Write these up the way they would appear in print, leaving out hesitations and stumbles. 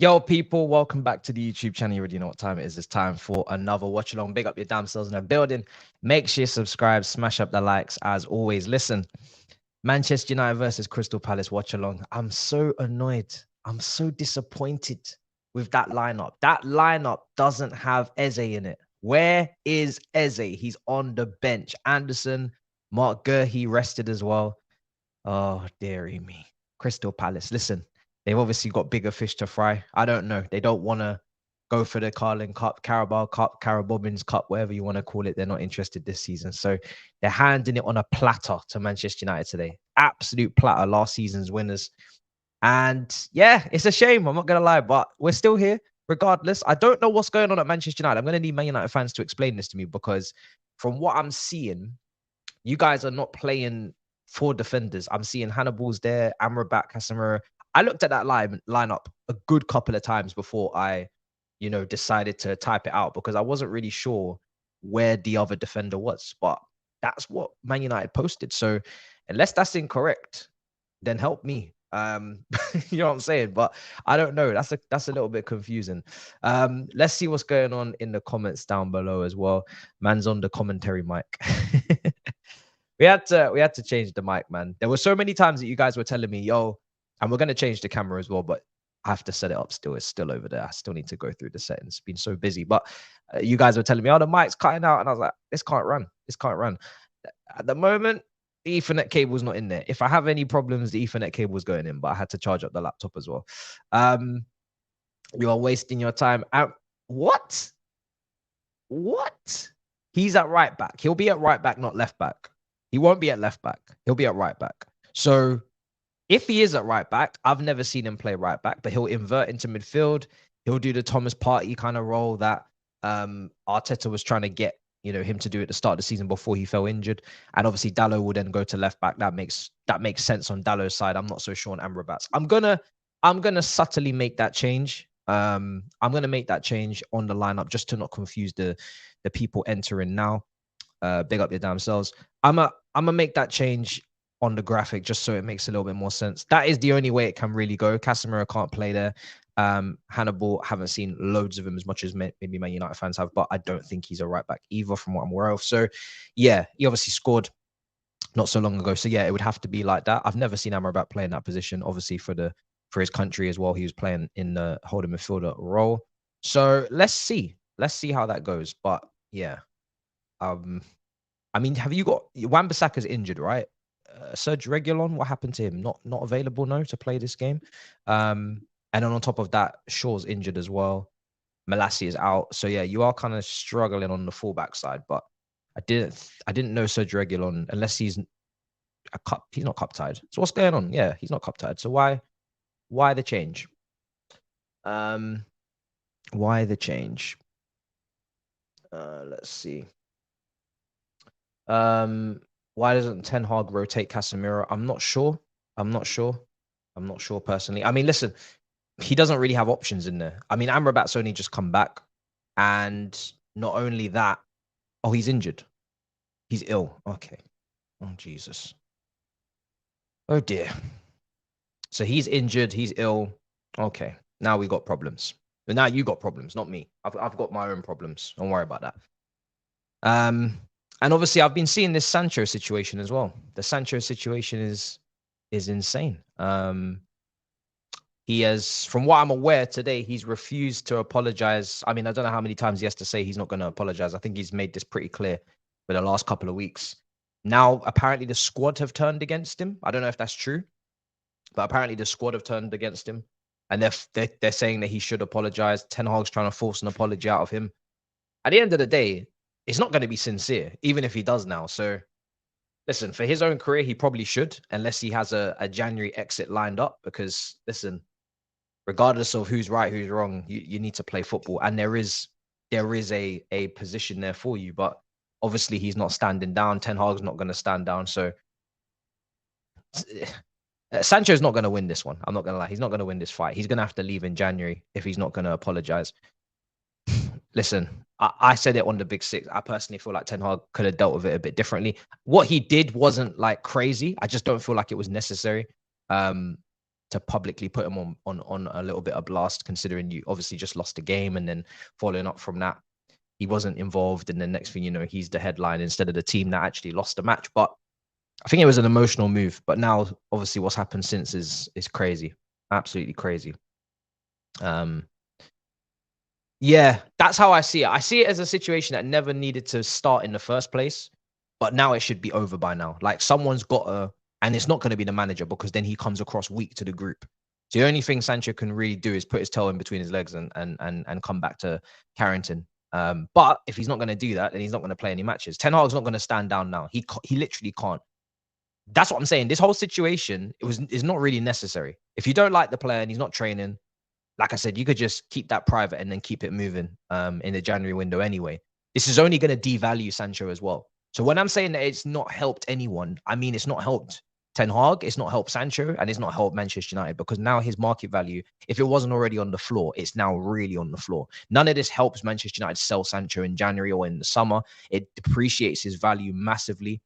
Yo, people, welcome back to the YouTube channel. You already know what time it is. It's time for another watch along. Big up your damn selves in the building. Make sure you subscribe, smash up the likes as always. Listen, Manchester United versus Crystal Palace watch along. I'm so annoyed. I'm so disappointed with that lineup. That lineup doesn't have Eze in it. Where is Eze? He's on the bench. Anderson, Mark Gurhey rested as well. Oh, dearie me. Crystal Palace. Listen, they've obviously got bigger fish to fry. I don't know. They don't want to go for the Carling Cup, Carabao Cup, Carabobbins Cup, whatever you want to call it. They're not interested this season. So they're handing it on a platter to Manchester United today. Absolute platter, last season's winners. And yeah, it's a shame. I'm not going to lie, but we're still here regardless. I don't know what's going on at Manchester United. I'm going to need Man United fans to explain this to me because from what I'm seeing, you guys are not playing four defenders. I'm seeing Hannibal's there, Amrabat, Casemiro. I looked at that lineup a good couple of times before I, decided to type it out because I wasn't really sure where the other defender was. But that's what Man United posted. So unless that's incorrect, then help me. You know what I'm saying? But I don't know. That's a little bit confusing. Let's see what's going on in the comments down below as well. Man's on the commentary mic. We had to change the mic, man. There were so many times that you guys were telling me, yo, and we're gonna change the camera as well, but I have to set it up still. It's still over there. I still need to go through the settings. It's been so busy. But you guys were telling me, oh, the mic's cutting out. And I was like, this can't run. This can't run. At the moment, the Ethernet cable's not in there. If I have any problems, the Ethernet cable's going in, but I had to charge up the laptop as well. You are wasting your time. What? What? He's at right back. He'll be at right back, not left back. He won't be at left back. He'll be at right back. So if he is at right back, I've never seen him play right back, but he'll invert into midfield. He'll do the Thomas Partey kind of role that Arteta was trying to get him to do at the start of the season before he fell injured. And obviously Dalot will then go to left back. That makes sense on Dalot's side. I'm not so sure on Amrabat's. I'm gonna subtly make that change. I'm gonna make that change on the lineup just to not confuse the people entering now. Big up your damn selves. I'm gonna make that change on the graphic just so it makes a little bit more sense. That is the only way it can really go. Casemiro can't play there. Hannibal, haven't seen loads of him as much as maybe Man United fans have, but I don't think he's a right back either from what I'm aware of. So yeah, he obviously scored not so long ago. So yeah, it would have to be like that. I've never seen Amrabat play in that position, obviously for his country as well. He was playing in the holding midfielder role. So let's see how that goes. But yeah, I mean, have you got Wan-Bissaka's injured, right? Serge Reguilon, what happened to him? Not available, no, to play this game. And then on top of that, Shaw's injured as well. Malassi is out. So yeah, you are kind of struggling on the fullback side. But I didn't know Serge Reguilon, unless he's not cup tied. So what's going on? Yeah, he's not cup tied. So why the change? Why the change? Let's see. Why doesn't Ten Hag rotate Casemiro? I'm not sure personally. I mean, listen, he doesn't really have options in there. I mean, Amrabat's only just come back. And not only that, oh, he's injured. He's ill. Okay. Oh, Jesus. Oh, dear. So he's injured. He's ill. Okay. Now we got problems. But now you got problems, not me. I've got my own problems. Don't worry about that. And obviously, I've been seeing this Sancho situation as well. The Sancho situation is insane. He has, from what I'm aware today, he's refused to apologize. I mean, I don't know how many times he has to say he's not going to apologize. I think he's made this pretty clear for the last couple of weeks. Now, apparently, the squad have turned against him. I don't know if that's true, but apparently the squad have turned against him. And they're saying that he should apologize. Ten Hag's trying to force an apology out of him. At the end of the day, it's not going to be sincere, even if he does now. So, listen, for his own career, he probably should, unless he has a January exit lined up. Because, listen, regardless of who's right, who's wrong, you need to play football. And there is a position there for you. But obviously, he's not standing down. Ten Hag's not going to stand down. So, Sancho's not going to win this one. I'm not going to lie. He's not going to win this fight. He's going to have to leave in January if he's not going to apologize. Listen, I said it on the Big Six. I personally feel like Ten Hag could have dealt with it a bit differently. What he did wasn't like crazy. I just don't feel like it was necessary. to publicly put him on a little bit of blast, considering you obviously just lost a game, and then following up from that, he wasn't involved, and the next thing you know, he's the headline instead of the team that actually lost the match. But I think it was an emotional move. But now, obviously, what's happened since is crazy, absolutely crazy. Yeah, that's how I see it. I see it as a situation that never needed to start in the first place, but now it should be over by now. Like someone's got to, and it's not going to be the manager, because then he comes across weak to the group. So the only thing Sancho can really do is put his tail in between his legs and come back to Carrington. But if he's not going to do that, then he's not going to play any matches. Ten Hag's not going to stand down now. He literally can't. That's what I'm saying. This whole situation is not really necessary. If you don't like the player and he's not training, like I said, you could just keep that private and then keep it moving in the January window anyway. This is only going to devalue Sancho as well. So when I'm saying that it's not helped anyone, I mean it's not helped Ten Hag, it's not helped Sancho, and it's not helped Manchester United, because now his market value, if it wasn't already on the floor, it's now really on the floor. None of this helps Manchester United sell Sancho in January or in the summer. It depreciates his value massively.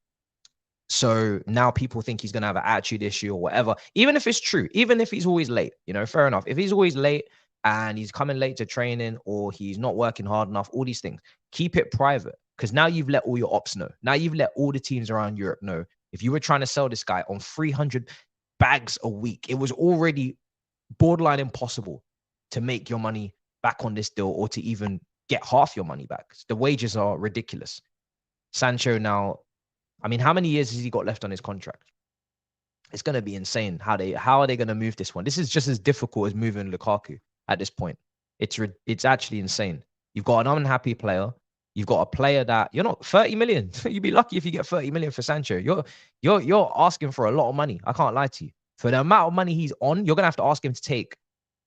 So now people think he's going to have an attitude issue or whatever, even if it's true, even if he's always late, fair enough. If he's always late and he's coming late to training, or he's not working hard enough, all these things, keep it private, because now you've let all your ops know. Now you've let all the teams around Europe know. If you were trying to sell this guy on 300 bags a week, it was already borderline impossible to make your money back on this deal, or to even get half your money back. The wages are ridiculous. Sancho now, I mean, how many years has he got left on his contract? It's going to be insane. How are they going to move this one? This is just as difficult as moving Lukaku at this point. It's actually insane. You've got an unhappy player. You've got a player that you're not 30 million. You'd be lucky if you get 30 million for Sancho. You're asking for a lot of money. I can't lie to you. For the amount of money he's on, you're going to have to ask him to take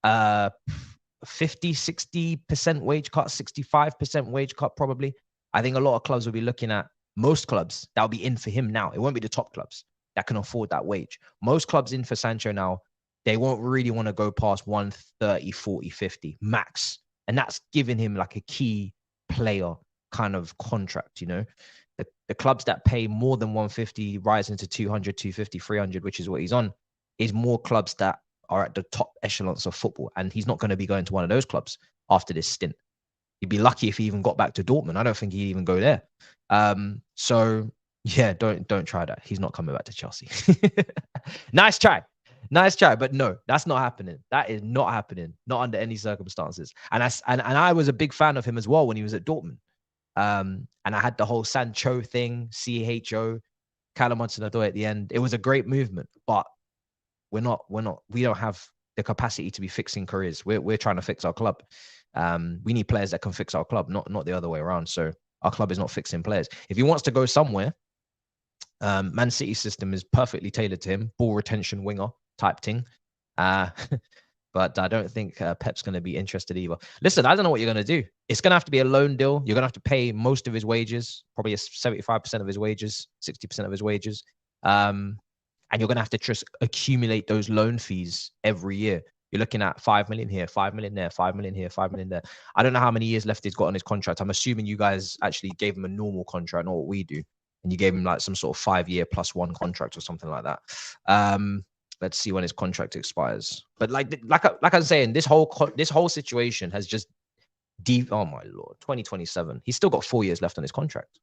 50, 60% wage cut, 65% wage cut probably. I think a lot of clubs will be looking at, most clubs that'll be in for him now. It won't be the top clubs that can afford that wage. Most clubs in for Sancho now, they won't really want to go past 130, 40, 50 max. And that's giving him like a key player kind of contract, The clubs that pay more than 150, rising to 200, 250, 300, which is what he's on, is more clubs that are at the top echelons of football. And he's not going to be going to one of those clubs after this stint. He'd be lucky if he even got back to Dortmund. I don't think he'd even go there. So yeah, don't try that. He's not coming back to Chelsea. Nice try, but no, that's not happening. That is not happening, not under any circumstances. And I was a big fan of him as well when he was at Dortmund. And I had the whole Sancho thing, CHO, Callum Hudson-Odoi at the end. It was a great movement, but we don't have the capacity to be fixing careers. We're trying to fix our club. We need players that can fix our club, not the other way around. So our club is not fixing players. If he wants to go somewhere, Man City's system is perfectly tailored to him, ball retention winger type thing. But I don't think Pep's going to be interested either. Listen, I don't know what you're going to do. It's going to have to be a loan deal. You're going to have to pay most of his wages, probably 75% of his wages, 60% of his wages. And you're going to have to just accumulate those loan fees every year. You're looking at 5 million here, 5 million there, 5 million here, 5 million there. I don't know how many years left he's got on his contract. I'm assuming you guys actually gave him a normal contract, not what we do. And you gave him like some sort of 5-year +1 contract or something like that. Let's see when his contract expires. But like I'm saying, this whole situation has just oh my Lord, 2027. He's still got 4 years left on his contract.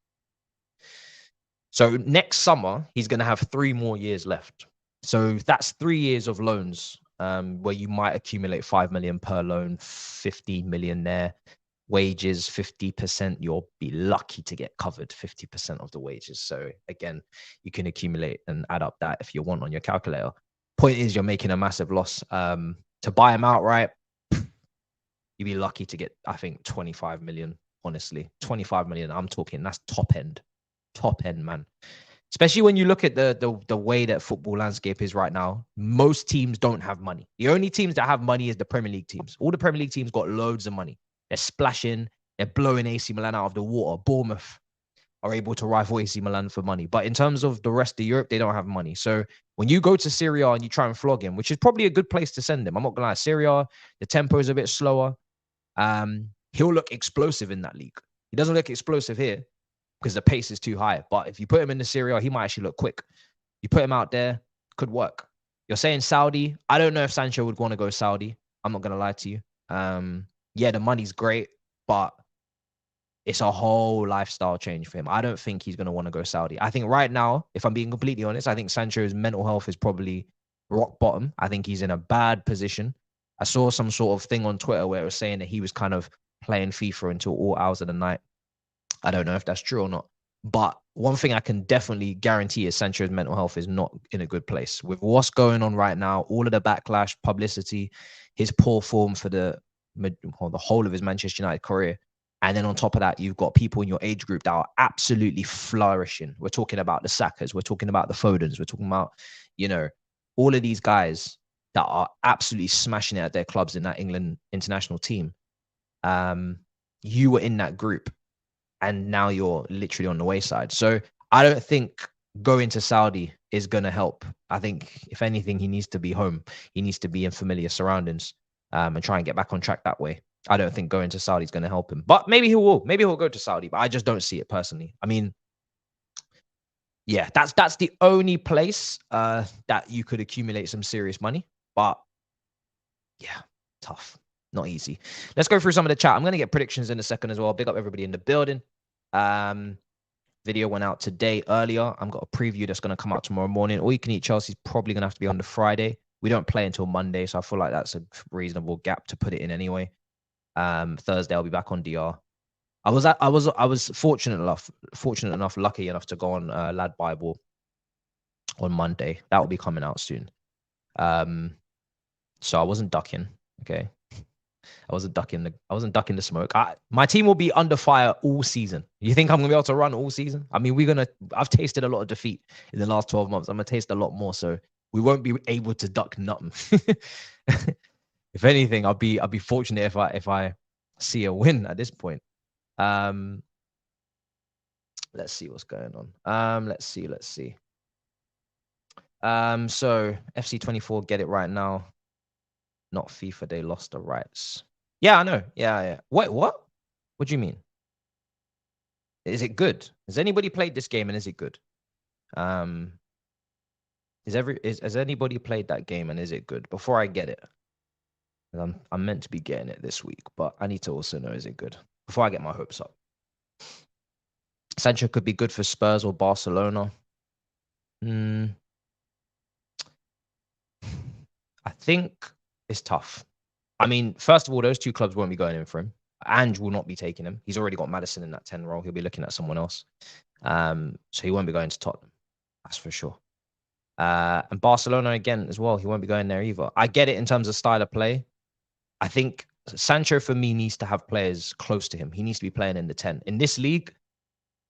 So next summer, he's going to have 3 more years left. So that's 3 years of loans, where you might accumulate 5 million per loan, 15 million there. Wages, 50%, you'll be lucky to get covered 50% of the wages. So again, you can accumulate and add up that if you want on your calculator. Point is, you're making a massive loss. To buy him outright, you'd be lucky to get, I think, 25 million, honestly. 25 million, I'm talking, that's top end, man. Especially when you look at the way that football landscape is right now. Most teams don't have money. The only teams that have money is the Premier League teams. All the Premier League teams got loads of money. They're splashing. They're blowing AC Milan out of the water. Bournemouth are able to rival AC Milan for money. But in terms of the rest of Europe, they don't have money. So when you go to Serie A and you try and flog him, which is probably a good place to send him, I'm not going to lie, Serie A, the tempo is a bit slower. He'll look explosive in that league. He doesn't look explosive here because the pace is too high. But if you put him in the Serie A, he might actually look quick. You put him out there, could work. You're saying Saudi. I don't know if Sancho would want to go Saudi. I'm not gonna lie to you. Yeah, the money's great, but it's a whole lifestyle change for him. I don't think he's going to want to go Saudi. I think right now, if I'm being completely honest, I think Sancho's mental health is probably rock bottom. I think he's in a bad position. I saw some sort of thing on Twitter where it was saying that he was kind of playing FIFA until all hours of the night. I don't know if that's true or not. But one thing I can definitely guarantee is Sancho's mental health is not in a good place. With what's going on right now, all of the backlash, publicity, his poor form for the whole of his Manchester United career. And then on top of that, you've got people in your age group that are absolutely flourishing. We're talking about the Sakas. We're talking about the Fodens. We're talking about, all of these guys that are absolutely smashing it at their clubs in that England international team. You were in that group and now you're literally on the wayside. So I don't think going to Saudi is going to help. I think, if anything, he needs to be home. He needs to be in familiar surroundings and try and get back on track that way. I don't think going to Saudi is going to help him. But maybe he will. Maybe he'll go to Saudi, but I just don't see it personally. I mean, yeah, that's the only place that you could accumulate some serious money. But yeah, tough. Not easy. Let's go through some of the chat. I'm going to get predictions in a second as well. Big up everybody in the building. Video went out today earlier. I've got a preview that's going to come out tomorrow morning. All You Can Eat Chelsea's probably going to have to be on the Friday. We don't play until Monday, so I feel like that's a reasonable gap to put it in anyway. Thursday I'll be back on DR. I was fortunate enough, lucky enough to go on Lad Bible on Monday. That will be coming out soon. So I wasn't ducking. Okay, I wasn't ducking the smoke. My team will be under fire all season. You think I'm gonna be able to run all season? I mean, I've tasted a lot of defeat in the last 12 months. I'm gonna taste a lot more, so we won't be able to duck nothing. If anything, I'll be fortunate if I see a win at this point. Let's see what's going on. Let's see. So FC24, get it right now. Not FIFA, they lost the rights. Yeah, I know. Yeah. Wait, what? What do you mean? Is it good? Has anybody played this game and is it good? Has anybody played that game and is it good? Before I get it. I'm meant to be getting it this week, but I need to also know, is it good? Before I get my hopes up. Sancho could be good for Spurs or Barcelona. I think it's tough. I mean, first of all, those two clubs won't be going in for him. Ange will not be taking him. He's already got Maddison in that 10 role. He'll be looking at someone else. So he won't be going to Tottenham. That's for sure. And Barcelona again as well. He won't be going there either. I get it in terms of style of play. I think Sancho, for me, needs to have players close to him. He needs to be playing in the 10. In this league,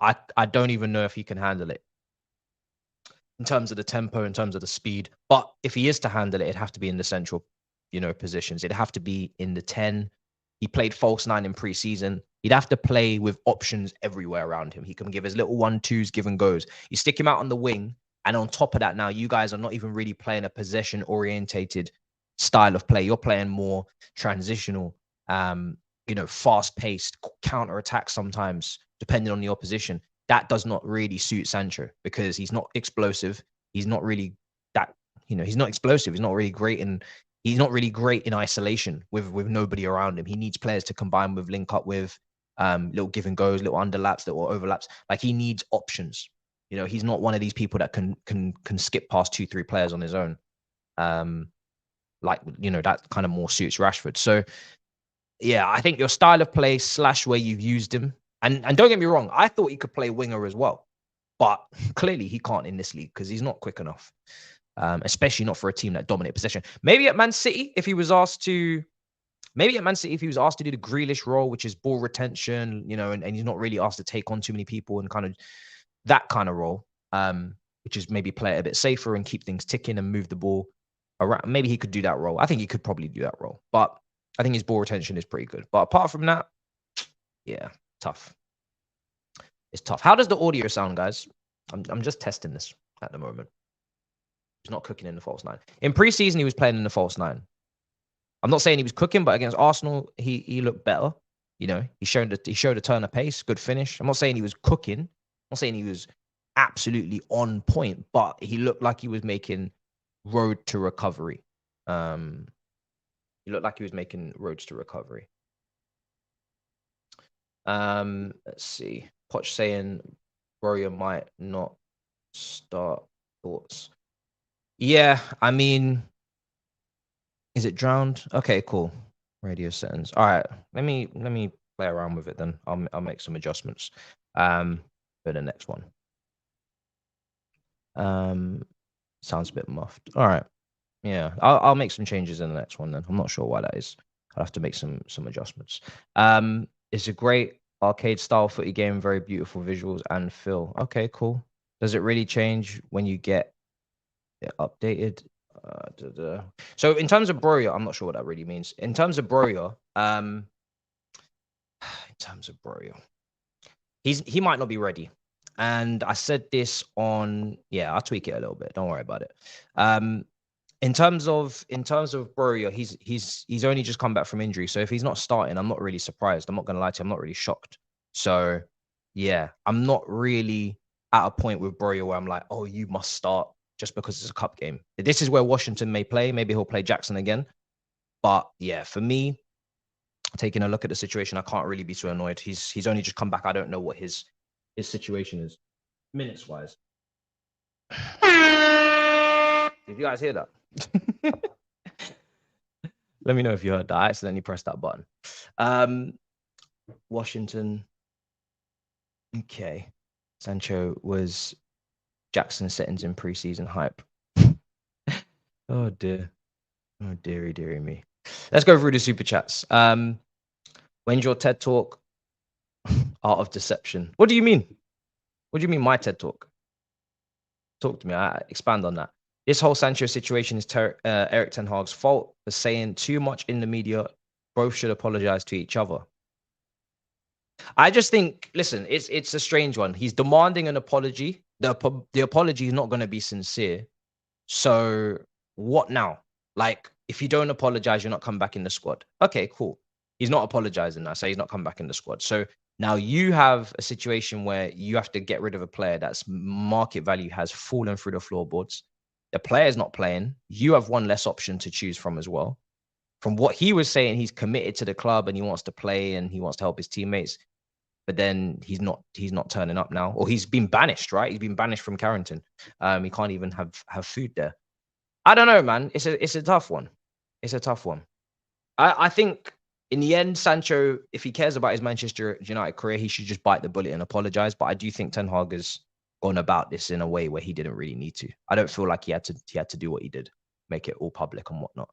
I don't even know if he can handle it in terms of the tempo, in terms of the speed. But if he is to handle it, it'd have to be in the central, positions. It'd have to be in the 10. He played false 9 in preseason. He'd have to play with options everywhere around him. He can give his little 1-2s, give and goes. You stick him out on the wing, and on top of that, now you guys are not even really playing a possession-orientated style of play. You're playing more transitional, fast-paced counter-attack sometimes, depending on the opposition. That does not really suit Sancho because he's not explosive. He's not really that, he's not explosive. He's not really great in isolation with nobody around him. He needs players to combine with, link up with, little give and goes, little underlaps, little overlaps. Like, he needs options. He's not one of these people that can skip past 2-3 players on his own. That kind of more suits Rashford. So yeah, I think your style of play / where you've used him, and don't get me wrong, I thought he could play winger as well, but clearly he can't in this league because he's not quick enough. Especially not for a team that dominate possession. Maybe at Man City, if he was asked to do the Grealish role, which is ball retention, and he's not really asked to take on too many people and kind of that kind of role, which is maybe play it a bit safer and keep things ticking and move the ball around. Maybe he could do that role. I think he could probably do that role, but I think his ball retention is pretty good. But apart from that, yeah, tough. It's tough. How does the audio sound, guys? I'm just testing this at the moment. He's not cooking in the false 9. In preseason, he was playing in the false 9. I'm not saying he was cooking, but against Arsenal, he looked better. He showed a turn of pace, good finish. I'm not saying he was cooking. I'm not saying he was absolutely on point, but he looked like he was making road to recovery. He looked like he was making roads to recovery. Let's see. Poch saying Broja might not start. Thoughts? Yeah, I mean, is it drowned? Okay, cool. Radio settings. All right, let me play around with it then. I'll make some adjustments. For the next one. Sounds a bit muffed. All right. Yeah, I'll make some changes in the next one then. I'm not sure why that is. I'll have to make some adjustments. It's a great arcade style footy game, very beautiful visuals and feel. Okay, cool. Does it really change when you get it updated? So in terms of Broja, I'm not sure what that really means. In terms of Broja, he might not be ready. And I said this on, I'll tweak it a little bit. Don't worry about it. In terms of Broja, he's only just come back from injury. So if he's not starting, I'm not really surprised. I'm not gonna lie to you, I'm not really shocked. So yeah, I'm not really at a point with Broja where I'm like, oh, you must start just because it's a cup game. This is where Washington may play. Maybe he'll play Jackson again. But yeah, for me, taking a look at the situation, I can't really be too annoyed. He's only just come back. I don't know what his situation is, minutes wise. Did you guys hear that? Let me know if you heard that. I accidentally pressed that button. Washington. Okay. Sancho was Jackson's settings in preseason hype. Oh dear. Oh dearie me. Let's go through the super chats. When's your TED talk? Art of Deception. What do you mean? What do you mean my TED talk? Talk to me. I expand on that. This whole Sancho situation is Eric Ten Hag's fault for saying too much in the media. Both should apologize to each other. I just think, listen, it's a strange one. He's demanding an apology. The apology is not going to be sincere. So what now? Like, if you don't apologize, you're not coming back in the squad. Okay, cool. He's not apologizing now, so he's not coming back in the squad. So now you have a situation where you have to get rid of a player that's market value has fallen through the floorboards. The player's not playing. You have one less option to choose from as well. From what he was saying, he's committed to the club and he wants to play and he wants to help his teammates. But then he's not turning up now, or he's been banished, right? He's been banished from Carrington. He can't even have food there. I don't know, man. It's a tough one. It's a tough one. I think in the end, Sancho, if he cares about his Manchester United career, he should just bite the bullet and apologize. But I do think Ten Hag has gone about this in a way where he didn't really need to. I don't feel like he had to do what he did, make it all public and whatnot.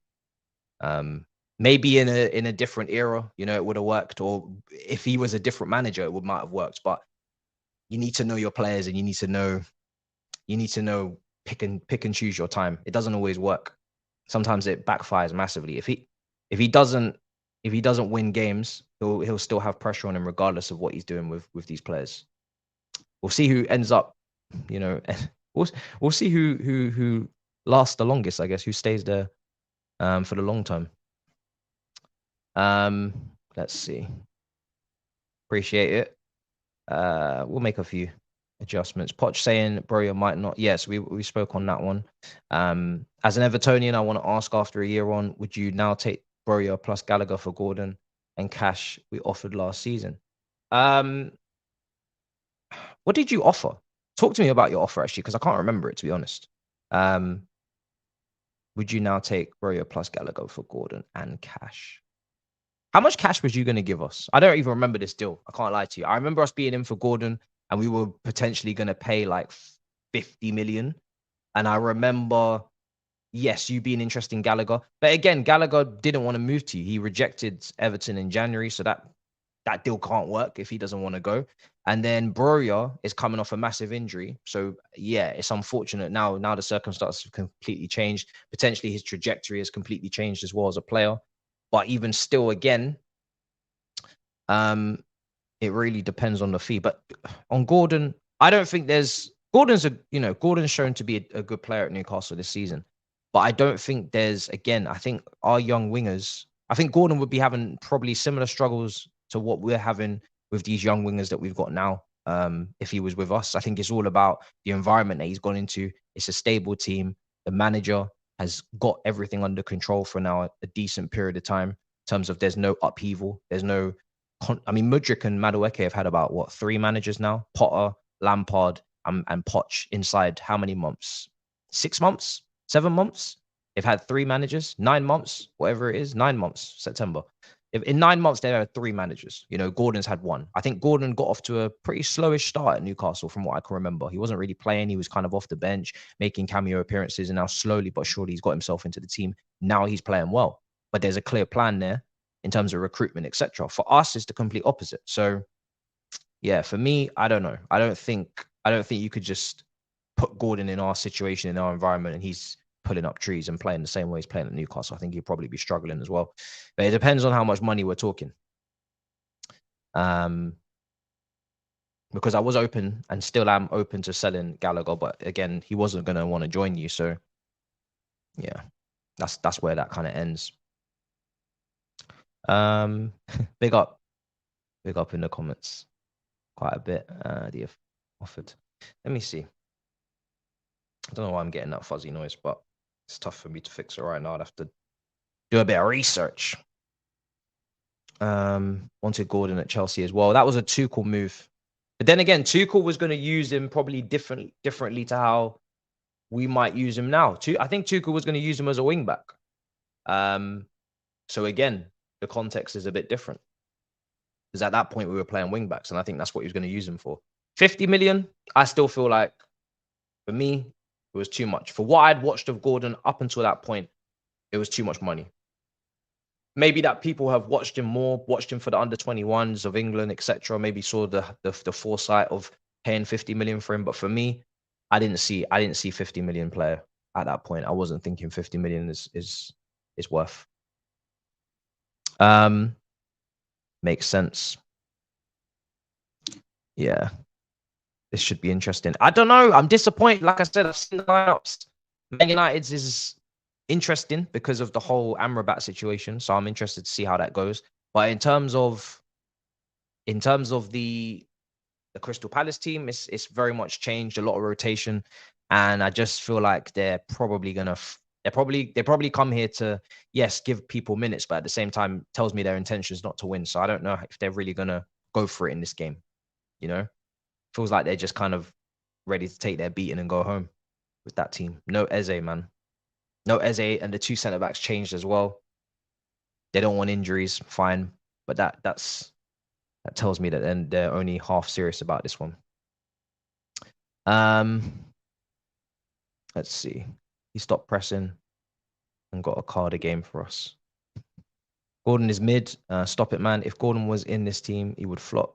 Maybe in a different era, it would have worked. Or if he was a different manager, it might have worked. But you need to know your players and you need to know pick and choose your time. It doesn't always work. Sometimes it backfires massively. If he doesn't win games, he'll still have pressure on him regardless of what he's doing with these players. We'll see who ends up, we'll see who lasts the longest, I guess, who stays there for the long term. Let's see. Appreciate it. We'll make a few adjustments. Poch saying Broja might not. Yes, we spoke on that one. As an Evertonian, I want to ask, after a year on, would you now take Broja plus Gallagher for Gordon and cash we offered last season? What did you offer? Talk to me about your offer, actually, because I can't remember it, to be honest. Would you now take Broja plus Gallagher for Gordon and cash? How much cash was you going to give us? I don't even remember this deal. I can't lie to you. I remember us being in for Gordon and we were potentially going to pay like 50 million. And I remember, yes, you being interested in Gallagher. But again, Gallagher didn't want to move to you. He rejected Everton in January. So that deal can't work if he doesn't want to go. And then Broja is coming off a massive injury. So yeah, it's unfortunate. Now the circumstances have completely changed. Potentially his trajectory has completely changed as well as a player. But even still, again, it really depends on the fee. But on Gordon, I don't think Gordon's shown to be a good player at Newcastle this season. But I don't think I think our young wingers, I think Gordon would be having probably similar struggles to what we're having with these young wingers that we've got now. If he was with us, I think it's all about the environment that he's gone into. It's a stable team. The manager has got everything under control for now a decent period of time in terms of there's no upheaval. There's no, I mean, Mudryk and Madueke have had about what, 3 managers now? Potter, Lampard, and Poch inside how many months? 6 months? 7 months? They've had 3 managers, 9 months, whatever it is, 9 months, September. In 9 months, they've had 3 managers. You know, Gordon's had 1. I think Gordon got off to a pretty slowish start at Newcastle, from what I can remember. He wasn't really playing. He was kind of off the bench, making cameo appearances, and now slowly but surely he's got himself into the team. Now he's playing well, but there's a clear plan there in terms of recruitment, etc. For us, it's the complete opposite. So, yeah, for me, I don't know. I don't think you could just put Gordon in our situation, in our environment, and he's pulling up trees and playing the same way he's playing at Newcastle. I think he'd probably be struggling as well. But it depends on how much money we're talking. Because I was open and still am open to selling Gallagher, but again, he wasn't going to want to join you. So, yeah, that's where that kind of ends. Big up in the comments quite a bit. The offered. Let me see. I don't know why I'm getting that fuzzy noise, but it's tough for me to fix it right now. I'd have to do a bit of research. Wanted Gordon at Chelsea as well. That was a Tuchel move. But then again, Tuchel was going to use him probably differently to how we might use him now. I think Tuchel was going to use him as a wing back. So again, the context is a bit different. Because at that point, we were playing wing backs, and I think that's what he was going to use him for. 50 million, I still feel like, for me, it was too much. For what I'd watched of Gordon up until that point, it was too much money. Maybe that people have watched him more, watched him for the under-21s of England, etc. Maybe saw the foresight of paying 50 million for him. But for me, I didn't see 50 million player at that point. I wasn't thinking 50 million is worth. Makes sense. Yeah. This should be interesting. I don't know. I'm disappointed. Like I said, I've seen the lineups. Man United's is interesting because of the whole Amrabat situation. So I'm interested to see how that goes. But in terms of the Crystal Palace team, it's very much changed, a lot of rotation. And I just feel like they're probably come here to, yes, give people minutes, but at the same time tells me their intention is not to win. So I don't know if they're really gonna go for it in this game. You know? Feels like they're just kind of ready to take their beating and go home with that team. No Eze, man. No Eze, and the 2 centre-backs changed as well. They don't want injuries, fine. But that tells me that then they're only half serious about this one. Let's see. He stopped pressing and got a card a game for us. Gordon is mid. Stop it, man. If Gordon was in this team, he would flop.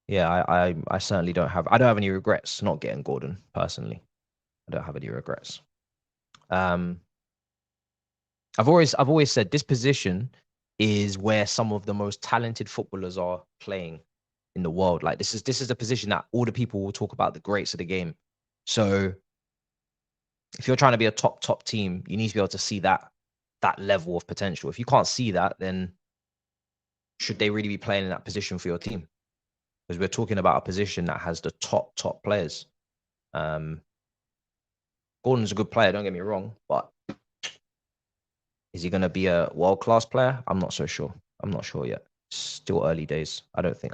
Yeah, I certainly don't have any regrets not getting Gordon personally. I don't have any regrets. I've always said this position is where some of the most talented footballers are playing in the world. Like this is a position that all the people will talk about, the greats of the game. So if you're trying to be a top team, you need to be able to see that level of potential. If you can't see that, then should they really be playing in that position for your team? Because we're talking about a position that has the top players. Gordon's a good player, don't get me wrong, but is he going to be a world-class player? I'm not so sure. I'm not sure yet. Still early days. I don't think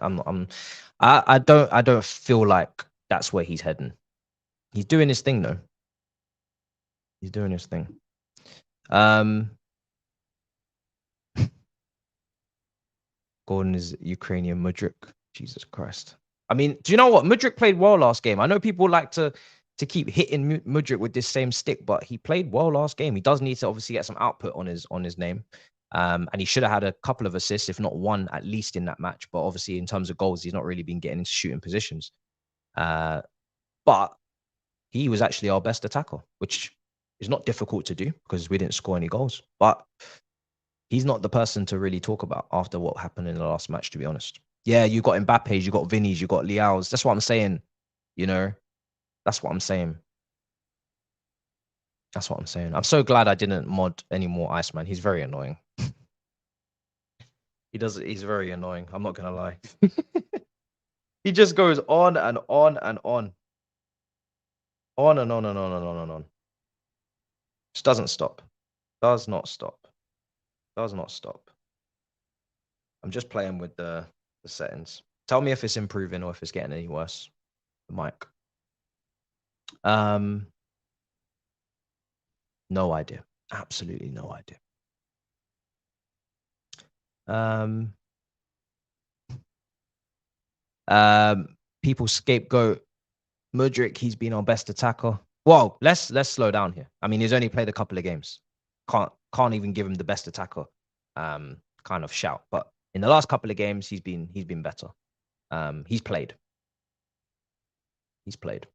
I don't feel like that's where he's heading. He's doing his thing though. He's doing his thing. Gordon is Ukrainian Mudryk. Jesus Christ. I mean, do you know what? Mudryk played well last game. I know people like to keep hitting Mudryk with this same stick, but he played well last game. He does need to obviously get some output on his name. And he should have had a couple of assists, if not one, at least in that match. But obviously, in terms of goals, he's not really been getting into shooting positions. But he was actually our best attacker, which is not difficult to do because we didn't score any goals. But he's not the person to really talk about after what happened in the last match, to be honest. Yeah, you got Mbappe's, you got Vinny's, you got Leao's. That's what I'm saying. You know, that's what I'm saying. That's what I'm saying. I'm so glad I didn't mod any more Iceman. He's very annoying. He's very annoying. I'm not going to lie. He just goes on and on and on. On and on and on and on and on. Just doesn't stop. Does not stop. Does not stop. I'm just playing with the settings. Tell me if it's improving or if it's getting any worse. The mic. No idea. Absolutely no idea. People scapegoat Mudryk. He's been our best attacker. Well, let's slow down here. I mean, he's only played a couple of games. Can't even give him the best attacker kind of shout. But in the last couple of games, he's been better. He's played. He's played.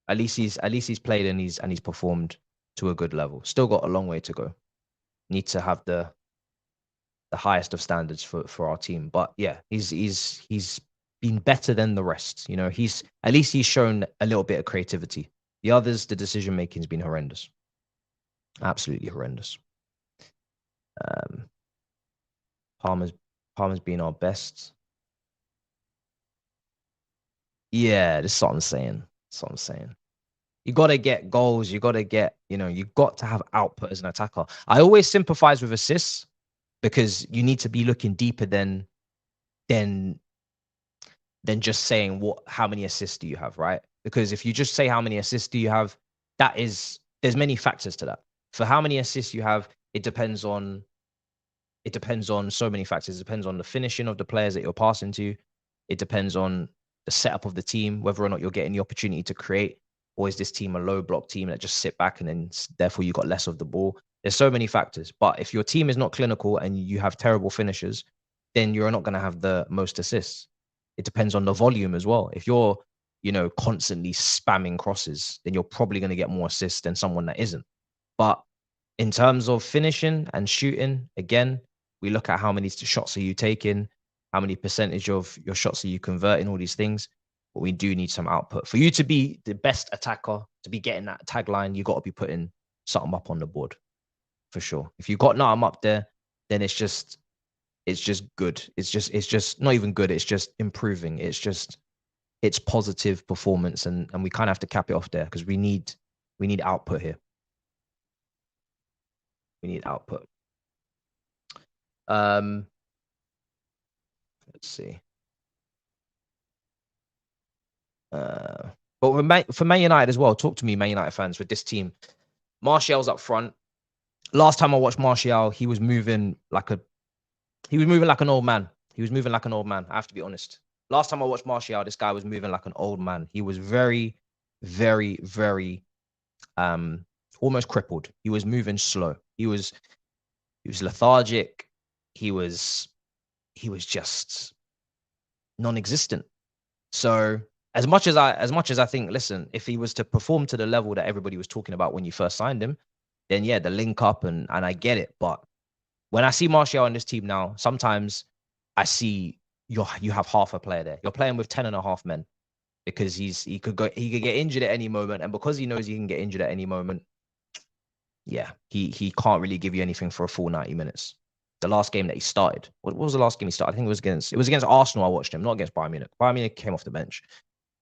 At least he's played and he's performed to a good level. Still got a long way to go. Need to have the highest of standards for our team. But yeah, he's been better than the rest. You know, at least he's shown a little bit of creativity. The others, the decision making's been horrendous. Absolutely horrendous. Palmer's been our best. Yeah, this is what I'm saying. That's what I'm saying. You got to get goals. You got to get, you got to have output as an attacker. I always sympathize with assists because you need to be looking deeper than just saying how many assists do you have, right? Because if you just say how many assists do you have, there's many factors to that. For how many assists you have, it depends on so many factors. It depends on the finishing of the players that you're passing to. It depends on the setup of the team, whether or not you're getting the opportunity to create, or is this team a low block team that just sit back and then therefore you got less of the ball. There's so many factors. But if your team is not clinical and you have terrible finishers, then you're not going to have the most assists. It depends on the volume as well. If you're, constantly spamming crosses, then you're probably going to get more assists than someone that isn't. But in terms of finishing and shooting, again, we look at how many shots are you taking, how many percentage of your shots are you converting, all these things. But we do need some output. For you to be the best attacker, to be getting that tagline, you got to be putting something up on the board, for sure. If you got nothing up there, then it's just good. It's just not even good. It's just improving. It's positive performance, and we kind of have to cap it off there because we need output here. We need output. Let's see. But for Man United as well, talk to me, Man United fans, with this team. Martial's up front. Last time I watched Martial, he was moving like an old man. I have to be honest. Last time I watched Martial, this guy was moving like an old man. He was very, very, very almost crippled. He was moving slow. He was lethargic. He was just non-existent. So as much as I think, listen, if he was to perform to the level that everybody was talking about when you first signed him, then yeah, the link up and I get it. But when I see Martial in this team now, sometimes I see you have half a player there. You're playing with 10.5 men because he could get injured at any moment, and because he knows he can get injured at any moment, yeah, he can't really give you anything for a full 90 minutes. The last game that he started, what was the last game he started? I think it was against Arsenal. I watched him, not against Bayern Munich. Bayern Munich came off the bench.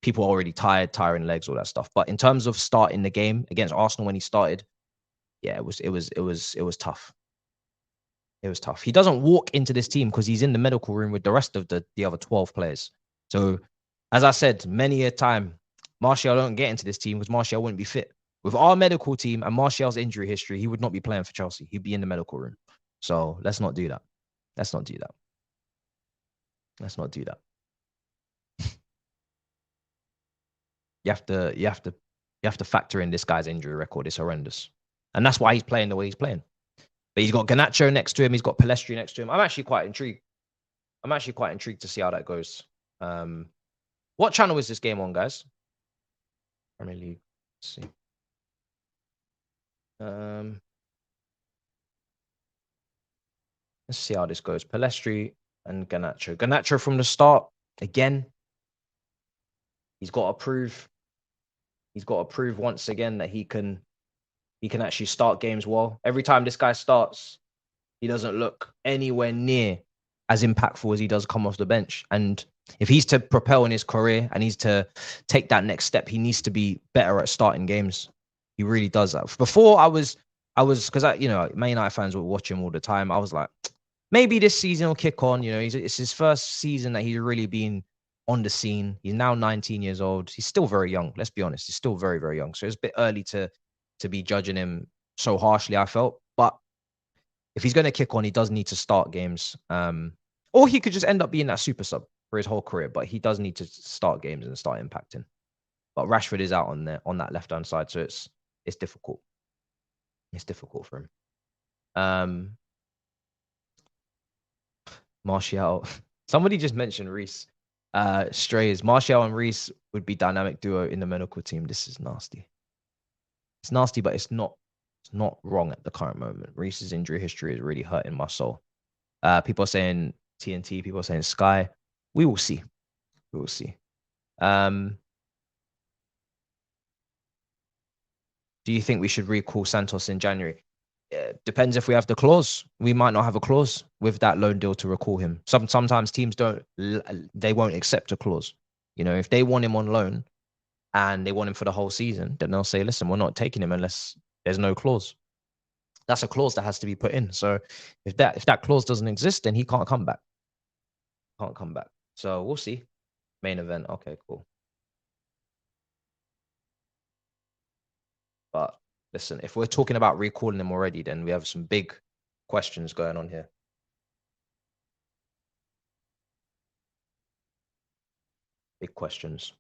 People are already tired, tiring legs, all that stuff. But in terms of starting the game against Arsenal when he started, yeah, it was tough. It was tough. He doesn't walk into this team because he's in the medical room with the rest of the other 12 players. So, as I said, many a time, Martial don't get into this team because Martial wouldn't be fit. With our medical team and Martial's injury history, he would not be playing for Chelsea. He'd be in the medical room. So let's not do that. Let's not do that. Let's not do that. You have to factor in this guy's injury record. It's horrendous. And that's why he's playing the way he's playing. But he's got Garnacho next to him. He's got Pellistri next to him. I'm actually quite intrigued. To see how that goes. What channel is this game on, guys? Premier League. Let's see. Let's see how this goes. Pellistri and Garnacho. Garnacho from the start. Again, he's got to prove once again that he can actually start games well. Every time this guy starts, he doesn't look anywhere near as impactful as he does come off the bench. And if he's to propel in his career and he's to take that next step, he needs to be better at starting games. He really does that. Before I was because Man United fans were watching all the time. I was like, maybe this season will kick on. It's his first season that he's really been on the scene. He's now 19 years old. He's still very young. Let's be honest. He's still very, very young. So it's a bit early to be judging him so harshly, I felt. But if he's going to kick on, he does need to start games. Or he could just end up being that super sub for his whole career. But he does need to start games and start impacting. But Rashford is out on that left-hand side. So it's difficult. It's difficult for him. Martial. Somebody just mentioned Reece. Strays. Martial and Reece would be dynamic duo in the medical team. This is nasty. It's nasty, but it's not wrong at the current moment. Reece's injury history is really hurting my soul. People are saying TNT. People are saying Sky. We will see. We will see. Do you think we should recall Santos in January? Depends if we have the clause. We might not have a clause with that loan deal to recall him. Sometimes teams they won't accept a clause. If they want him on loan and they want him for the whole season, then they'll say, listen, we're not taking him unless there's no clause. That's a clause that has to be put in. So if that clause doesn't exist, then he can't come back. Can't come back. So we'll see. Main event. Okay, cool. But listen, if we're talking about recalling him already, then we have some big questions going on here. Big questions.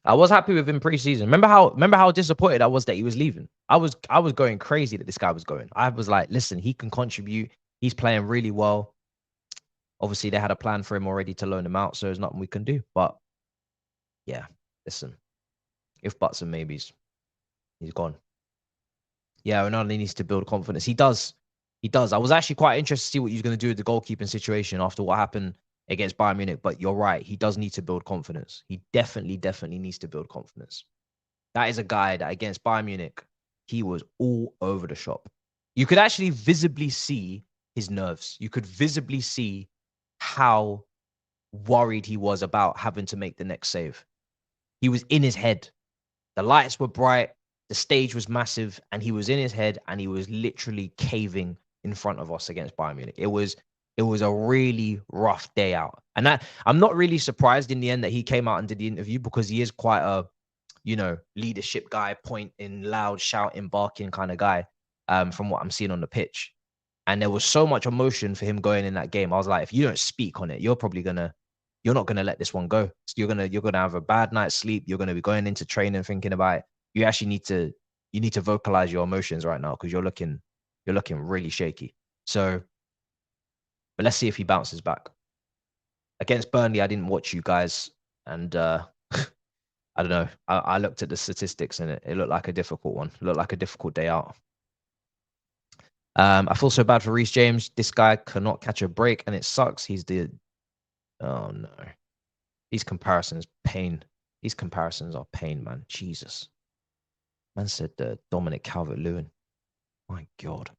I was happy with him preseason. Remember how disappointed I was that he was leaving? I was going crazy that this guy was going. I was like, listen, he can contribute. He's playing really well. Obviously, they had a plan for him already to loan him out, so there's nothing we can do. But yeah, listen, if buts and maybes, he's gone. Yeah, Ronaldo needs to build confidence. He does. He does. I was actually quite interested to see what he's going to do with the goalkeeping situation after what happened against Bayern Munich. But you're right. He does need to build confidence. He definitely needs to build confidence. That is a guy that against Bayern Munich, he was all over the shop. You could actually visibly see his nerves. You could visibly see how worried he was about having to make the next save. He was in his head. The lights were bright. The stage was massive, and he was in his head, and he was literally caving in front of us against Bayern Munich. It was a really rough day out. And I'm not really surprised in the end that he came out and did the interview, because he is quite a, leadership guy, pointing, loud, shouting, barking kind of guy, from what I'm seeing on the pitch. And there was so much emotion for him going in that game. I was like, if you don't speak on it, you're not gonna let this one go. So you're gonna have a bad night's sleep. You're gonna be going into training thinking about it. You actually need to vocalize your emotions right now, because you're looking really shaky. So, but let's see if he bounces back. Against Burnley, I didn't watch you guys, and I don't know. I looked at the statistics, and it looked like a difficult one. It looked like a difficult day out. I feel so bad for Reece James. This guy cannot catch a break, and it sucks. Oh no. These comparisons, pain. These comparisons are pain, man. Jesus. Man said Dominic Calvert-Lewin. My God.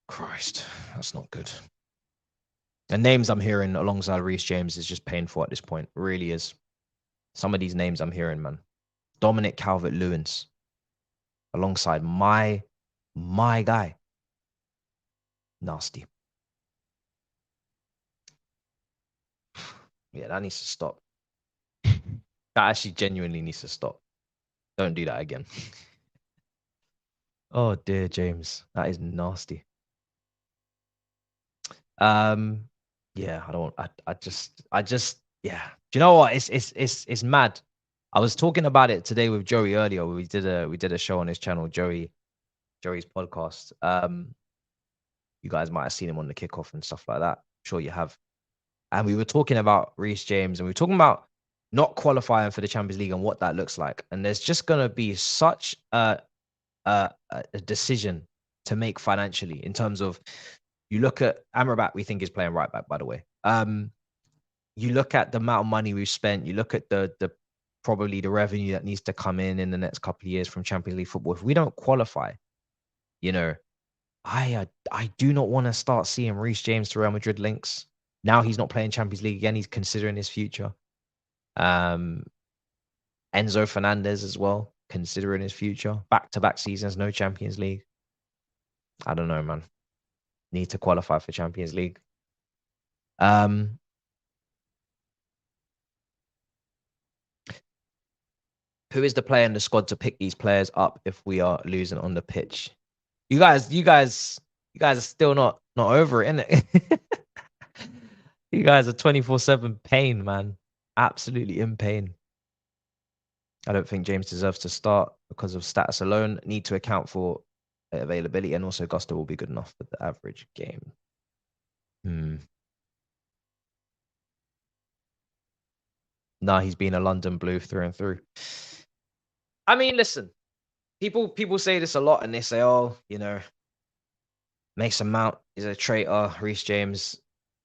Christ, that's not good. The names I'm hearing alongside Reece James is just painful at this point. It really is. Some of these names I'm hearing, man. Dominic Calvert-Lewin's alongside my guy. Nasty. Yeah, that needs to stop. That actually genuinely needs to stop. Don't do that again. Oh dear, James. That is nasty. Yeah, I just yeah. Do you know what? It's mad. I was talking about it today with Joey earlier. We did a show on his channel, Joey's podcast. You guys might have seen him on the kickoff and stuff like that. I'm sure you have. And we were talking about Reece James, and we were talking about not qualifying for the Champions League and what that looks like. And there's just gonna be such a decision to make financially, in terms of, you look at Amrabat, we think is playing right back, by the way. You look at the amount of money we've spent. You look at the probably the revenue that needs to come in the next couple of years from Champions League football. If we don't qualify, I do not want to start seeing Reece James to Real Madrid links. Now he's not playing Champions League again. He's considering his future. Enzo Fernandez as well. considering his future. Back-to-back seasons, no Champions League. I don't know, man. Need to qualify for Champions League. Who is the player in the squad to pick these players up if we are losing on the pitch? You guys are still not over it, innit? You guys are 24/7 pain, man. Absolutely in pain. I don't think James deserves to start because of status alone. Need to account for availability, and also Gusto will be good enough for the average game. Nah, he's been a London Blue through and through. I mean, listen, people say this a lot, and they say, "Oh, you know, Mason Mount is a traitor. Reece James,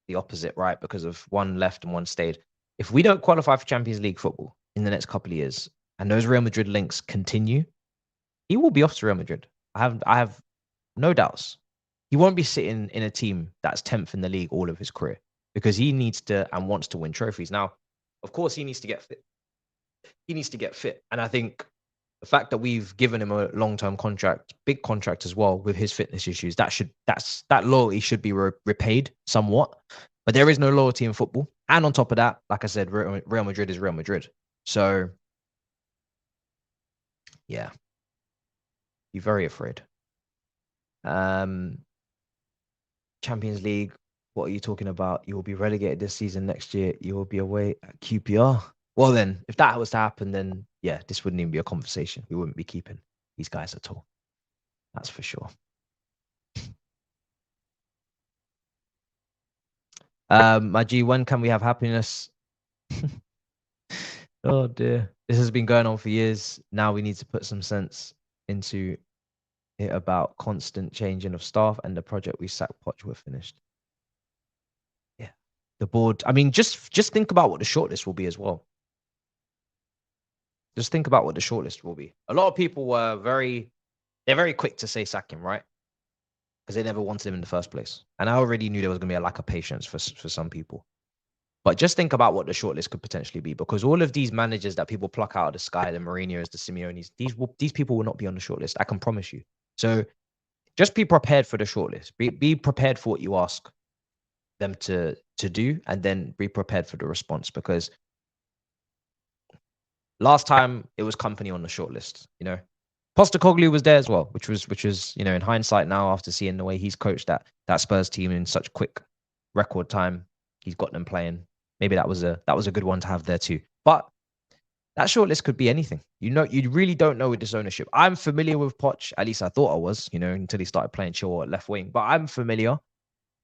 the opposite, right? Because of one left and one stayed." If we don't qualify for Champions League football in the next couple of years, and those Real Madrid links continue, he will be off to Real Madrid. I have no doubts. He won't be sitting in a team that's 10th in the league all of his career because he needs to and wants to win trophies. Now, of course, he needs to get fit. He needs to get fit. And I think the fact that we've given him a long-term contract, big contract as well, with his fitness issues, that loyalty should be repaid somewhat. But there is no loyalty in football. And on top of that, like I said, Real Madrid is Real Madrid. So, yeah, be very afraid. Champions League, what are you talking about? You will be relegated this season. Next year, you will be away at QPR. Well, then, if that was to happen, then yeah, this wouldn't even be a conversation. We wouldn't be keeping these guys at all. That's for sure. My G, when can we have happiness? Oh dear. This has been going on for years. Now we need to put some sense into it about constant changing of staff and the project we sacked Poch were finished. Yeah. The board. I mean, just think about what the shortlist will be as well. Just think about what the shortlist will be. A lot of people were they're very quick to say sack him, right? Because they never wanted him in the first place. And I already knew there was going to be a lack of patience for some people. But just think about what the shortlist could potentially be, because all of these managers that people pluck out of the sky, the Mourinho's, the Simeones, these people will not be on the shortlist. I can promise you. So just be prepared for the shortlist. Be prepared for what you ask them to do, and then be prepared for the response. Because last time it was company on the shortlist, you know. Postecoglou was there as well, which was you know, in hindsight now, after seeing the way he's coached that Spurs team in such quick record time, he's got them playing. Maybe that was a good one to have there too. But that shortlist could be anything. You know, you really don't know with this ownership. I'm familiar with Poch, at least I thought I was, you know, until he started playing Chilwell at left wing. But I'm familiar,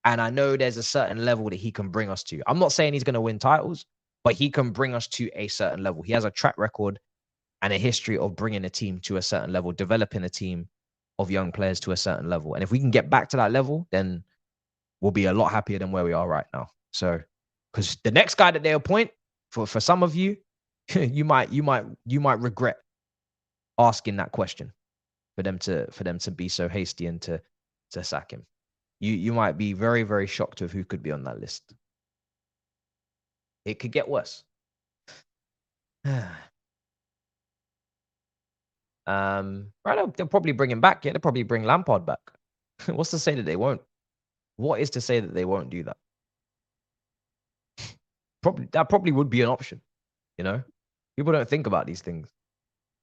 and I know there's a certain level that he can bring us to. I'm not saying he's going to win titles, but he can bring us to a certain level. He has a track record and a history of bringing a team to a certain level, developing a team of young players to a certain level. And if we can get back to that level, then we'll be a lot happier than where we are right now. So, because the next guy that they appoint, for some of you, you might regret asking that question for them to be so hasty and to sack him. You might be very, very shocked of who could be on that list. It could get worse. Right, they'll probably bring him back. Yeah, they'll probably bring Lampard back. What's to say that they won't? What is to say that they won't do that? That probably would be an option. You know, people don't think about these things.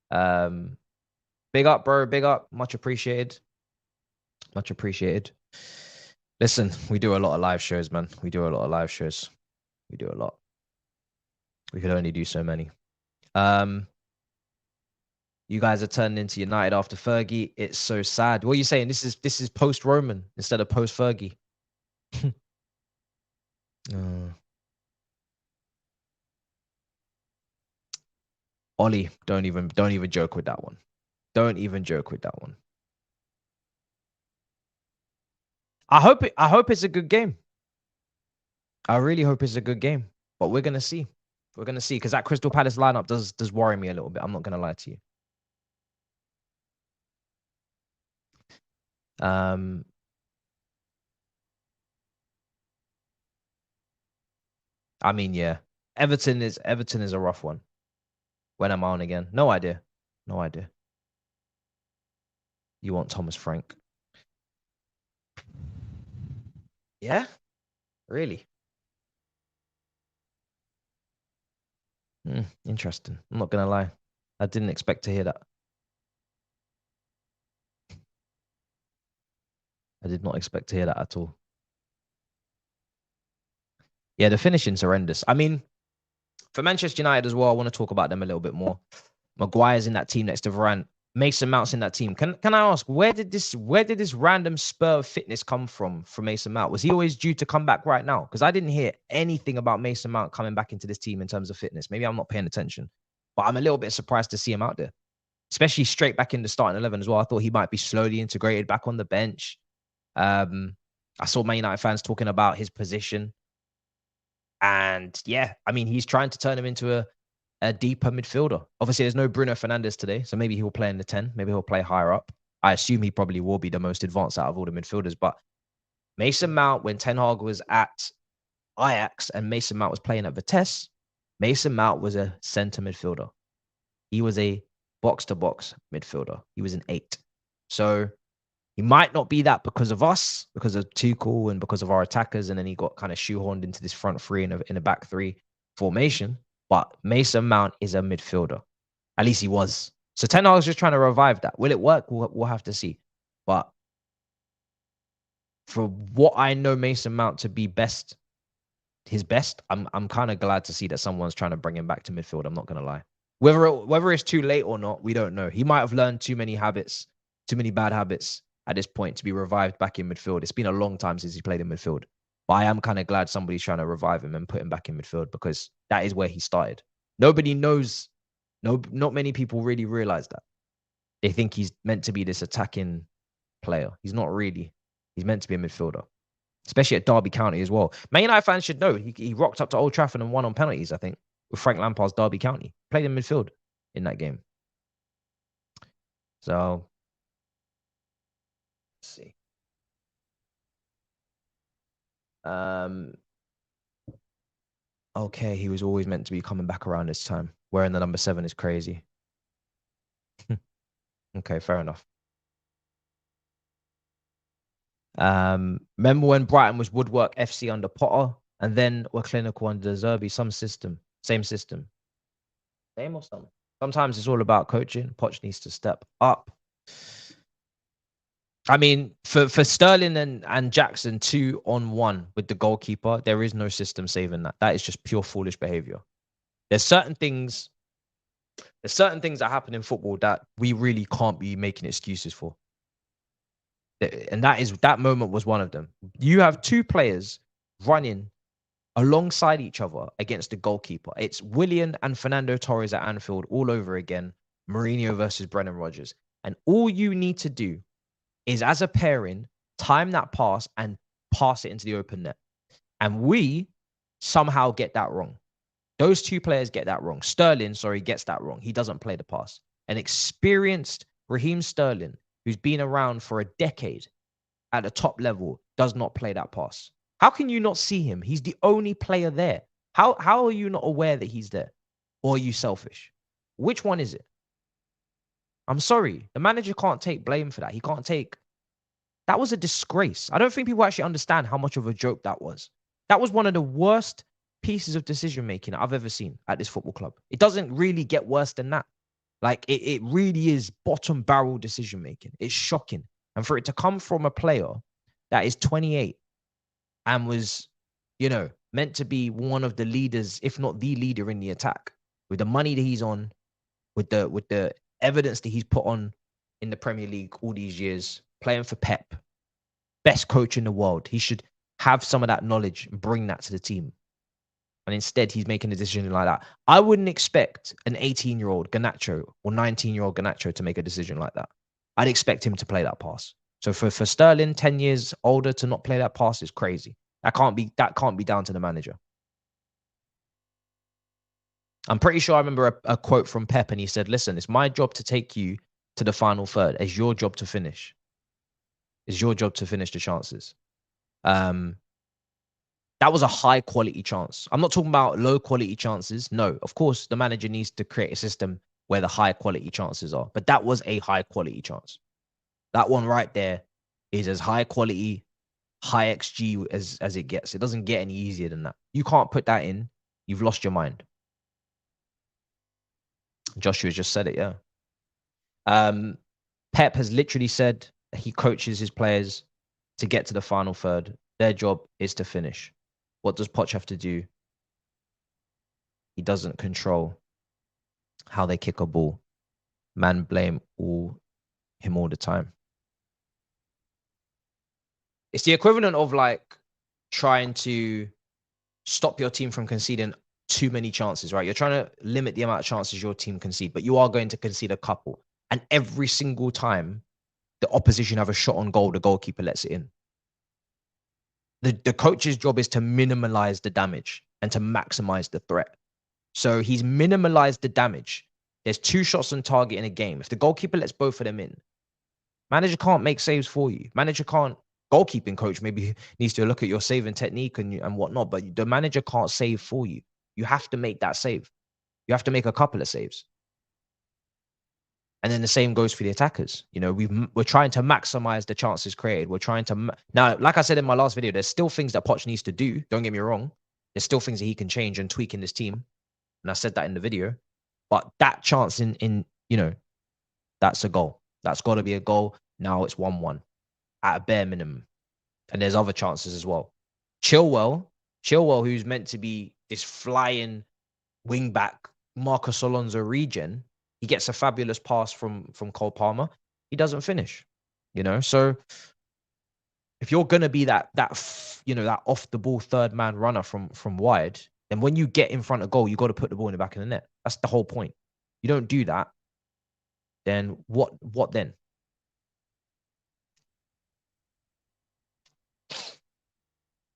Big up, bro. Big up. Much appreciated. Much appreciated. Listen, we do a lot of live shows, man. We do a lot of live shows. We do a lot. We could only do so many. You guys are turning into United after Fergie. It's so sad. What are you saying? This is post Roman instead of post Fergie. Ollie, don't even joke with that one. Don't even joke with that one. I hope it's a good game. I really hope it's a good game. But we're gonna see. We're gonna see, because that Crystal Palace lineup does worry me a little bit. I'm not gonna lie to you. I mean, yeah. Everton is a rough one. When am I on again? No idea. No idea. You want Thomas Frank? Yeah, really. Interesting. I'm not gonna lie. I didn't expect to hear that. I did not expect to hear that at all. Yeah, the finishing's horrendous. I mean, for Manchester United as well, I want to talk about them a little bit more. Maguire's in that team next to Varane. Mason Mount's in that team. Can I ask, where did this random spur of fitness come from for Mason Mount? Was he always due to come back right now? Because I didn't hear anything about Mason Mount coming back into this team in terms of fitness. Maybe I'm not paying attention, but I'm a little bit surprised to see him out there, especially straight back in the starting 11 as well. I thought he might be slowly integrated back on the bench. I saw Man United fans talking about his position. And yeah, I mean, he's trying to turn him into a deeper midfielder. Obviously, there's no Bruno Fernandes today, so maybe he'll play in the 10. Maybe he'll play higher up. I assume he probably will be the most advanced out of all the midfielders. But Mason Mount, when Ten Hag was at Ajax and Mason Mount was playing at Vitesse, Mason Mount was a centre midfielder. He was a box-to-box midfielder. He was an 8. So he might not be that because of us, because of Tuchel and because of our attackers, and then he got kind of shoehorned into this front three in a back three formation. But Mason Mount is a midfielder. At least he was. So Ten Hag's just trying to revive that. Will it work? We'll have to see. But for what I know Mason Mount to be his best, I'm kind of glad to see that someone's trying to bring him back to midfield. I'm not going to lie. Whether it's too late or not, we don't know. He might have learned too many bad habits at this point to be revived back in midfield. It's been a long time since he played in midfield. But I am kind of glad somebody's trying to revive him and put him back in midfield because that is where he started. Nobody knows. No, not many people really realize that. They think he's meant to be this attacking player. He's not really. He's meant to be a midfielder, especially at Derby County as well. Man United fans should know he rocked up to Old Trafford and won on penalties, I think, with Frank Lampard's Derby County. Played in midfield in that game. So, let's see. Okay, he was always meant to be coming back around this time. Wearing the number 7 is crazy. Okay, fair enough. Remember when Brighton was Woodwork FC under Potter and then were clinical under Zerbi? Same system. Same or something. Sometimes it's all about coaching. Poch needs to step up. I mean, for Sterling and Jackson 2-on-1 with the goalkeeper, there is no system saving that. That is just pure foolish behavior. There's certain things that happen in football that we really can't be making excuses for. And that moment was one of them. You have 2 players running alongside each other against the goalkeeper. It's Willian and Fernando Torres at Anfield all over again. Mourinho versus Brendan Rodgers. And all you need to do is, as a pairing, time that pass and pass it into the open net. And we somehow get that wrong. Those 2 players get that wrong. Sterling, gets that wrong. He doesn't play the pass. An experienced Raheem Sterling, who's been around for a decade at the top level, does not play that pass. How can you not see him? He's the only player there. How are you not aware that he's there? Or are you selfish? Which one is it? I'm sorry. The manager can't take blame for that. He can't take... That was a disgrace. I don't think people actually understand how much of a joke that was. That was one of the worst pieces of decision-making I've ever seen at this football club. It doesn't really get worse than that. Like, it really is bottom barrel decision-making. It's shocking. And for it to come from a player that is 28 and was, meant to be one of the leaders, if not the leader in the attack, with the money that he's on, with the evidence that he's put on in the Premier League all these years, playing for Pep, best coach in the world. He should have some of that knowledge and bring that to the team. And instead, he's making a decision like that. I wouldn't expect an 18-year-old Garnacho or 19-year-old Garnacho to make a decision like that. I'd expect him to play that pass. So for Sterling, 10 years older, to not play that pass is crazy. That can't be down to the manager. I'm pretty sure I remember a quote from Pep, and he said, "Listen, it's my job to take you to the final third. It's your job to finish. It's your job to finish the chances." That was a high quality chance. I'm not talking about low quality chances. No, of course, the manager needs to create a system where the high quality chances are. But that was a high quality chance. That one right there is as high quality, high XG as it gets. It doesn't get any easier than that. You can't put that in. You've lost your mind. Joshua just said it, yeah. Pep has literally said he coaches his players to get to the final third. Their job is to finish. What does Poch have to do? He doesn't control how they kick a ball. Man blame him all the time. It's the equivalent of like trying to stop your team from conceding too many chances, right? You're trying to limit the amount of chances your team concede, but you are going to concede a couple. And every single time the opposition have a shot on goal, the goalkeeper lets it in. The coach's job is to minimize the damage and to maximize the threat. So he's minimalized the damage. There's 2 shots on target in a game. If the goalkeeper lets both of them in, manager can't make saves for you. Manager can't. Goalkeeping coach maybe needs to look at your saving technique and whatnot, but the manager can't save for you. You have to make that save. You have to make a couple of saves. And then the same goes for the attackers. You know, we're trying to maximize the chances created. We're trying to now, like I said in my last video, there's still things that Poch needs to do. Don't get me wrong. There's still things that he can change and tweak in this team. And I said that in the video. But that chance in you know, that's a goal. That's got to be a goal. Now it's 1-1 at a bare minimum. And there's other chances as well. Chilwell, who's meant to be this flying wingback, Marcus Alonso regen, he gets a fabulous pass from Cole Palmer. He doesn't finish, you know. So if you're gonna be that off the ball third man runner from wide, then when you get in front of goal, you got to put the ball in the back of the net. That's the whole point. You don't do that, then what then?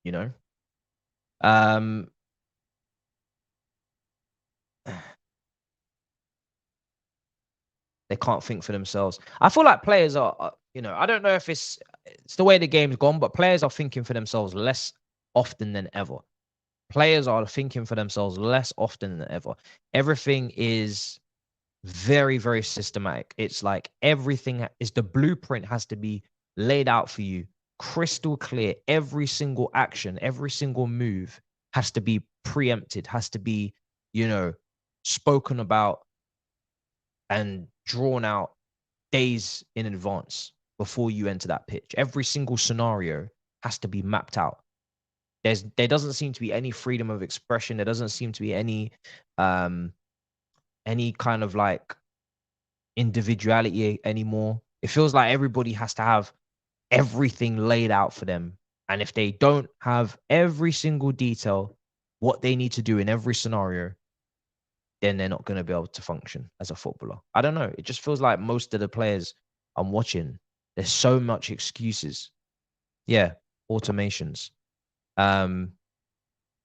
You know, they can't think for themselves. I feel like players are, you know, I don't know if it's the way the game's gone, but players are thinking for themselves less often than ever. Players are thinking for themselves less often than ever. Everything is very, very systematic. It's like everything is, the blueprint has to be laid out for you, crystal clear. Every single action, every single move has to be preempted, has to be, you know, spoken about and drawn out days in advance before you enter that pitch. Every single scenario has to be mapped out. There doesn't seem to be any freedom of expression. There doesn't seem to be any kind of like individuality anymore. It feels like everybody has to have everything laid out for them. And if they don't have every single detail, what they need to do in every scenario, then they're not going to be able to function as a footballer. I don't know. It just feels like most of the players I'm watching, there's so much excuses. Yeah, automations.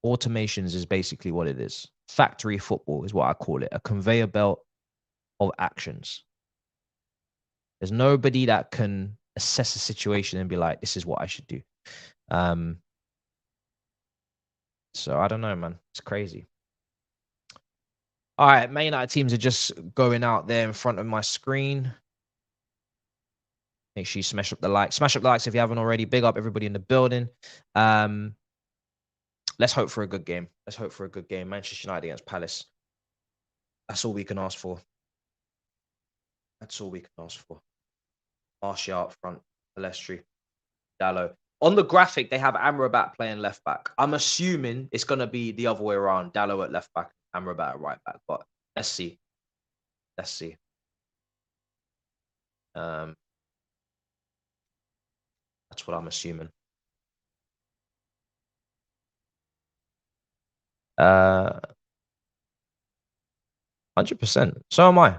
Automations is basically what it is. Factory football is what I call it. A conveyor belt of actions. There's nobody that can assess a situation and be like, this is what I should do. So I don't know, man. It's crazy. All right, Man United teams are just going out there in front of my screen. Make sure you smash up the likes. Smash up the likes if you haven't already. Big up everybody in the building. Let's hope for a good game. Let's hope for a good game. Manchester United against Palace. That's all we can ask for. That's all we can ask for. Martial up front. Palestri. Dallo. On the graphic, they have Amrabat playing left back. I'm assuming it's going to be the other way around. Dallo at left back, Amrabat at right back. But let's see. Let's see. That's what I'm assuming. 100%. So am I.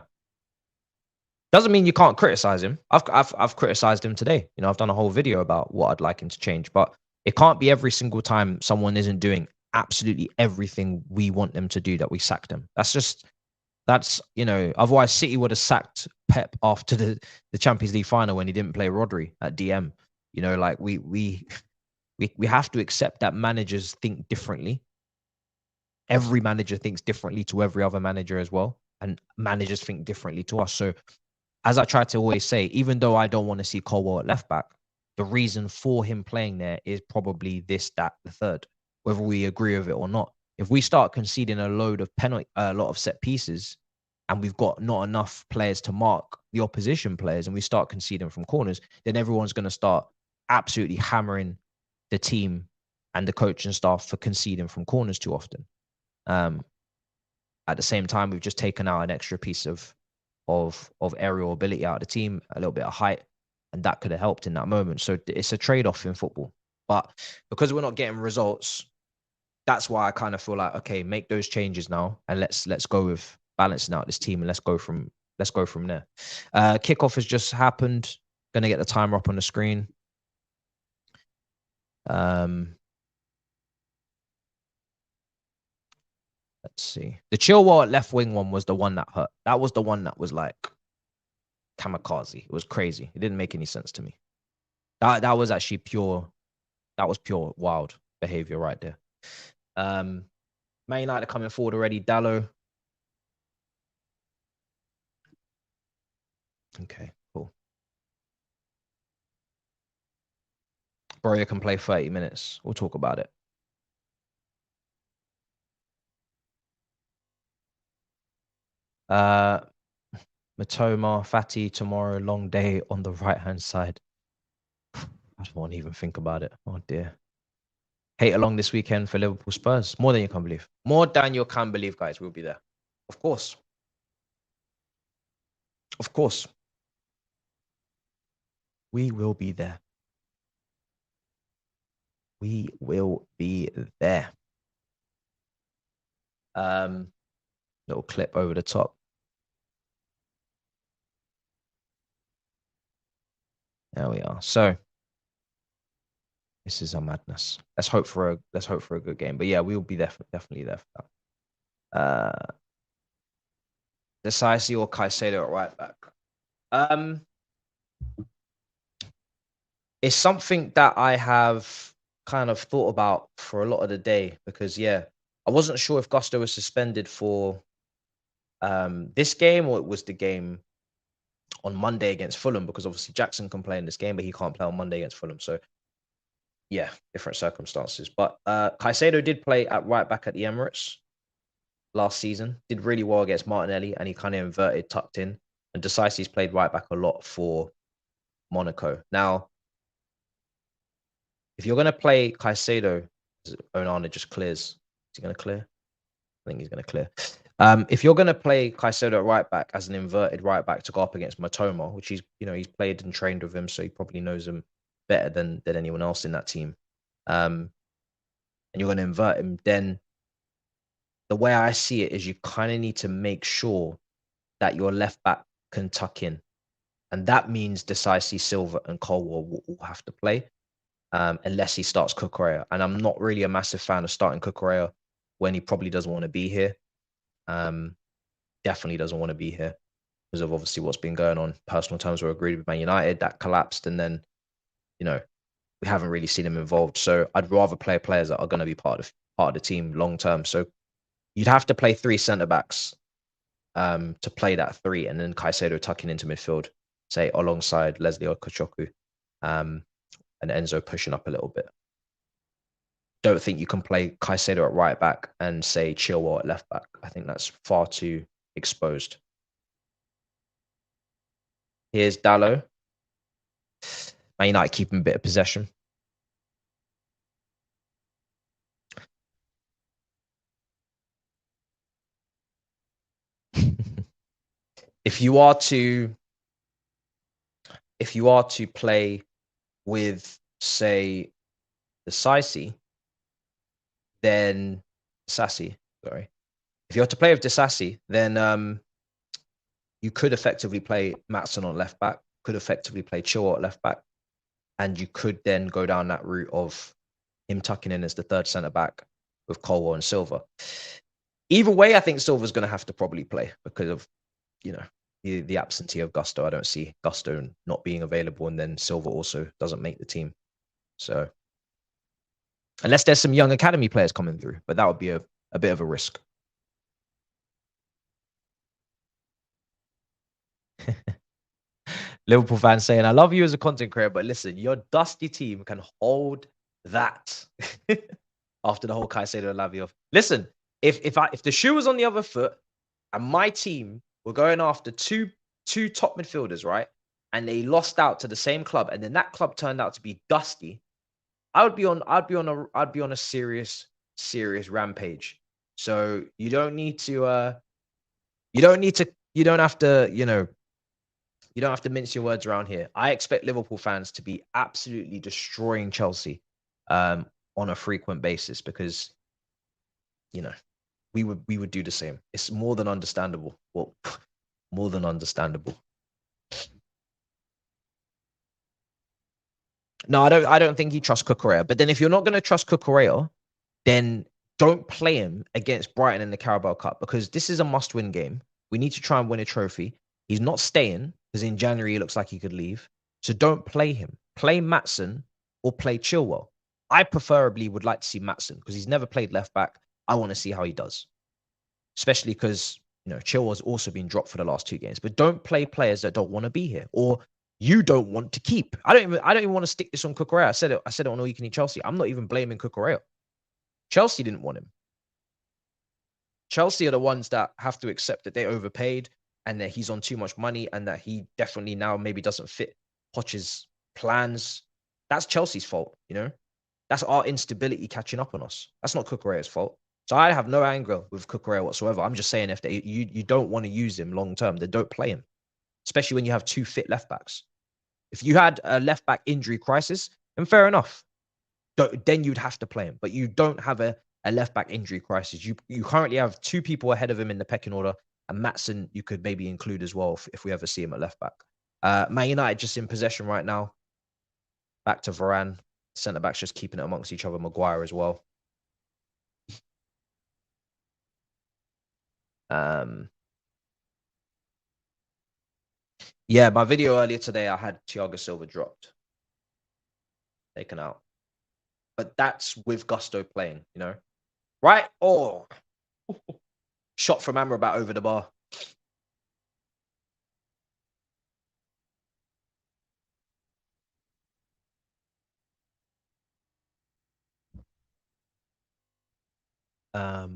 Doesn't mean you can't criticize him. I've criticized him today. You know, I've done a whole video about what I'd like him to change, but it can't be every single time someone isn't doing absolutely everything we want them to do that we sack them. That's, you know, otherwise City would have sacked Pep after the Champions League final when he didn't play Rodri at DM. You know, like we have to accept that managers think differently. Every manager thinks differently to every other manager as well. and managers think differently to us. So as I try to always say, even though I don't want to see Colwell at left back, the reason for him playing there is probably this, that, the third, whether we agree with it or not. If we start conceding a lot of set pieces, and we've got not enough players to mark the opposition players, and we start conceding from corners, then everyone's going to start absolutely hammering the team and the coaching staff for conceding from corners too often. At the same time, we've just taken out an extra piece of aerial ability out of the team, a little bit of height, and that could have helped in that moment. So it's a trade-off in football. But because we're not getting results, that's why I kind of feel like, okay, make those changes now, and let's go with balancing out this team, and let's go from there. Kickoff has just happened. Gonna get the timer up on the screen. Let's see. The Chilwell left wing one was the one that hurt. That was the one that was like kamikaze. It was crazy. It didn't make any sense to me. That was actually pure. That was pure wild behavior right there. Man United coming forward already. Dallo. Okay, cool. Broya can play 30 minutes. We'll talk about it. Matoma, Fatty tomorrow, long day on the right-hand side. I don't want to even think about it. Oh dear. Hate along this weekend for Liverpool Spurs. More than you can believe. More than you can believe, guys. We'll be there. Of course. Of course. We will be there. We will be there. Little clip over the top. There we are. So this is a madness. Let's hope for a good game. But yeah, we will be definitely there for that. Decisive or Caicedo at right back. It's something that I have kind of thought about for a lot of the day, because yeah, I wasn't sure if Gusto was suspended for this game, or it was the game on Monday against Fulham, because obviously Jackson can play in this game, but he can't play on Monday against Fulham. So yeah, different circumstances. But Caicedo did play at right back at the Emirates last season, did really well against Martinelli, and he kind of inverted, tucked in. And Decisi's played right back a lot for Monaco. Now, if you're going to play Caicedo, Onana just clears. Is he going to clear? I think he's going to clear. If you're going to play Caicedo at right back as an inverted right back to go up against Matoma, which he's played and trained with him, so he probably knows him better than anyone else in that team. And you're going to invert him, then the way I see it is you kind of need to make sure that your left back can tuck in. And that means Decisive, Silva, and Colwell will all have to play, unless he starts Cucurella. And I'm not really a massive fan of starting Cucurella when he probably doesn't want to be here. Definitely doesn't want to be here because of obviously what's been going on. Personal terms were agreed with Man United, that collapsed, and then, we haven't really seen him involved. So I'd rather play players that are going to be part of the team long term. So you'd have to play 3 centre backs to play that 3, and then Caicedo tucking into midfield, say alongside Leslie or Kochoku, and Enzo pushing up a little bit. Don't think you can play Caicedo at right back and say Chilwell at left back. I think that's far too exposed. Here's Dallo. Man United keeping a bit of possession. If you are to play with, say, the Sissi, then Sassy, sorry. If you have to play with Disassi, then you could effectively play Matson on left back, could effectively play Chilwell at left back, and you could then go down that route of him tucking in as the third centre back with Colwell and Silva. Either way, I think Silva's going to have to probably play because of, the absentee of Gusto. I don't see Gusto not being available, and then Silva also doesn't make the team. So unless there's some young academy players coming through, but that would be a bit of a risk. Liverpool fans saying, I love you as a content creator, but listen, your dusty team can hold that. After the whole Caicedo Lavio. Listen, if the shoe was on the other foot and my team were going after two top midfielders, right? And they lost out to the same club, and then that club turned out to be dusty, I'd be on a serious rampage. So you don't have to, you don't have to mince your words around here. I expect Liverpool fans to be absolutely destroying Chelsea on a frequent basis because, we would do the same. It's more than understandable. Well, more than understandable. No, I don't think he trusts Cucurella. But then if you're not going to trust Cucurella, then don't play him against Brighton in the Carabao Cup because this is a must-win game. We need to try and win a trophy. He's not staying because in January it looks like he could leave. So don't play him. Play Maatsen or play Chilwell. I preferably would like to see Maatsen because he's never played left back. I want to see how he does, especially because Chilwell's also been dropped for the last 2 games. But don't play players that don't want to be here or you don't want to keep. I don't even want to stick this on Cucurella. I said it on All You Can Eat Chelsea. I'm not even blaming Cucurella. Chelsea didn't want him. Chelsea are the ones that have to accept that they overpaid and that he's on too much money and that he definitely now maybe doesn't fit Poch's plans. That's Chelsea's fault, That's our instability catching up on us. That's not Cucurella's fault. So I have no anger with Cucurella whatsoever. I'm just saying if you don't want to use him long term, then don't play him, especially when you have 2 fit left backs. If you had a left back injury crisis, then fair enough. Then you'd have to play him. But you don't have a left back injury crisis. You currently have 2 people ahead of him in the pecking order, and Maatsen you could maybe include as well if we ever see him at left back. Man United just in possession right now. Back to Varane. Centre backs just keeping it amongst each other. Maguire as well. Yeah, my video earlier today, I had Thiago Silva dropped, taken out. But that's with Gusto playing, right? Oh, shot from Amrabat over the bar. I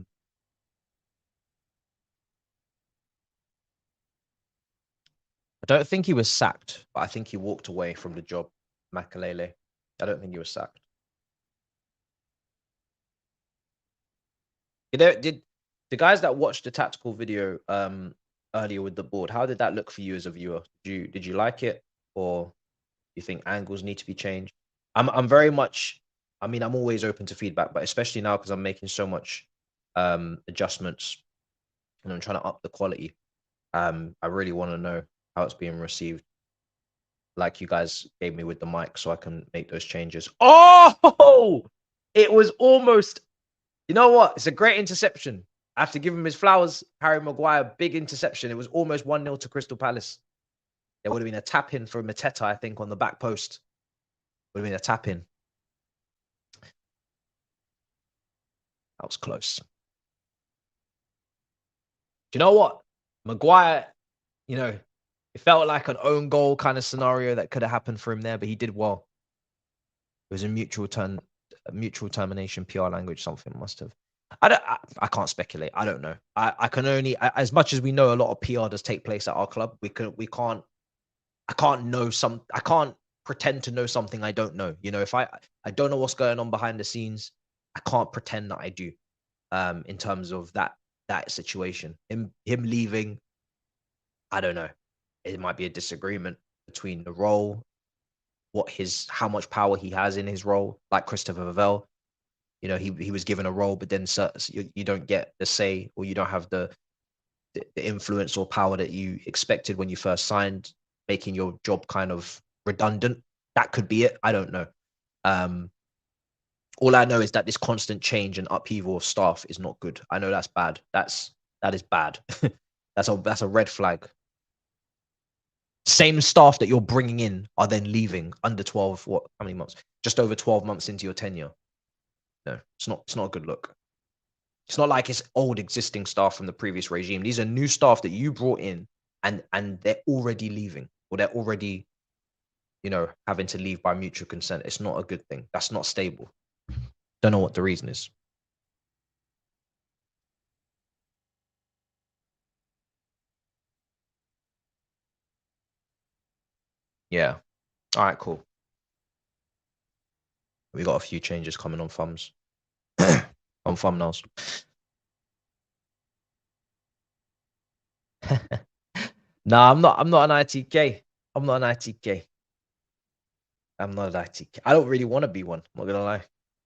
don't think he was sacked, but I think he walked away from the job. Makalele. I don't think he was sacked. Did the guys that watched the tactical video earlier with the board, how did that look for you as a viewer? Did you like it, or do you think angles need to be changed? I'm very much. I mean, I'm always open to feedback, but especially now because I'm making so much adjustments and I'm trying to up the quality. I really want to know how it's being received. Like you guys gave me with the mic, so I can make those changes. Oh, it was almost. You know what? It's a great interception. I have to give him his flowers. Harry Maguire, big interception. It was almost 1-0 to Crystal Palace. There would have been a tap in for Mateta, I think, on the back post. Would have been a tap in. That was close. Do you know what? Maguire, it felt like an own goal kind of scenario that could have happened for him there, but he did well. It was a mutual termination, PR language, something must have. I can't speculate. I don't know. I can only, as much as we know a lot of PR does take place at our club, I can't pretend to know something I don't know. If I don't know what's going on behind the scenes, I can't pretend that I do. In terms of that situation, him leaving, I don't know. It might be a disagreement between the role, how much power he has in his role, like Christopher Vavell. He was given a role, but then you don't get the say, or you don't have the influence or power that you expected when you first signed, making your job kind of redundant. That could be it. I don't know. All I know is that this constant change and upheaval of staff is not good. I know that's bad. That is bad. that's a red flag. Same staff that you're bringing in are then leaving under 12. How many months? Just over 12 months into your tenure. No, it's not a good look. It's not like it's old existing staff from the previous regime. These are new staff that you brought in and they're already leaving. or they're already, having to leave by mutual consent. It's not a good thing. That's not stable. Don't know what the reason is. Yeah. All right, cool. We got a few changes coming on thumbs. On thumbnails. Nah, I'm not an ITK. I'm not an ITK. I'm not an ITK. I don't really want to be one. I'm not gonna lie. I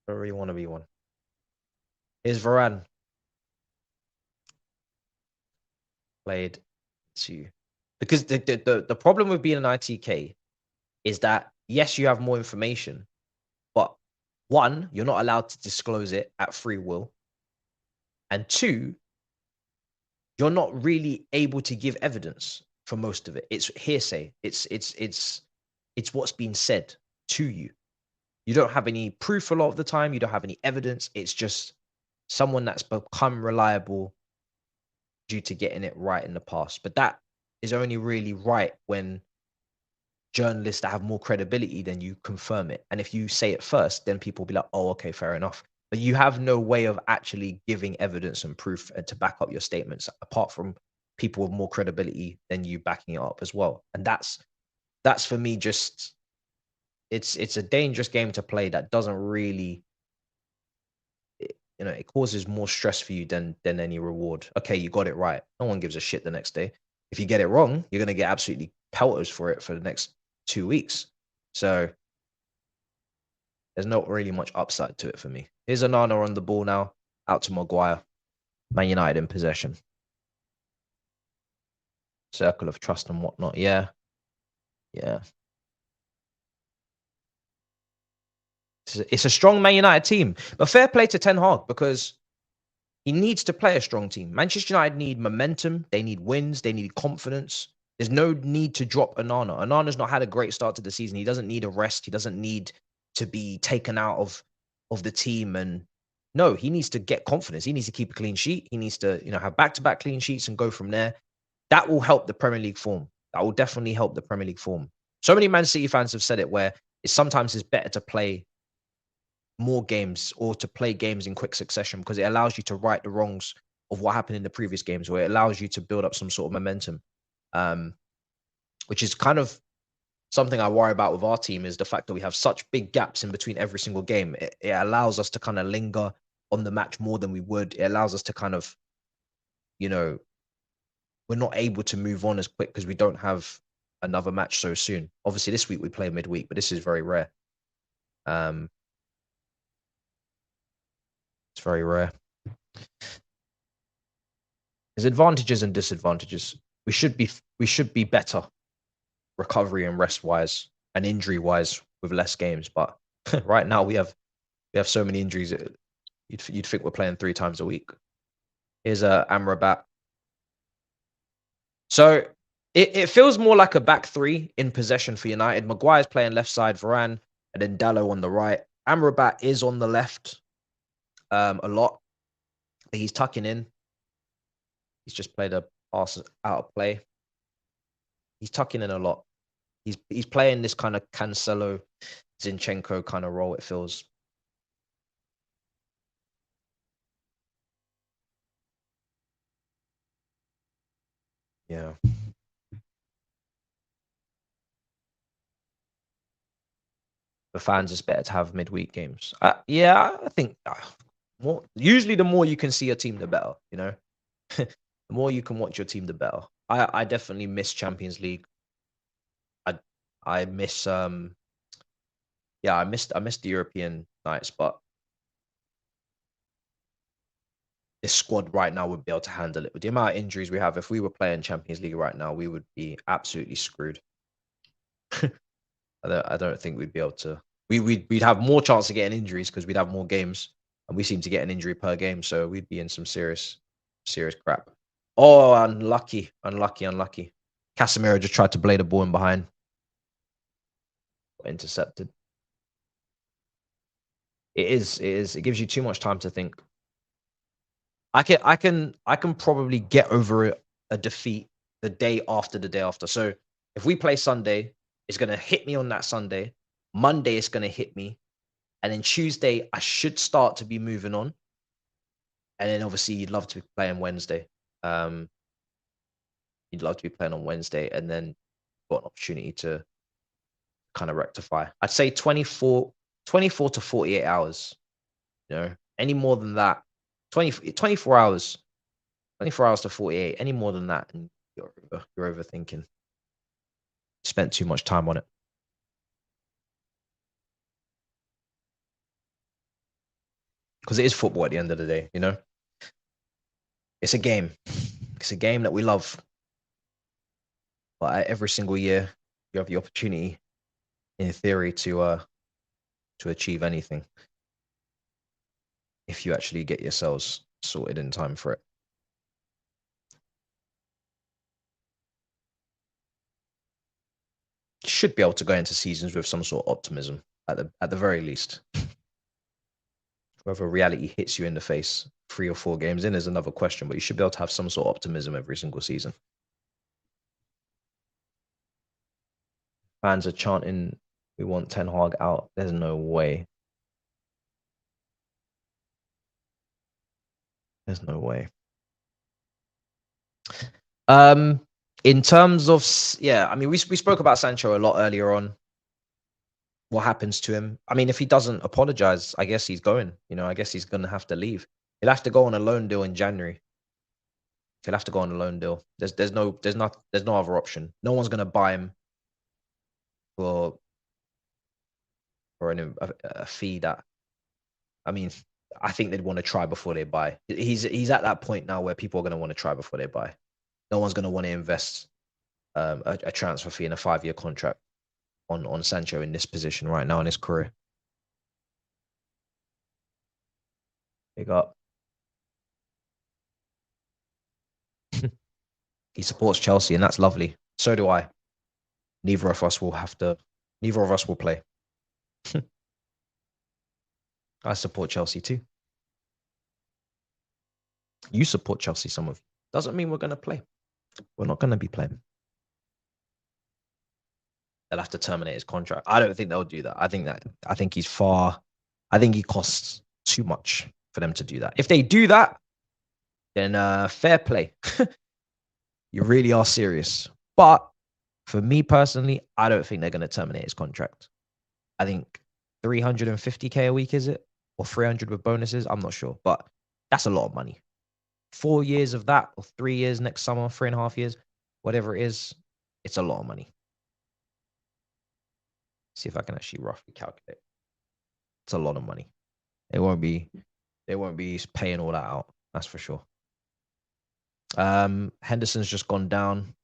don't really want to be one. Here's Varane. Played two. Because the problem with being an ITK is that yes, you have more information, but one, you're not allowed to disclose it at free will. And two, you're not really able to give evidence for most of it. It's hearsay. It's what's been said to you. You don't have any proof a lot of the time. You don't have any evidence. It's just someone that's become reliable due to getting it right in the past. But that is only really right when journalists that have more credibility than you confirm it. And if you say it first, then people will be like, oh, okay, fair enough. But you have no way of actually giving evidence and proof and to back up your statements apart from people with more credibility than you backing it up as well. And that's for me just it's a dangerous game to play that doesn't really it causes more stress for you than any reward. Okay, you got it right. No one gives a shit the next day. If you get it wrong, you're gonna get absolutely pelters for it for the next 2 weeks. So there's not really much upside to it for me. Here's Onana on the ball now, out to Maguire. Man United in possession. Circle of trust and whatnot. Yeah. Yeah. It's a strong Man United team. But fair play to Ten Hag because he needs to play a strong team. Manchester United need momentum. They need wins. They need confidence. There's no need to drop Onana. Onana's not had a great start to the season. He doesn't need a rest. He doesn't need to be taken out of the team. And no, he needs to get confidence. He needs to keep a clean sheet. He needs to, have back-to-back clean sheets and go from there. That will help the Premier League form. That will definitely help the Premier League form. So many Man City fans have said it where sometimes it's better to play more games or to play games in quick succession because it allows you to right the wrongs of what happened in the previous games, where it allows you to build up some sort of momentum, which is kind of something I worry about with our team is the fact that we have such big gaps in between every single game. It allows us to kind of linger on the match more than we would. It allows us to kind of, we're not able to move on as quick because we don't have another match so soon. Obviously, this week we play midweek, but this is very rare. It's very rare. There's advantages and disadvantages. We should be better recovery and rest wise and injury wise with less games. But right now we have so many injuries. You'd think we're playing 3 times a week. Here's Amrabat. So it feels more like a back three in possession for United. Maguire's playing left side, Varane, and then Dalot on the right. Amrabat is on the left a lot. He's tucking in. He's just played a pass out of play. He's tucking in a lot. He's playing this kind of Cancelo, Zinchenko kind of role, it feels. Yeah. For fans, it's better to have midweek games. Yeah, I think more. Usually, the more you can see a team, the better. The more you can watch your team, the better. I definitely miss Champions League. I miss yeah, I missed the European nights, but this squad right now would be able to handle it. With the amount of injuries we have, if we were playing Champions League right now, we would be absolutely screwed. I don't think we'd be able to. We'd have more chance of getting injuries because we'd have more games, and we seem to get an injury per game, so we'd be in some serious crap. Oh, unlucky. Casemiro just tried to play the ball in behind, got intercepted. It is. It gives you too much time to think. I can probably get over a defeat the day after. So If we play Sunday, it's going to hit me on that Sunday. Monday, it's going to hit me. And then Tuesday, I should start to be moving on. And then obviously, you'd love to be playing Wednesday. You'd love to be playing on Wednesday, and then got an opportunity to kind of rectify. I'd say 24 to 48 hours. You know, any more than that, 24 hours, 24 hours to 48, any more than that, and you're overthinking. Spent too much time on it. Because it is football at the end of the day, you know? It's a game. It's a game that we love. But every single year, you have the opportunity, in theory, to achieve anything if you actually get yourselves sorted in time for it. You should be able to go into seasons with some sort of optimism at the very least. Whether reality hits you in the face 3 or 4 games in is another question, but you should be able to have some sort of optimism every single season. Fans are chanting, "We want Ten Hag out." There's no way. There's no way. In terms of, yeah, I mean, we spoke about Sancho a lot earlier on. What happens to him? I mean, if he doesn't apologize, I guess he's going. You know, I guess he's going to have to leave. He'll have to go on a loan deal in January. He'll have to go on a loan deal. There's no other option. No one's going to buy him for a fee that, I mean, I think they'd want to try before they buy. He's at that point now where people are going to want to try before they buy. No one's going to want to invest a transfer fee in a 5-year contract on Sancho in this position right now in his career. Big up. He supports Chelsea, and that's lovely. So do I. Neither of us will play. I support Chelsea too. You support Chelsea, some of you. Doesn't mean we're going to play. We're not going to be playing. They'll have to terminate his contract. I don't think they'll do that. I think he costs too much for them to do that. If they do that, then fair play. You really are serious. But for me personally, I don't think they're going to terminate his contract. I think 350k a week, is it? Or 300 with bonuses? I'm not sure. But that's a lot of money. 4 years of that, or 3 years next summer, 3.5 years, whatever it is, it's a lot of money. See if I can actually roughly calculate. It's a lot of money. They won't be paying all that out. That's for sure. Henderson's just gone down.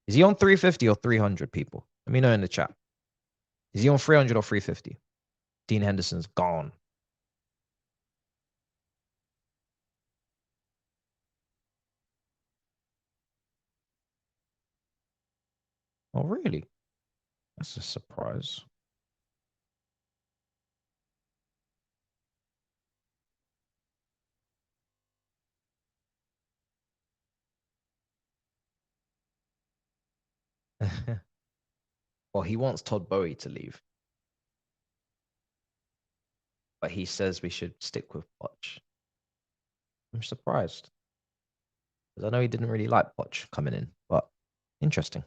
Is he on 350 or 300, people? Let me know in the chat. Is he on 300 or 350? Dean Henderson's gone. Oh, really? That's a surprise. Well, he wants Todd Bowie to leave. But he says we should stick with Poch. I'm surprised. Because I know he didn't really like Poch coming in, but interesting.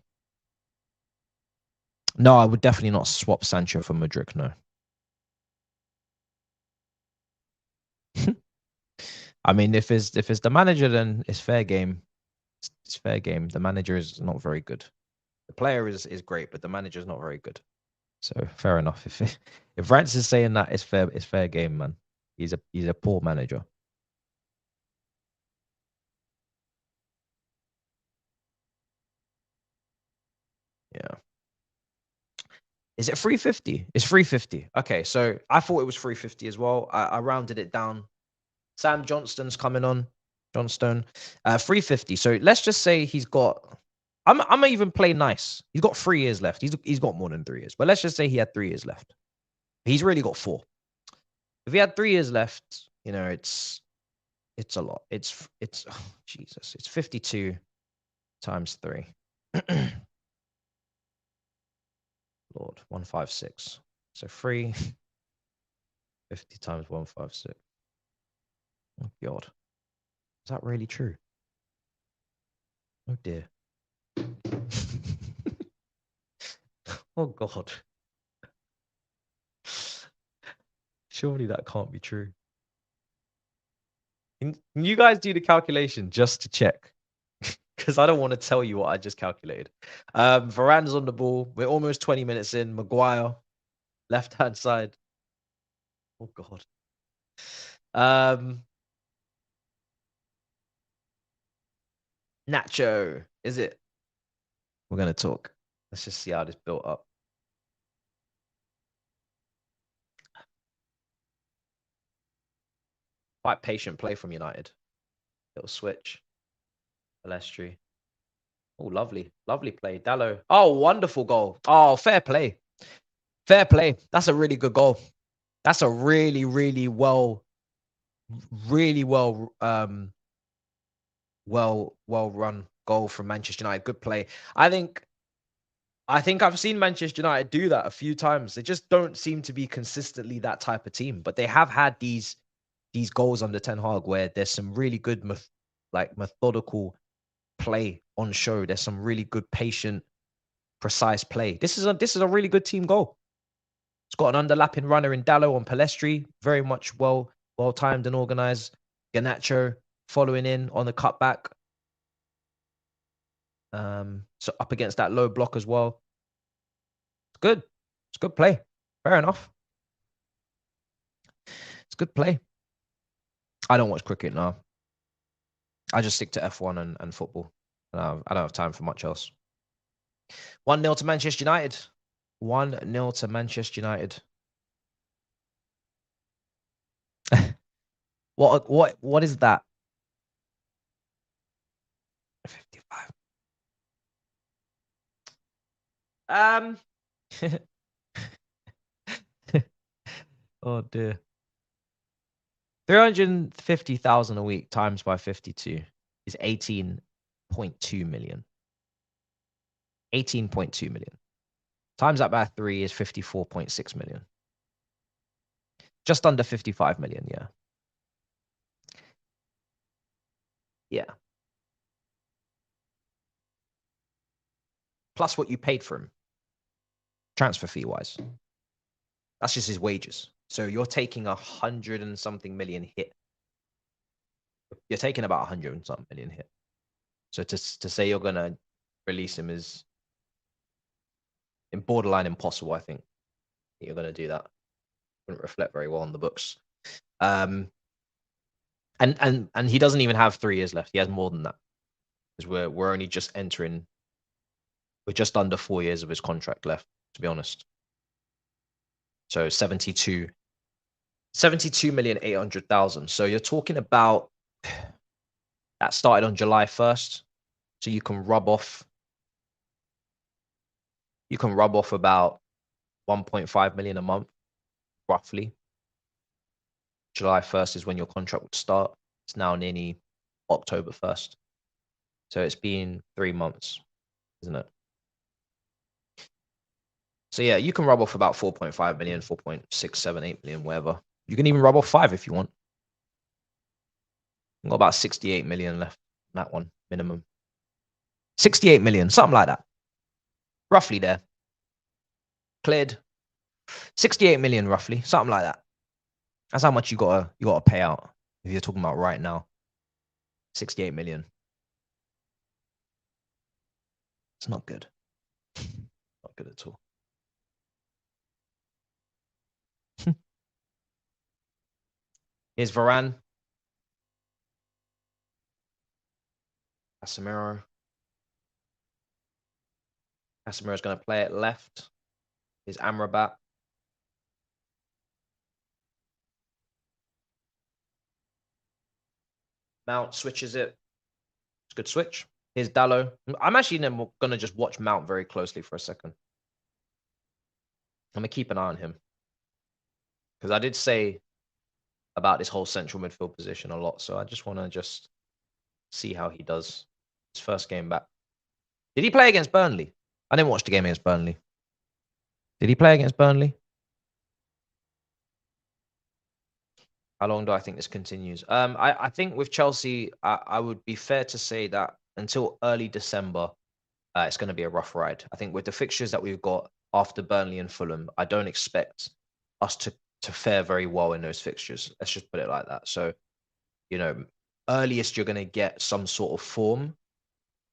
No, I would definitely not swap Sancho for Mudryk, no. I mean, if it's the manager, then it's fair game. It's fair game. The manager is not very good. The player is great, but the manager is not very good. So fair enough. If Rance is saying that, it's fair game, man. He's a poor manager. Yeah. Is it 350? It's 350. Okay, so I thought it was 350 as well. I rounded it down. Sam Johnston's coming on. Johnstone. 350. So let's just say he's got. I'm gonna even play nice. He's got 3 years left. He's got more than 3 years. But let's just say he had 3 years left. He's really got 4. If he had 3 years left, you know, it's a lot. It's oh, Jesus. It's 52 times 3. Lord, 156. So 350 times 156. Oh God. Is that really true? Oh dear. Oh God. Surely that can't be true. Can you guys do the calculation just to check? Because I don't want to tell you what I just calculated. Varane's on the ball. We're almost 20 minutes in. Maguire, left-hand side. Oh God. Nacho, is it? We're gonna talk. Let's just see how this built up. Quite patient play from United. Little switch. Palestri. Oh, lovely. Lovely play. Dallo. Oh, wonderful goal. Oh, fair play. Fair play. That's a really good goal. That's a really, really well well run goal from Manchester United. Good play. I think I've seen Manchester United do that a few times. They just don't seem to be consistently that type of team, but they have had these goals under Ten Hag where there's some really good methodical play on show. There's some really good patient, precise play. This is a really good team goal. It's got an underlapping runner in Dallo on Palestri, very much well timed and organized. Garnacho following in on the cutback. So up against that low block as well. It's good. It's good play. Fair enough. It's good play. I don't watch cricket now. I just stick to F1 and football. I don't have time for much else. 1-0 to Manchester United. 1-0 to Manchester United. What is that? 55. Oh dear. 350,000 a week times by 52 is 18.2 million. 18.2 million. Times that by 3 is 54.6 million. Just under 55 million, yeah. Yeah. Plus what you paid for him, transfer fee wise. That's just his wages. So you're taking 100 and something million hit. You're taking about 100 and something million hit. So to say you're gonna release him is in borderline impossible. I think you're gonna do that. Wouldn't reflect very well on the books. And he doesn't even have 3 years left. He has more than that because we're only just entering. We're just under 4 years of his contract left, to be honest. So 72,800,000. So you're talking about that started on July 1st. So you can rub off about 1.5 million a month, roughly. July 1st is when your contract would start. It's now nearly October 1st. So it's been 3 months, isn't it? So yeah, you can rub off about 4.5 million, 4.678 million, whatever. You can even rub off 5 if you want. You've got about 68 million left on that one, minimum. 68 million, something like that. Roughly there. Cleared. 68 million roughly, something like that. That's how much you gotta pay out if you're talking about right now. 68 million. It's not good. Not good at all. Here's Varane. Casemiro's going to play it left. Here's Amrabat. Mount switches it. It's a good switch. Here's Dallo. I'm actually going to just watch Mount very closely for a second. I'm going to keep an eye on him. Because I did say about this whole central midfield position a lot. So I just want to see how he does his first game back. Did he play against Burnley? I didn't watch the game against Burnley. Did he play against Burnley? How long do I think this continues? I think with Chelsea, I would be fair to say that until early December, it's going to be a rough ride. I think with the fixtures that we've got after Burnley and Fulham, I don't expect us to fare very well in those fixtures. Let's just put it like that. So, you know, earliest you're going to get some sort of form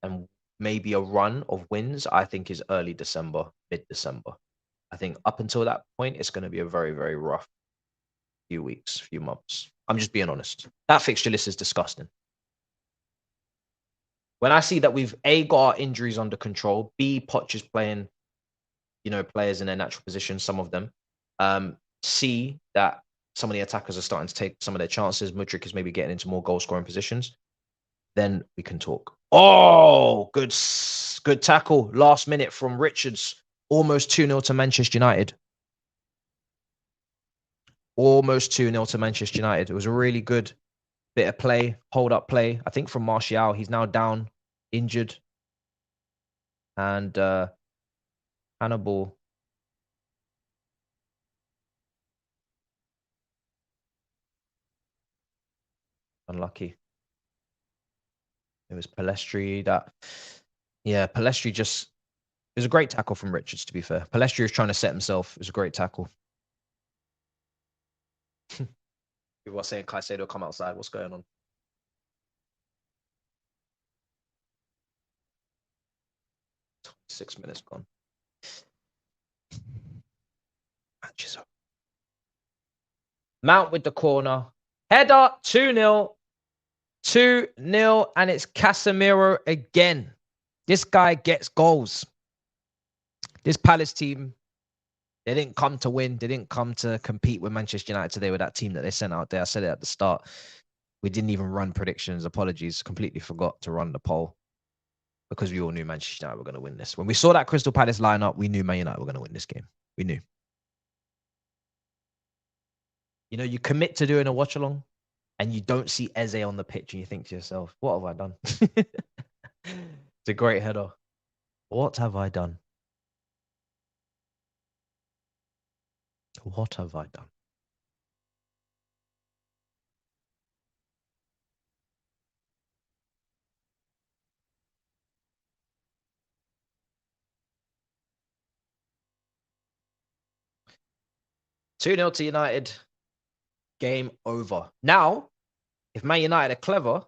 and maybe a run of wins, I think is early December, mid-December. I think up until that point, it's going to be a very, very rough few weeks, few months. I'm just being honest. That fixture list is disgusting. When I see that we've A, got our injuries under control, B, Poch is playing, players in their natural position, some of them. C, that some of the attackers are starting to take some of their chances. Mudryk is maybe getting into more goal scoring positions. Then we can talk. Oh, good tackle. Last minute from Richards. Almost 2-0 to Manchester United. Almost 2-0 to Manchester United. It was a really good bit of play, hold up play. I think from Martial. He's now down, injured. And Hannibal. Unlucky. It was Palestri that. Yeah, Palestri just. It was a great tackle from Richards, to be fair. Palestri was trying to set himself. It was a great tackle. People are saying Caicedo come outside. What's going on? 6 minutes gone. Matches up. Mount with the corner. Header, 2-0. 2-0, and it's Casemiro again. This guy gets goals. This Palace team, they didn't come to win. They didn't come to compete with Manchester United today with that team that they sent out there. I said it at the start. We didn't even run predictions. Apologies. Completely forgot to run the poll because we all knew Manchester United were going to win this. When we saw that Crystal Palace lineup, we knew Man United were going to win this game. We knew. You commit to doing a watch along and you don't see Eze on the pitch and you think to yourself, what have I done? It's a great header. What have I done? What have I done? Two 0 to United. Game over. Now, if Man United are clever,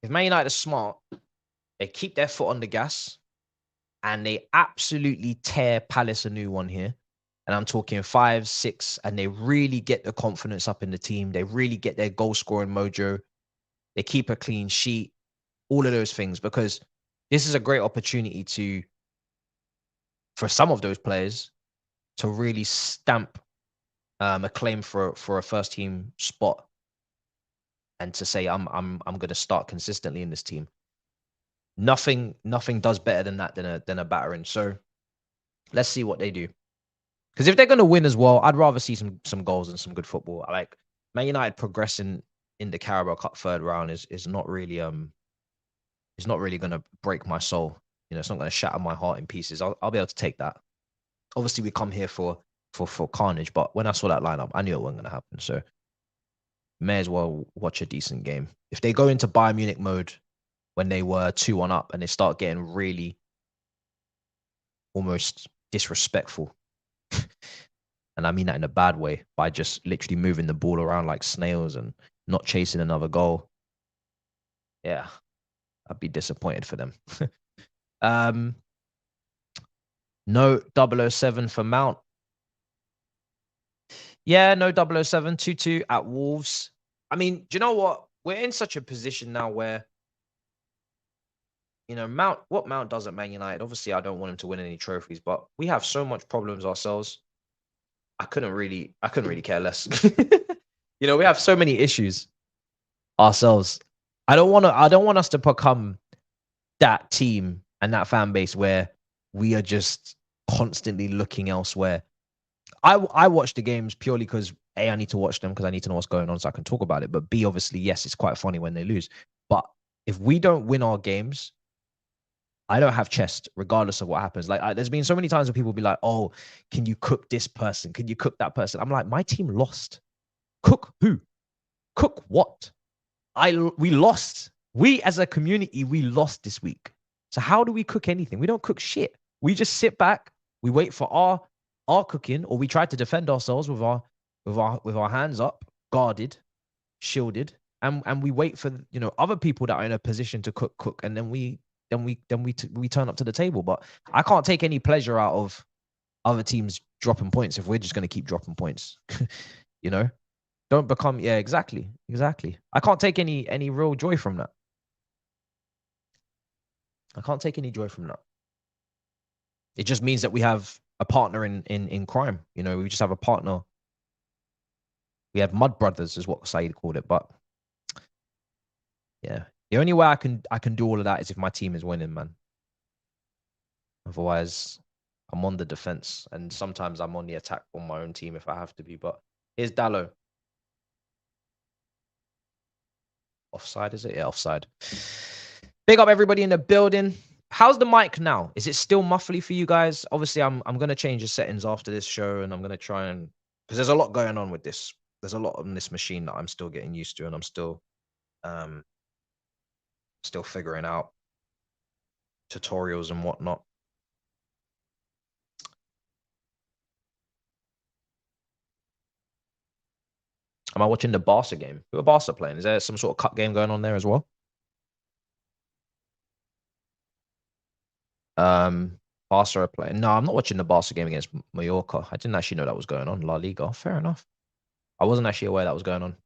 if Man United are smart, they keep their foot on the gas and they absolutely tear Palace a new one here. And I'm talking 5-6, and they really get the confidence up in the team. They really get their goal scoring mojo. They keep a clean sheet, all of those things, because this is a great opportunity for some of those players to really stamp a claim for a first team spot and to say, I'm going to start consistently in this team. Nothing does better than that than a battering. So let's see what they do. Because if they're going to win as well, I'd rather see some goals and some good football. Like Man United progressing in the Carabao Cup third round is not really it's not really going to break my soul. It's not going to shatter my heart in pieces. I'll be able to take that. Obviously, we come here for carnage, but when I saw that lineup, I knew it wasn't going to happen. So may as well watch a decent game. If they go into Bayern Munich mode when they were 2-1 up and they start getting really almost disrespectful, and I mean that in a bad way, by just literally moving the ball around like snails and not chasing another goal. Yeah, I'd be disappointed for them. No 007 for Mount. Yeah, no 007, 2-2 at Wolves. I mean, do you know what? We're in such a position now where, what Mount does at Man United, obviously I don't want him to win any trophies, but we have so much problems ourselves. I couldn't really care less. We have so many issues ourselves. I don't want us to become that team and that fan base where we are just constantly looking elsewhere. I watch the games purely because A, I need to watch them because I need to know what's going on so I can talk about it. But B, obviously, yes, it's quite funny when they lose. But if we don't win our games, I don't have chest, regardless of what happens. Like, there's been so many times where people be like, "Oh, can you cook this person? Can you cook that person?" I'm like, my team lost. Cook who? Cook what? We lost. We as a community, we lost this week. So how do we cook anything? We don't cook shit. We just sit back. We wait for our cooking, or we try to defend ourselves with our hands up, guarded, shielded, and we wait for other people that are in a position to cook, and then we turn up to the table. But I can't take any pleasure out of other teams dropping points if we're just going to keep dropping points. you know, don't become exactly. I can't take any real joy from that. I can't take any joy from that. It just means that we have a partner in crime. We just have a partner. We have mud brothers, is what Saeed called it. But yeah, the only way I can do all of that is if my team is winning, man. Otherwise, I'm on the defense, and sometimes I'm on the attack for my own team if I have to be. But here's Dallo. Offside, is it? Yeah, offside. Big up everybody in the building. How's the mic now? Is it still muffly for you guys? Obviously, I'm gonna change the settings after this show, and I'm gonna try and because there's a lot going on with this. There's a lot on this machine that I'm still getting used to, and I'm still figuring out tutorials and whatnot. Am I watching the Barca game? Who are Barca playing? Is there some sort of cup game going on there as well? Barca are playing. No, I'm not watching the Barca game against Mallorca. I didn't actually know that was going on. La Liga. Fair enough. I wasn't actually aware that was going on.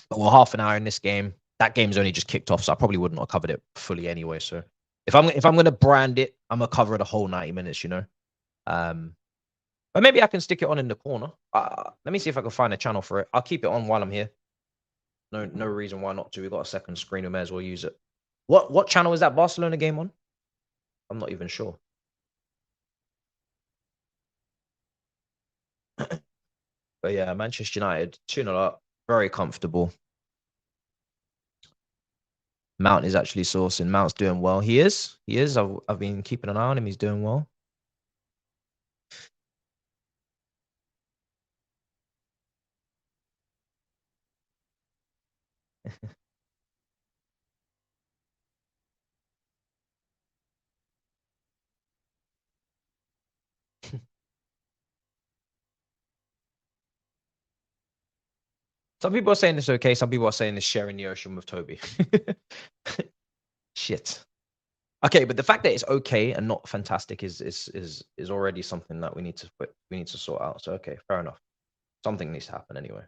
But we're half an hour in this game. That game's only just kicked off, so I probably wouldn't have covered it fully anyway. So if I'm gonna brand it, I'm gonna cover the whole 90 minutes. But maybe I can stick it on in the corner. Let me see if I can find a channel for it. I'll keep it on while I'm here. No reason why not to. We've got a second screen. We may as well use it. What channel is that Barcelona game on? I'm not even sure. But yeah, Manchester United 2-0 up, very comfortable. Mount is actually sourcing. Mount's doing well. He is. I've been keeping an eye on him. He's doing well. Some people are saying it's okay. Some people are saying it's sharing the ocean with Toby. Shit. Okay, but the fact that it's okay and not fantastic is already something that we need to sort out. So okay, fair enough. Something needs to happen anyway.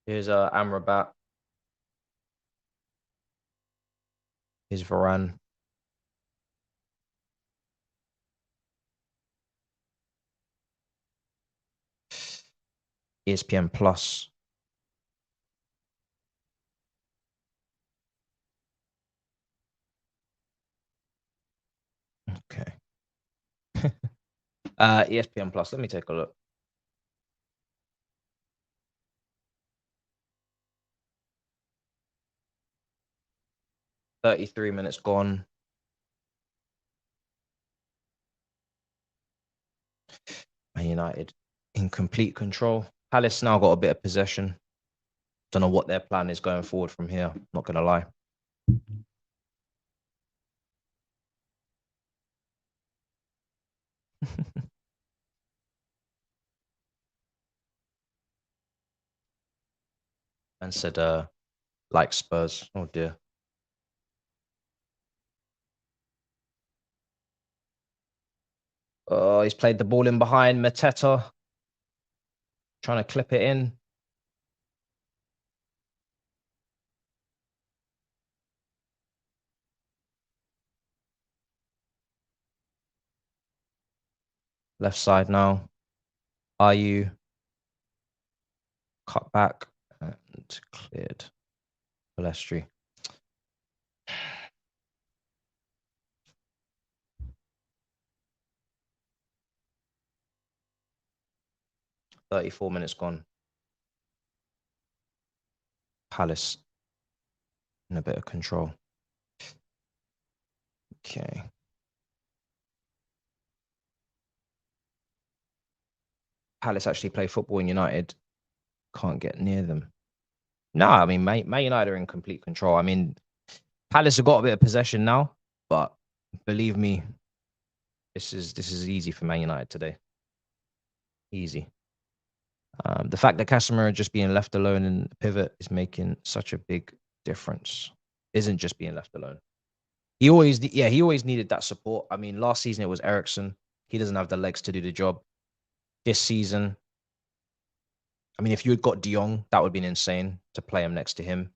Here's Amrabat. Here's Varane. ESPN Plus. Okay. ESPN Plus. Let me take a look. "33 minutes gone." Man United in complete control. Palace now got a bit of possession. Don't know what their plan is going forward from here. Not gonna lie. And said, like Spurs. Oh dear. Oh, he's played the ball in behind. Mateta trying to clip it in. Left side now. Are you cut back and cleared? Palestri. 34 minutes gone. Palace in a bit of control. Okay. Palace actually play football in United. Can't get near them. No, I mean, Man United are in complete control. I mean, Palace have got a bit of possession now, but believe me, this is easy for Man United today. Easy. The fact that Casemiro just being left alone in the pivot is making such a big difference. Isn't just being left alone. He always needed that support. I mean, last season it was Eriksen. He doesn't have the legs to do the job. This season, I mean, if you had got De Jong, that would have been insane to play him next to him.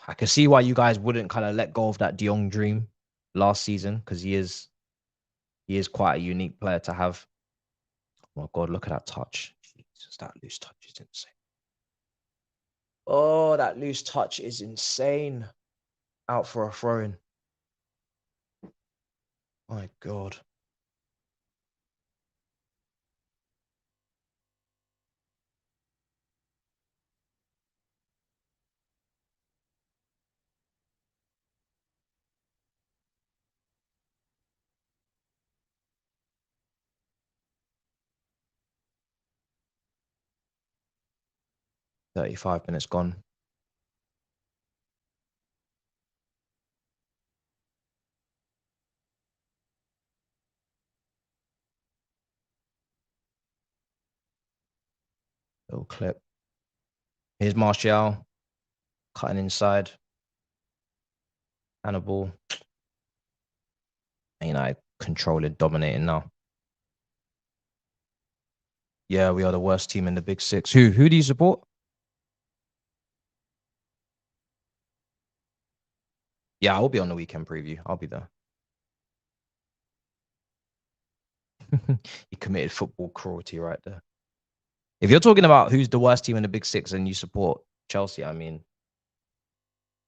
I can see why you guys wouldn't kind of let go of that De Jong dream last season, because he is quite a unique player to have. Oh my God, look at that touch. Jesus, that loose touch is insane. Oh, that loose touch is insane. Out for a throw-in. My God. "35 minutes gone." Little clip. Here's Martial cutting inside. Hannibal. United controlling, dominating now. Yeah, we are the worst team in the Big Six. Who do you support? Yeah, I'll be on the weekend preview. I'll be there. He committed football cruelty right there. If you're talking about who's the worst team in the Big Six and you support Chelsea, I mean,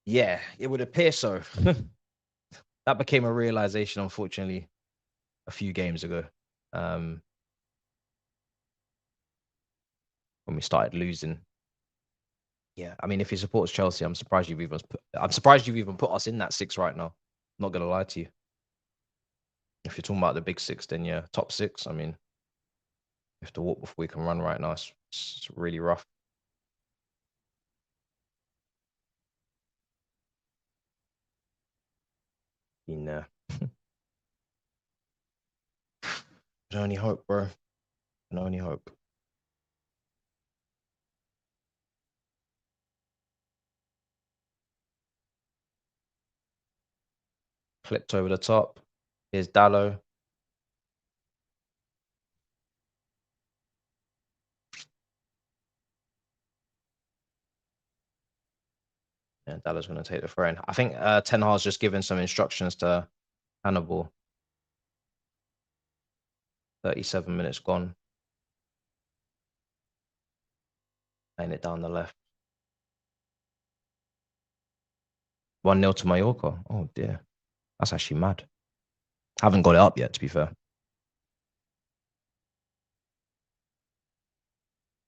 yeah, it would appear so. That became a realization, unfortunately, a few games ago. When we started losing. Yeah, I mean, if he supports Chelsea, I'm surprised you've even put us in that six right now. Not gonna lie to you. If you're talking about the Big Six, then yeah, top six. I mean, we have to walk before we can run right now. It's really rough. Can only hope, bro. Can only hope. Clipped over the top. Here's Dallo. Yeah, Dallo's going to take the throw in. I think Ten Hag's just given some instructions to Hannibal. 37 minutes gone. Laying it down the left. 1-0 to Mallorca. Oh, dear. That's actually mad. Haven't got it up yet, to be fair.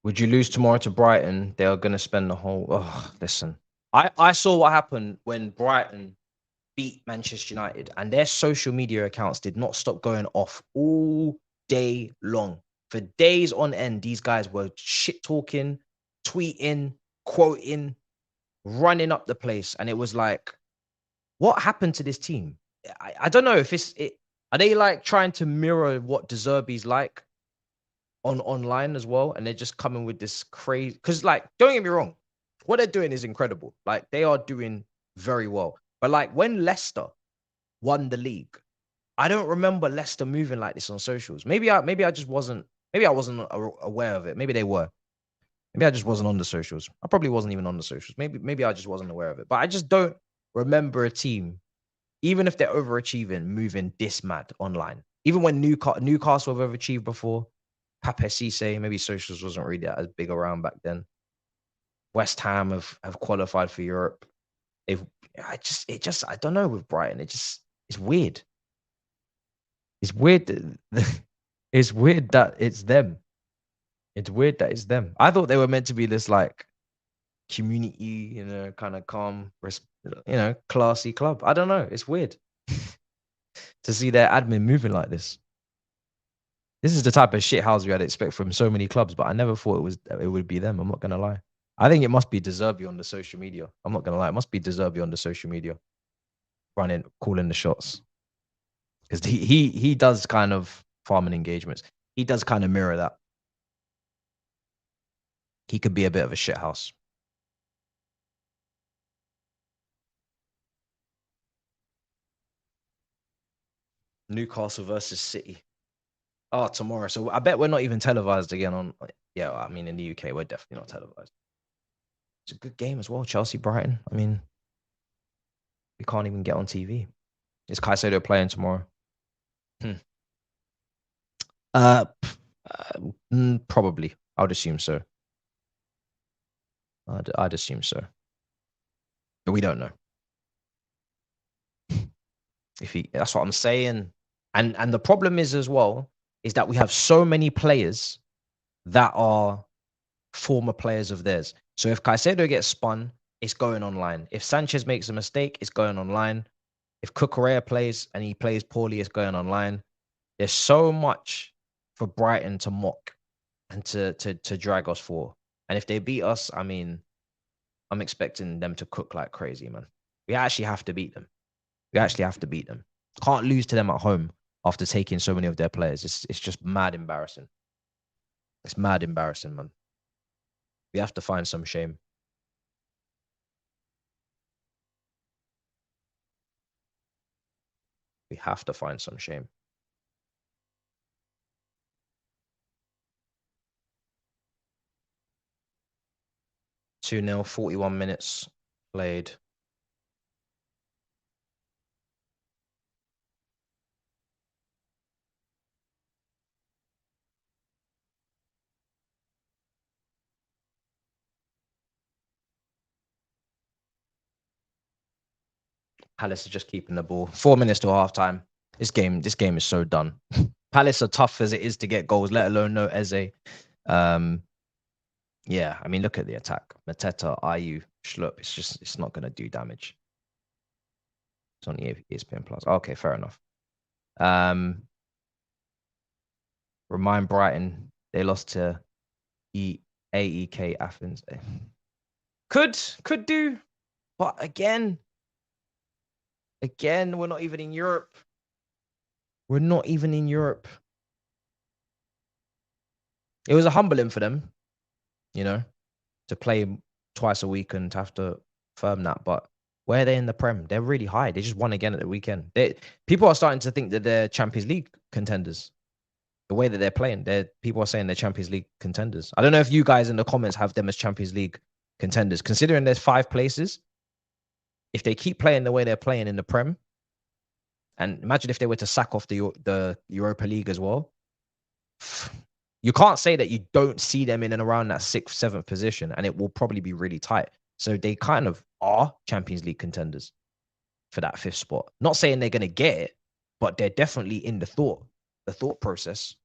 Would you lose tomorrow to Brighton? They are going to spend the whole... Oh, listen. I saw what happened when Brighton beat Manchester United, and their social media accounts did not stop going off all day long. For days on end, these guys were shit talking, tweeting, quoting, running up the place. And it was like, what happened to this team? I don't know if are they like trying to mirror what De Zerbi's like online as well? And they're just coming with this crazy, because like, don't get me wrong, what they're doing is incredible. Like, they are doing very well. But like, when Leicester won the league, I don't remember Leicester moving like this on socials. Maybe I just wasn't. Maybe I wasn't aware of it. Maybe they were. Maybe I just wasn't on the socials. I probably wasn't even on the socials. Maybe I just wasn't aware of it. But I just don't remember a team, even if they're overachieving, moving this mad online. Even when Newcastle have overachieved before, Pape Cisse, maybe socials wasn't really as big around back then. West Ham have qualified for Europe. I don't know with Brighton. It's weird. It's weird it's weird that it's them. It's weird that it's them. I thought they were meant to be this like community, kind of calm, classy club. I don't know. It's weird to see their admin moving like this. This is the type of shit house we had expect from so many clubs, but I never thought it would be them. I'm not gonna lie. I think it must be Deservio on the social media. I'm not gonna lie. It must be Deservio on the social media, calling the shots, because he does kind of farming engagements. He does kind of mirror that. He could be a bit of a shit house. Newcastle versus City. Oh, tomorrow. So I bet we're not even televised again on. Yeah, I mean, in the UK, we're definitely not televised. It's a good game as well. Chelsea Brighton. I mean, we can't even get on TV. Is Caicedo playing tomorrow? Hmm. Uh, Probably. I would assume so. I'd assume so. But we don't know. That's what I'm saying. And the problem is as well is that we have so many players that are former players of theirs. So if Caicedo gets spun, it's going online. If Sanchez makes a mistake, it's going online. If Cucurella plays and he plays poorly, it's going online. There's so much for Brighton to mock and to drag us for. And if they beat us, I mean, I'm expecting them to cook like crazy, man. We actually have to beat them. We actually have to beat them. Can't lose to them at home after taking so many of their players. It's just mad embarrassing. It's mad embarrassing, man. We have to find some shame. We have to find some shame. 2-0, 41 minutes played. Palace are just keeping the ball. 4 minutes to halftime. This game is so done. Palace are tough as it is to get goals, let alone no Eze. Um, yeah, I mean, look at the attack. Mateta, Ayu, Schlupp. It's not going to do damage. It's on ESPN Plus. Okay, fair enough. Remind Brighton they lost to AEK Athens. Could do, but again, we're not even in Europe. We're not even in Europe. It was a humbling for them, to play twice a week and to have to firm that. But where are they in the Prem? They're really high. They just won again at the weekend. People are starting to think that they're Champions League contenders. The way that they're playing, people are saying they're Champions League contenders. I don't know if you guys in the comments have them as Champions League contenders. Considering there's 5 places, if they keep playing the way they're playing in the Prem, and imagine if they were to sack off the Europa League as well, you can't say that you don't see them in and around that 6th, 7th position, and it will probably be really tight. So they kind of are Champions League contenders for that 5th spot. Not saying they're going to get it, but they're definitely in the thought process.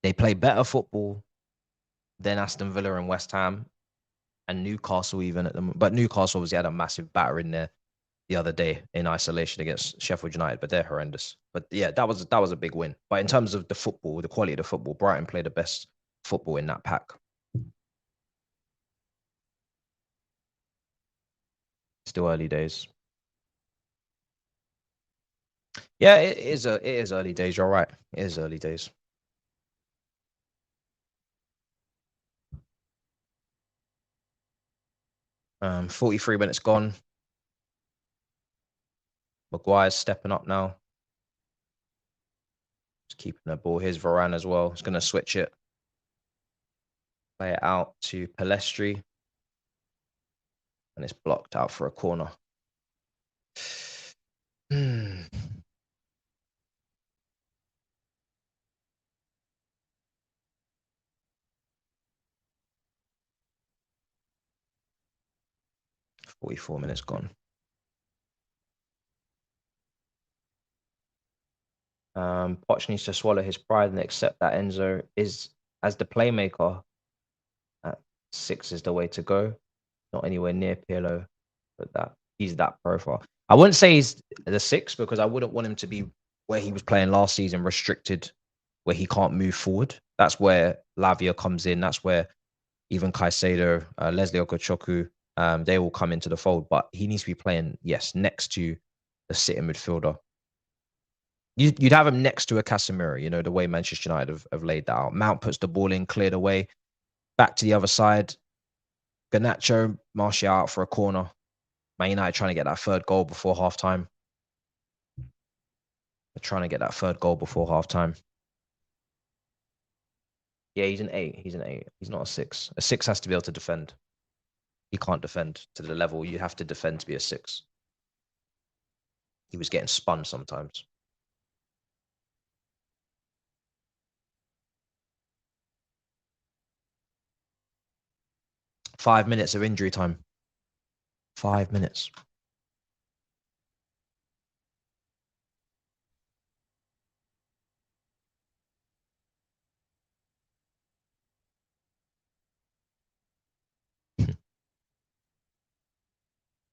They play better football than Aston Villa and West Ham and Newcastle even at the moment. But Newcastle obviously had a massive batter in there the other day in isolation against Sheffield United, but they're horrendous. But yeah, that was a big win. But in terms of the football, the quality of the football, Brighton played the best football in that pack. Still early days. Yeah, it is early days. You're right. It is early days. 43 minutes gone. Maguire's stepping up now. Just keeping the ball. Here's Varane as well. He's going to switch it. Play it out to Palestri. And it's blocked out for a corner. 44 minutes gone. Poch needs to swallow his pride and accept that Enzo is, as the playmaker, 6 is the way to go. Not anywhere near Pirlo, but he's that profile. I wouldn't say he's the 6 because I wouldn't want him to be where he was playing last season, restricted, where he can't move forward. That's where Lavia comes in. That's where even Caicedo, Leslie Okochoku, they all come into the fold. But he needs to be playing, yes, next to the sitting midfielder. You'd have him next to a Casemiro, you know, the way Manchester United have laid that out. Mount puts the ball in, cleared away, back to the other side. Garnacho, Martial out for a corner. Man United trying to get that third goal before halftime. They're trying to get that third goal before halftime. Yeah, he's an 8. He's an 8. He's not a 6. A 6 has to be able to defend. He can't defend to the level you have to defend to be a 6. He was getting spun sometimes. Five minutes of injury time. 5 minutes.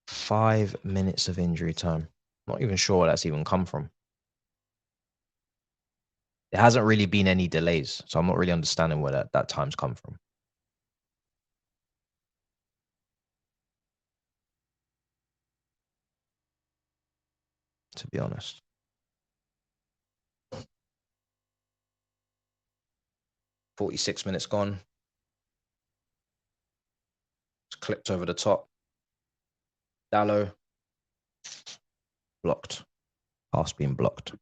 Five minutes of injury time. Not even sure where that's even come from. There hasn't really been any delays, so I'm not really understanding where that time's come from. To be honest. 46 minutes gone. It's clipped over the top. Dallo. Blocked. Pass being blocked.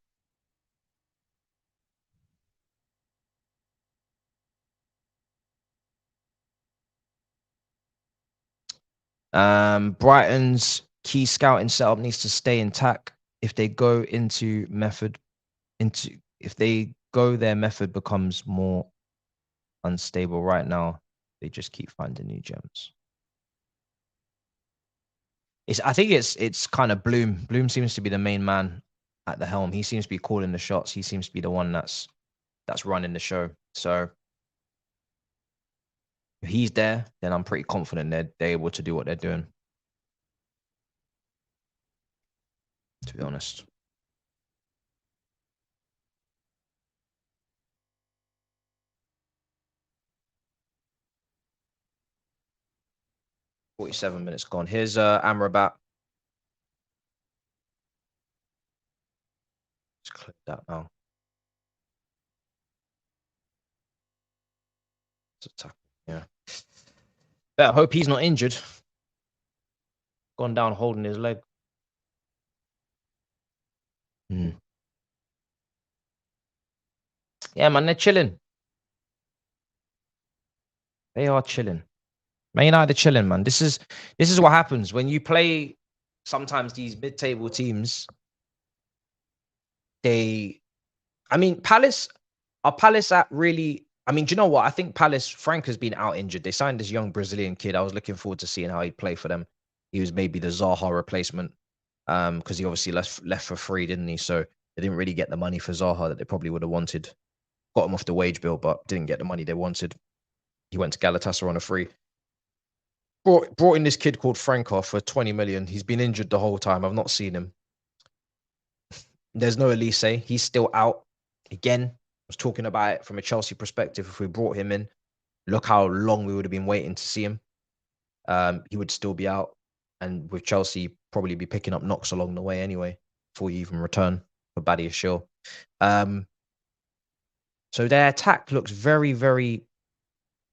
Brighton's key scouting setup needs to stay intact. If they go their method becomes more unstable right now, they just keep finding new gems. I think it's kind of Bloom. Bloom seems to be the main man at the helm. He seems to be calling the shots. He seems to be the one that's running the show. So if he's there, then I'm pretty confident they're able to do what they're doing. To be honest. "47 minutes gone." Here's Amrabat. Let's click that now. Yeah. Better hope he's not injured. Gone down holding his leg. Yeah, man, they're chilling. They are chilling. Man United are chilling, man. This is what happens when you play sometimes these mid-table teams. Palace at really. I mean, do you know what? I think Palace, Frank has been out injured. They signed this young Brazilian kid. I was looking forward to seeing how he'd play for them. He was maybe the Zaha replacement. Because he obviously left for free, didn't he? So they didn't really get the money for Zaha that they probably would have wanted. Got him off the wage bill, but didn't get the money they wanted. He went to Galatasaray on a free. Brought in this kid called Franco for 20 million. He's been injured the whole time. I've not seen him. There's no Elise. He's still out. Again, was talking about it from a Chelsea perspective. If we brought him in, look how long we would have been waiting to see him. He would still be out. And with Chelsea, probably be picking up knocks along the way anyway, before you even return for Badiashile. So their attack looks very, very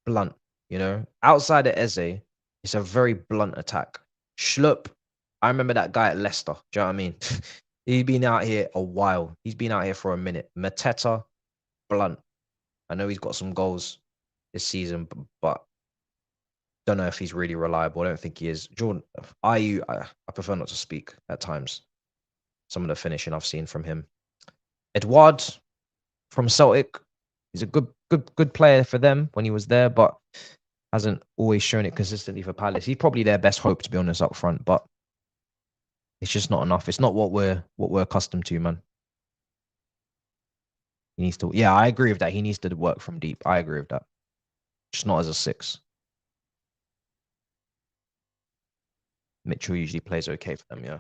blunt, you know. Outside of Eze, it's a very blunt attack. Schlupp, I remember that guy at Leicester. Do you know what I mean? He's been out here a while. He's been out here for a minute. Mateta, blunt. I know he's got some goals this season, but don't know if he's really reliable. I don't think he is. Jordan, I prefer not to speak at times. Some of the finishing I've seen from him. Edouard from Celtic, he's a good player for them when he was there, but hasn't always shown it consistently for Palace. He's probably their best hope, to be honest, up front, but it's just not enough. It's not what we're accustomed to, man. He needs to. Yeah, I agree with that. He needs to work from deep. I agree with that. Just not as a 6. Mitchell usually plays okay for them, yeah.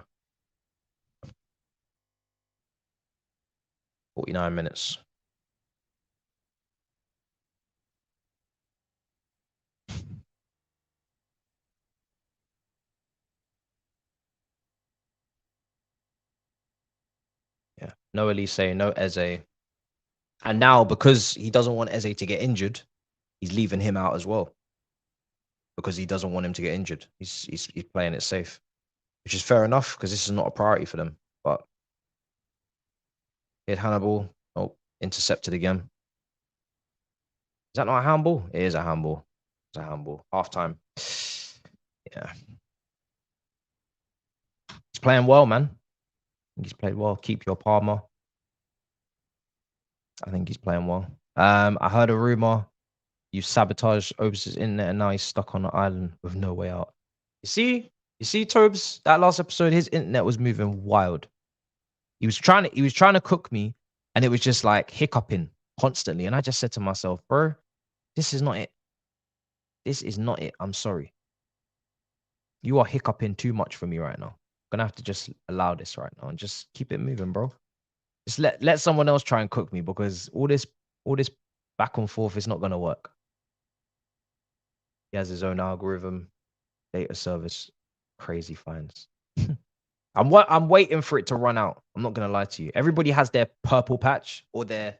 49 minutes. Yeah. No Elise, no Eze. And now, because he doesn't want Eze to get injured, he's leaving him out as well. Because he doesn't want him to get injured. He's playing it safe. Which is fair enough, because this is not a priority for them. But he had Hannibal. Oh, intercepted again. Is that not a handball? It is a handball. It's a handball. Half time. Yeah. He's playing well, man. He's played well. Keep your Palmer. I think he's playing well. I heard a rumor you sabotaged Obs' internet and now he's stuck on an island with no way out. You see, Thabz, that last episode, his internet was moving wild. He was trying to cook me, and it was just like hiccuping constantly. And I just said to myself, bro, this is not it. This is not it. I'm sorry. You are hiccuping too much for me right now. I'm gonna have to just allow this right now and just keep it moving, bro. Just let someone else try and cook me, because all this back and forth is not gonna work. He has his own algorithm, data service, crazy finds. I'm waiting for it to run out. I'm not gonna lie to you. Everybody has their purple patch or their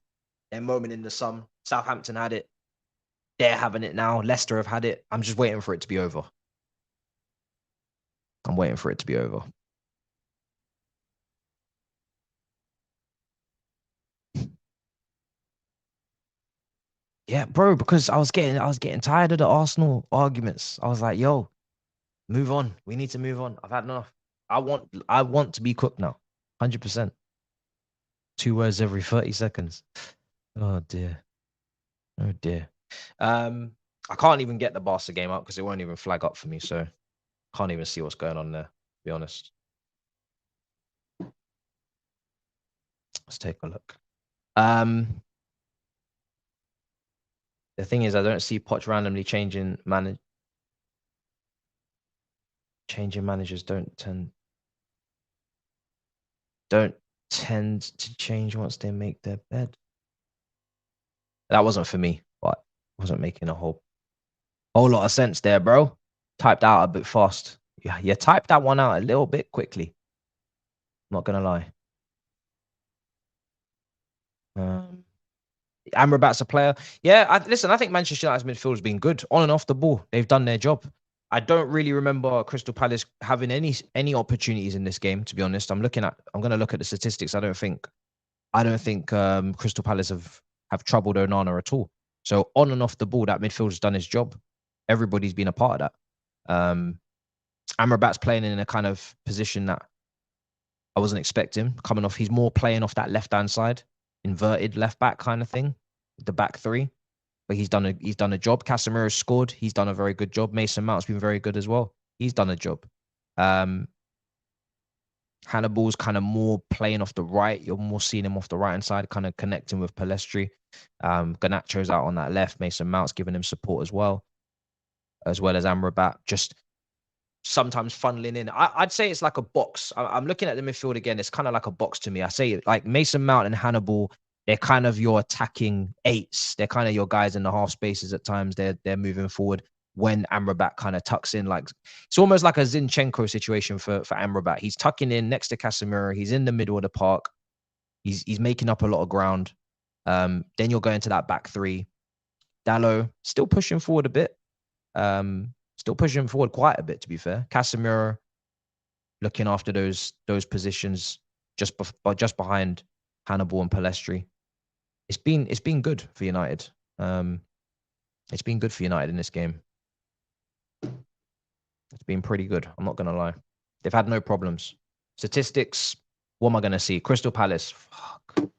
moment in the sun. Southampton had it. They're having it now. Leicester have had it. I'm just waiting for it to be over. I'm waiting for it to be over. Yeah, bro, because I was getting tired of the Arsenal arguments. I was like, yo, move on. We need to move on. I've had enough. I want to be cooked now. 100%. 2 words every 30 seconds. Oh dear. Oh dear. I can't even get the Barca game up because it won't even flag up for me, so can't even see what's going on there, to be honest. Let's take a look. The thing is, I don't see Poch randomly changing managers don't tend to change once they make their bed. That wasn't for me, but I wasn't making a whole lot of sense there, bro. Typed out a bit fast. Yeah, you typed that one out a little bit quickly. Not gonna lie. Amrabat's a player. Yeah, listen, I think Manchester United's midfield has been good on and off the ball. They've done their job. I don't really remember Crystal Palace having any opportunities in this game, to be honest. I'm gonna look at the statistics. I don't think Crystal Palace have troubled Onana at all. So on and off the ball, that midfield's done his job. Everybody's been a part of that. Amrabat's playing in a kind of position that I wasn't expecting. Coming off, he's more playing off that left-hand side, inverted left back kind of thing, the back three. But he's done a job. Casemiro scored. He's done a very good job. Mason Mount's been very good as well. He's done a job. Hannibal's kind of more playing off the right. You're more seeing him off the right hand side, kind of connecting with Palestri. Garnacho's out on that left. Mason Mount's giving him support as well as Amrabat. Just sometimes funneling in. I'd say it's like a box. I'm looking at the midfield again. It's kind of like a box to me. I say like Mason Mount and Hannibal, they're kind of your attacking eights. They're kind of your guys in the half spaces at times. They're moving forward when Amrabat kind of tucks in. Like it's almost like a Zinchenko situation for Amrabat. He's tucking in next to Casemiro. He's in the middle of the park. He's making up a lot of ground. Then you're going to that back three. Dallo still pushing forward a bit. Still pushing forward quite a bit, to be fair. Casemiro looking after those positions just behind Hannibal and Palestri. It's been good for United. It's been good for United in this game. It's been pretty good. I'm not gonna lie. They've had no problems. Statistics. What am I gonna see? Crystal Palace. Fuck.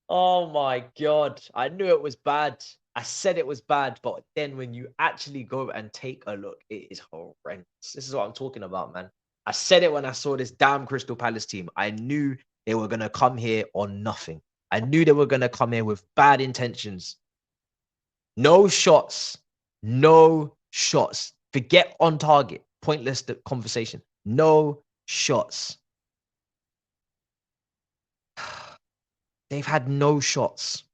Oh my god! I knew it was bad. I said it was bad, but then when you actually go and take a look, it is horrendous. This is what I'm talking about, man. I said it when I saw this damn Crystal Palace team. I knew they were going to come here on nothing. I knew they were going to come here with bad intentions. No shots. No shots. Forget on target. Pointless conversation. No shots. They've had no shots.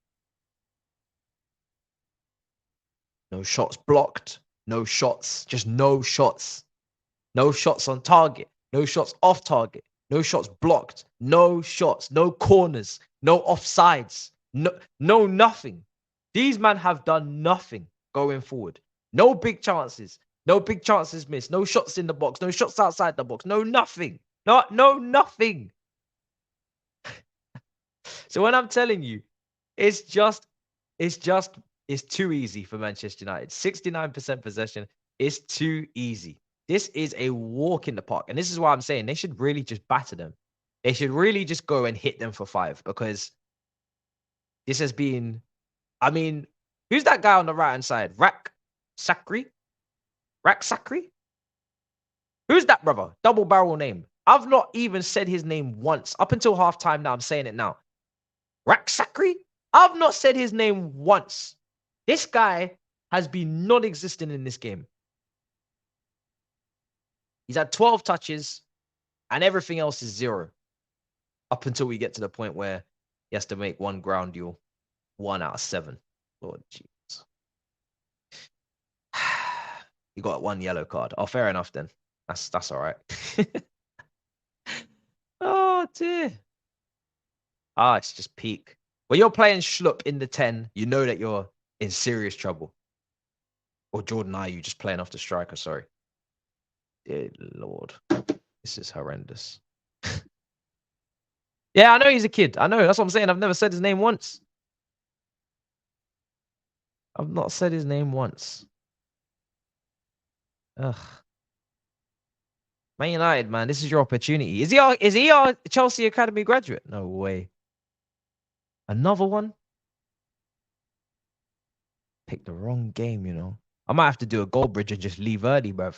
No shots blocked. No shots. Just no shots. No shots on target. No shots off target. No shots blocked. No shots. No corners. No offsides. No nothing. These men have done nothing going forward. No big chances. No big chances missed. No shots in the box. No shots outside the box. No nothing. No nothing. So when I'm telling you, it's too easy for Manchester United. 69% possession is too easy. This is a walk in the park. And this is why I'm saying they should really just batter them. They should really just go and hit them for 5, because this has been, I mean, who's that guy on the right-hand side? Rak Sakri? Who's that, brother? Double barrel name. I've not even said his name once. Up until halftime now, I'm saying it now. Rak Sakri? I've not said his name once. This guy has been non-existent in this game. He's had 12 touches and everything else is 0. Up until we get to the point where he has to make 1 ground duel, 1 out of 7. Lord Jesus. You got 1 yellow card. Oh, fair enough then. That's all right. Oh, dear. It's just peak. When you're playing Schlupp in the 10, you know that you're in serious trouble. Or Jordan Ayew just playing off the striker, sorry. Dear Lord. This is horrendous. Yeah, I know he's a kid. I know. That's what I'm saying. I've never said his name once. I've not said his name once. Ugh. Man United, man, this is your opportunity. Is he our Chelsea Academy graduate? No way. Another one? Picked the wrong game, you know. I might have to do a goal bridge and just leave early, bruv.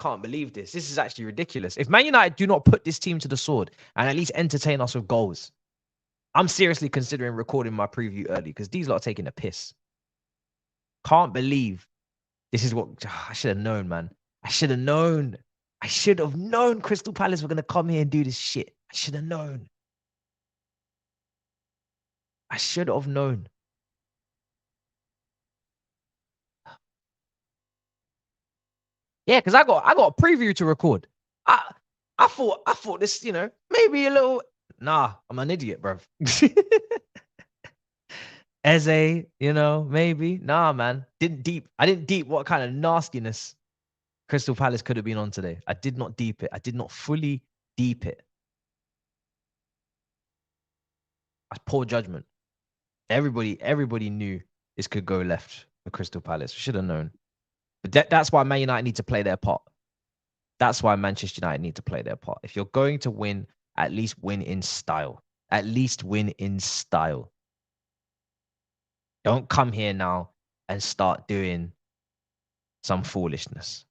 Can't believe this. This is actually ridiculous. If Man United do not put this team to the sword and at least entertain us with goals, I'm seriously considering recording my preview early, because these lot are taking a piss. Can't believe this is what I should have known, man. I should have known. I should have known Crystal Palace were going to come here and do this shit. I should have known. I should have known. Yeah, because I got a preview to record. I thought this, you know, maybe a little. Nah, I'm an idiot, bro. Eze, you know, maybe. Nah, man. I didn't deep what kind of nastiness Crystal Palace could have been on today. I did not deep it. I did not fully deep it. That's poor judgment. Everybody knew this could go left for Crystal Palace. Should have known. But that's why Man United need to play their part. That's why Manchester United need to play their part. If you're going to win, at least win in style. At least win in style. Don't come here now and start doing some foolishness.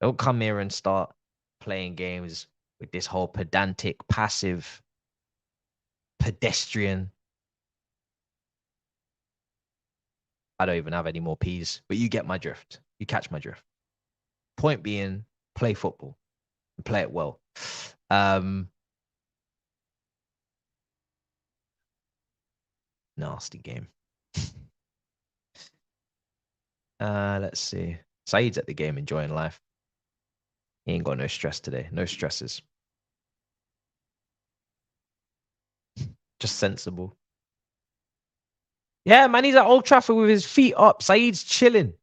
Don't come here and start playing games with this whole pedantic, passive, pedestrian. I don't even have any more P's, but you get my drift. You catch my drift. Point being, play football and play it well. Nasty game. Let's see. Saeed's at the game enjoying life. He ain't got no stress today. No stresses. Just sensible. Yeah, man, he's at Old Trafford with his feet up. Saeed's chilling.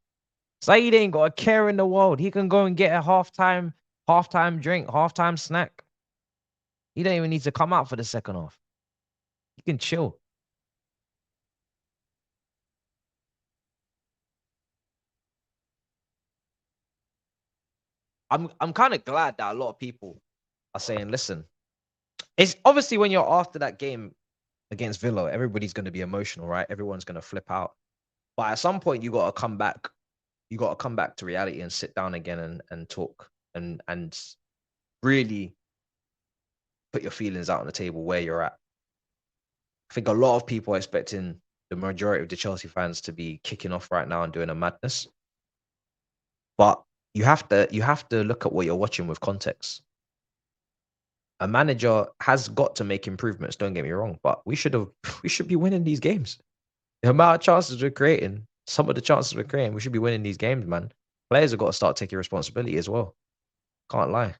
Saeed ain't got a care in the world. He can go and get a halftime drink, halftime snack. He don't even need to come out for the second half. He can chill. I'm kind of glad that a lot of people are saying, listen, it's obviously when you're after that game against Villa, everybody's going to be emotional, right? Everyone's going to flip out. But at some point, you got to come back. You got to come back to reality and sit down again and talk and really put your feelings out on the table where you're at. I think a lot of people are expecting the majority of the Chelsea fans to be kicking off right now and doing a madness. But you have to look at what you're watching with context. A manager has got to make improvements, don't get me wrong, but we should be winning these games. The amount of chances we're creating, some of the chances we're creating, we should be winning these games, man. Players have got to start taking responsibility as well. Can't lie.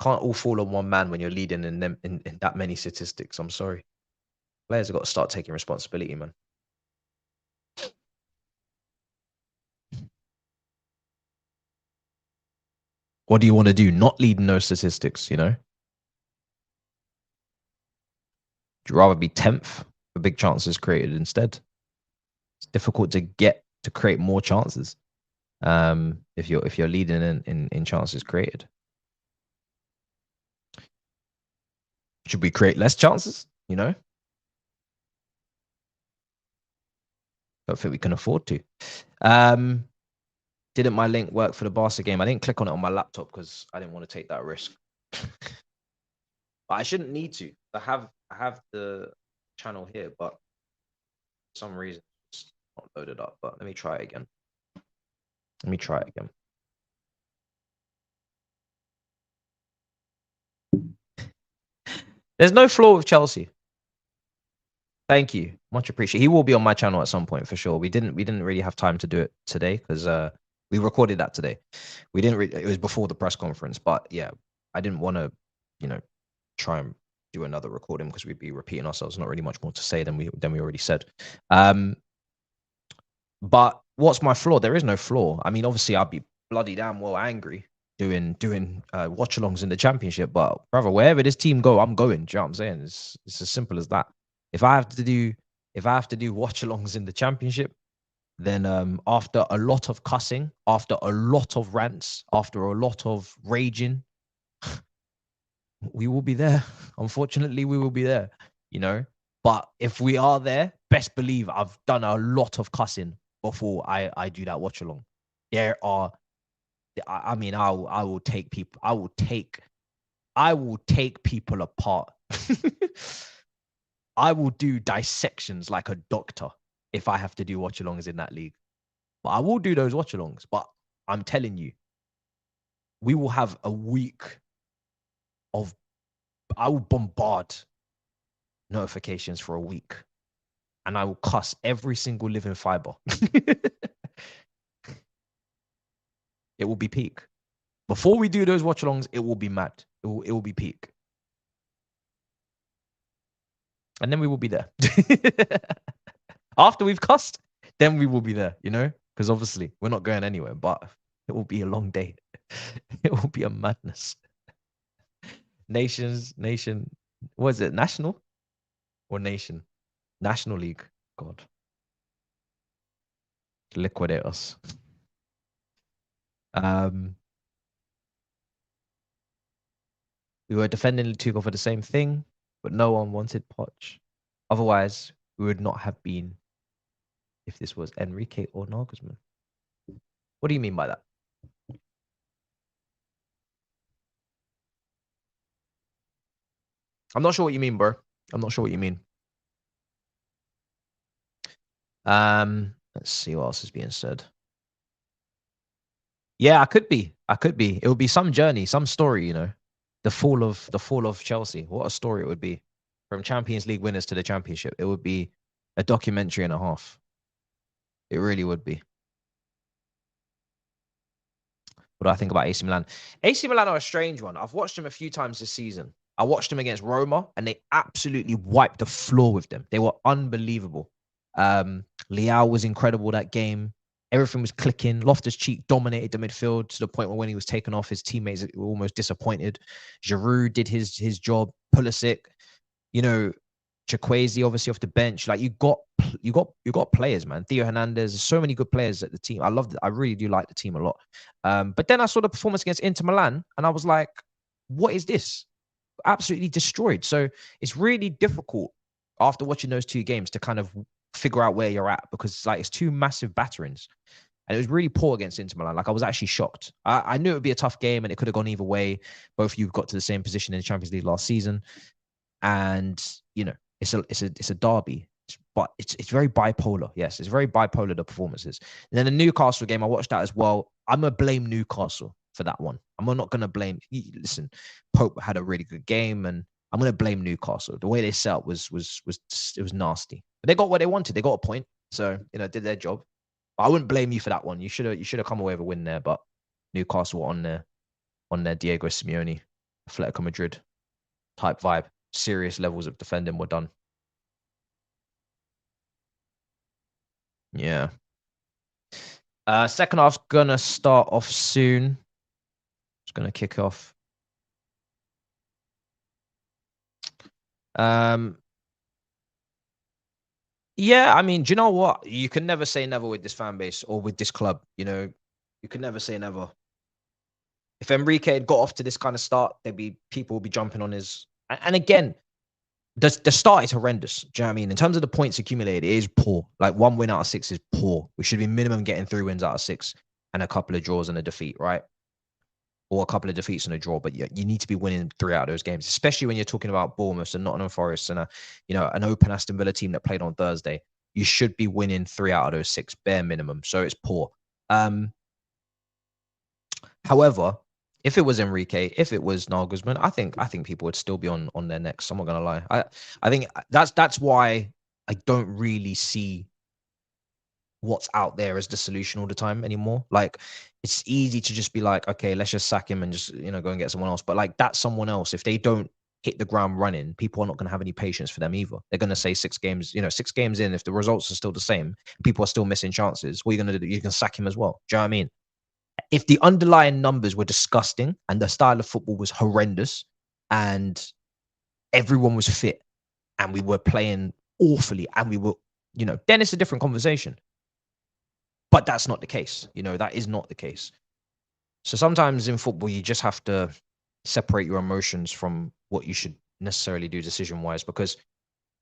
Can't all fall on one man when you're leading in them in that many statistics. I'm sorry. Players have got to start taking responsibility, man. What do you want to do? Not leading those statistics, you know? Would you rather be 10th for big chances created instead? It's difficult to get to create more chances if you're leading in chances created. Should we create less chances? You know? Don't think we can afford to. Didn't my link work for the Barca game? I didn't click on it on my laptop because I didn't want to take that risk. But I shouldn't need to. I have the channel here, but for some reason it's not loaded up. But let me try it again. There's no flaw with Chelsea. Thank you. Much appreciated. He will be on my channel at some point for sure. We didn't really have time to do it today because we recorded that today. We didn't it was before the press conference, but yeah, I didn't want to, try and do another recording because we'd be repeating ourselves. Not really much more to say than we already said. But what's my flaw? There is no flaw. I mean, obviously I'd be bloody damn well angry doing watch-alongs in the championship, but brother, wherever this team go, I'm going. Do you know what I'm saying? It's as simple as that. If I have to do watch-alongs in the championship, then after a lot of cussing, after a lot of rants, after a lot of raging, we will be there. Unfortunately, we will be there, But if we are there, best believe I've done a lot of cussing before I do that watch along. There are, I mean, I will take people. I will take people apart. I will do dissections like a doctor if I have to do watch alongs in that league. But I will do those watch alongs. But I'm telling you, we will have a week of, I will bombard notifications for a week and I will cuss every single living fiber. It will be peak. Before we do those watch alongs, it will be mad. It will be peak. And then we will be there. After we've cussed, then we will be there, because obviously we're not going anywhere, but it will be a long day. It will be a madness. Nation, what is it? National or nation? National League. God. Liquidate us. We were defending Latugo for the same thing, but no one wanted Poch. Otherwise, we would not have been if this was Enrique or Nagelsmann. What do you mean by that? I'm not sure what you mean, bro. I'm not sure what you mean. Let's see what else is being said. Yeah, I could be. It would be some journey, some story, The fall of Chelsea. What a story it would be. From Champions League winners to the championship. It would be a documentary and a half. It really would be. What do I think about AC Milan? AC Milan are a strange one. I've watched them a few times this season. I watched them against Roma and they absolutely wiped the floor with them. They were unbelievable. Leao was incredible that game. Everything was clicking. Loftus-Cheek dominated the midfield to the point where when he was taken off, his teammates were almost disappointed. Giroud did his job. Pulisic, Chukwueze obviously off the bench. Like you got players, man. Theo Hernandez. So many good players at the team. I really do like the team a lot. But then I saw the performance against Inter Milan, and I was like, "What is this?" Absolutely destroyed. So it's really difficult after watching those two games to kind of figure out where you're at because it's two massive batterings. And it was really poor against Inter Milan. Like I was actually shocked. I knew it would be a tough game and it could have gone either way. Both of you got to the same position in the Champions League last season. And, it's a derby. but it's very bipolar. Yes, it's very bipolar, the performances. And then the Newcastle game, I watched that as well. I'm gonna blame Newcastle for that one. I'm not gonna blame. Listen, Pope had a really good game, and I'm gonna blame Newcastle. The way they set up was it was nasty. But they got what they wanted. They got a point, so did their job. But I wouldn't blame you for that one. You should have come away with a win there. But Newcastle on their Diego Simeone, Atletico Madrid type vibe. Serious levels of defending were done. Yeah. Second half's gonna start off soon. It's gonna kick off. Yeah, I mean, do you know what? You can never say never with this fan base or with this club. You can never say never. If Enrique had got off to this kind of start, people will be jumping on his. And again, the start is horrendous. Do you know what I mean? In terms of the points accumulated, it is poor. Like 1 win out of 6 is poor. We should be minimum getting 3 wins out of 6 and a couple of draws and a defeat, right? Or a couple of defeats and a draw. But you need to be winning 3 out of those games, especially when you're talking about Bournemouth and Nottingham Forest and an open Aston Villa team that played on Thursday. You should be winning 3 out of those 6, bare minimum. So it's poor. However, if it was Enrique, if it was Nagelsmann, I think people would still be on their necks. I'm not gonna lie. I think that's why I don't really see what's out there as the solution all the time anymore. Like, it's easy to just be like, okay, let's just sack him and just go and get someone else. But like, that's someone else. If they don't hit the ground running, people are not going to have any patience for them either. They're going to say 6 games, 6 games in, if the results are still the same, people are still missing chances. What are you going to do? You can sack him as well. Do you know what I mean? If the underlying numbers were disgusting and the style of football was horrendous and everyone was fit and we were playing awfully and we were, then it's a different conversation. But that's not the case. That is not the case. So sometimes in football, you just have to separate your emotions from what you should necessarily do decision-wise. Because,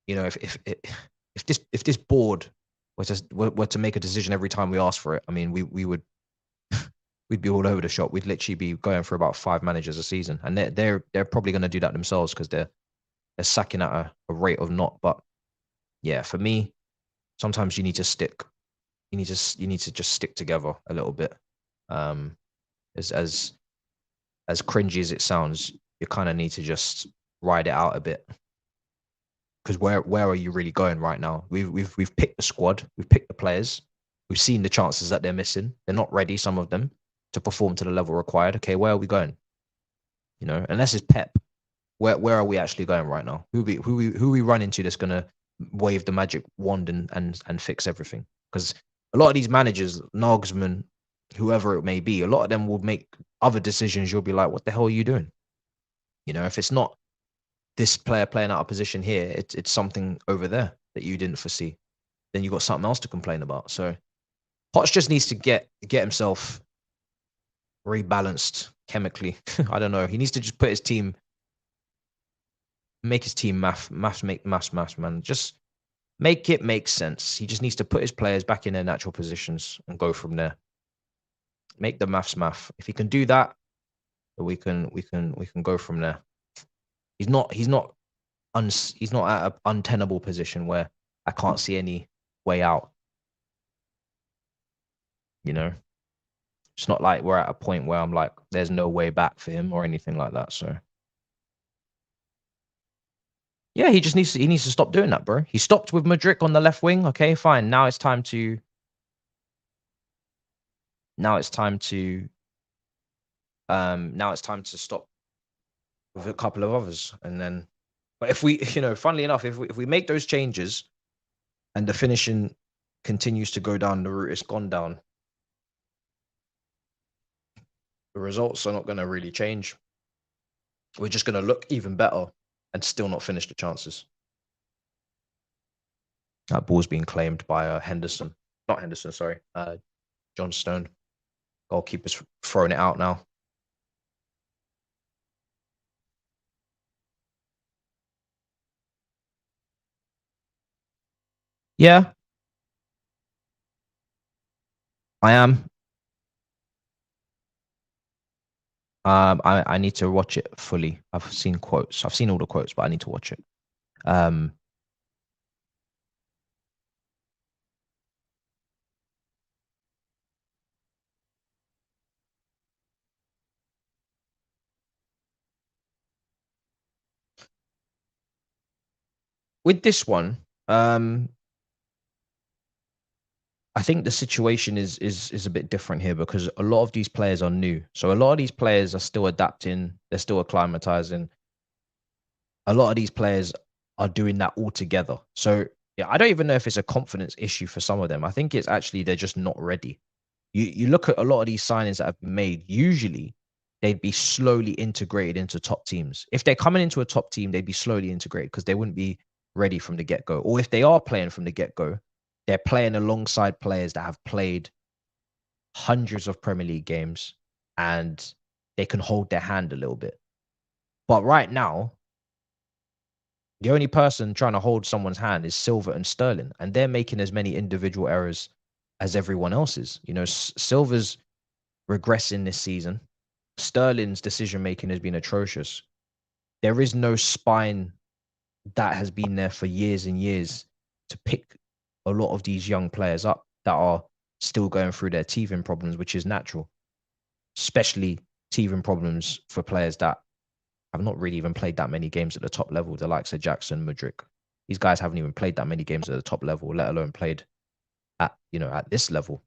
if this board were to make a decision every time we ask for it, I mean, we would we'd be all over the shop. We'd literally be going for about 5 managers a season, and they're probably going to do that themselves because they're sacking at a rate of not. But yeah, for me, sometimes you need to stick. You need to just stick together a little bit. As cringy as it sounds, you kind of need to just ride it out a bit. Because where are you really going right now? We've picked the squad, we've picked the players, we've seen the chances that they're missing. They're not ready, some of them, to perform to the level required. Okay, where are we going? Unless it's Pep, where are we actually going right now? Who we run into that's gonna wave the magic wand and fix everything? Because a lot of these managers, Nagelsmann, whoever it may be, a lot of them will make other decisions. You'll be like, what the hell are you doing? If it's not this player playing out of position here, it's something over there that you didn't foresee. Then you got something else to complain about. So Potts just needs to get himself rebalanced chemically. I don't know. He needs to just put his team, make his team maths, man. Just make it make sense. He just needs to put his players back in their natural positions and go from there. Make the maths math. If he can do that, we can go from there. He's not at an untenable position where I can't see any way out. It's not like we're at a point where I'm like, there's no way back for him or anything like that. So yeah, he needs to stop doing that, bro. He stopped with Madrid on the left wing. Okay, fine. Now it's time to stop with a couple of others. And then, but if we, funnily enough, if we make those changes and the finishing continues to go down the route it's gone down, the results are not going to really change. We're just going to look even better and still not finish the chances. That ball's being claimed by Henderson. Not Henderson, sorry. John Stone. Goalkeeper's throwing it out now. Yeah, I am. I need to watch it fully. I've seen quotes. I've seen all the quotes, but I need to watch it. with this one, I think the situation is a bit different here because a lot of these players are new. So a lot of these players are still adapting, they're still acclimatizing. A lot of these players are doing that all together. So yeah, I don't even know if it's a confidence issue for some of them. I think it's actually they're just not ready. You look at a lot of these signings that have been made, usually they'd be slowly integrated into top teams. If they're coming into a top team, they'd be slowly integrated because they wouldn't be ready from the get-go. Or if they are playing from the get-go, they're playing alongside players that have played hundreds of Premier League games and they can hold their hand a little bit. But right now, the only person trying to hold someone's hand is Silva and Sterling, and they're making as many individual errors as everyone else is. You know, Silva's regressing this season. Sterling's decision making has been atrocious. There is no spine that has been there for years and years to pick a lot of these young players up that are still going through their teething problems, which is natural, especially teething problems for players that have not really even played that many games at the top level, the likes of Jackson, Mudryk. These guys haven't even played that many games at the top level, let alone played at, you know, at this level,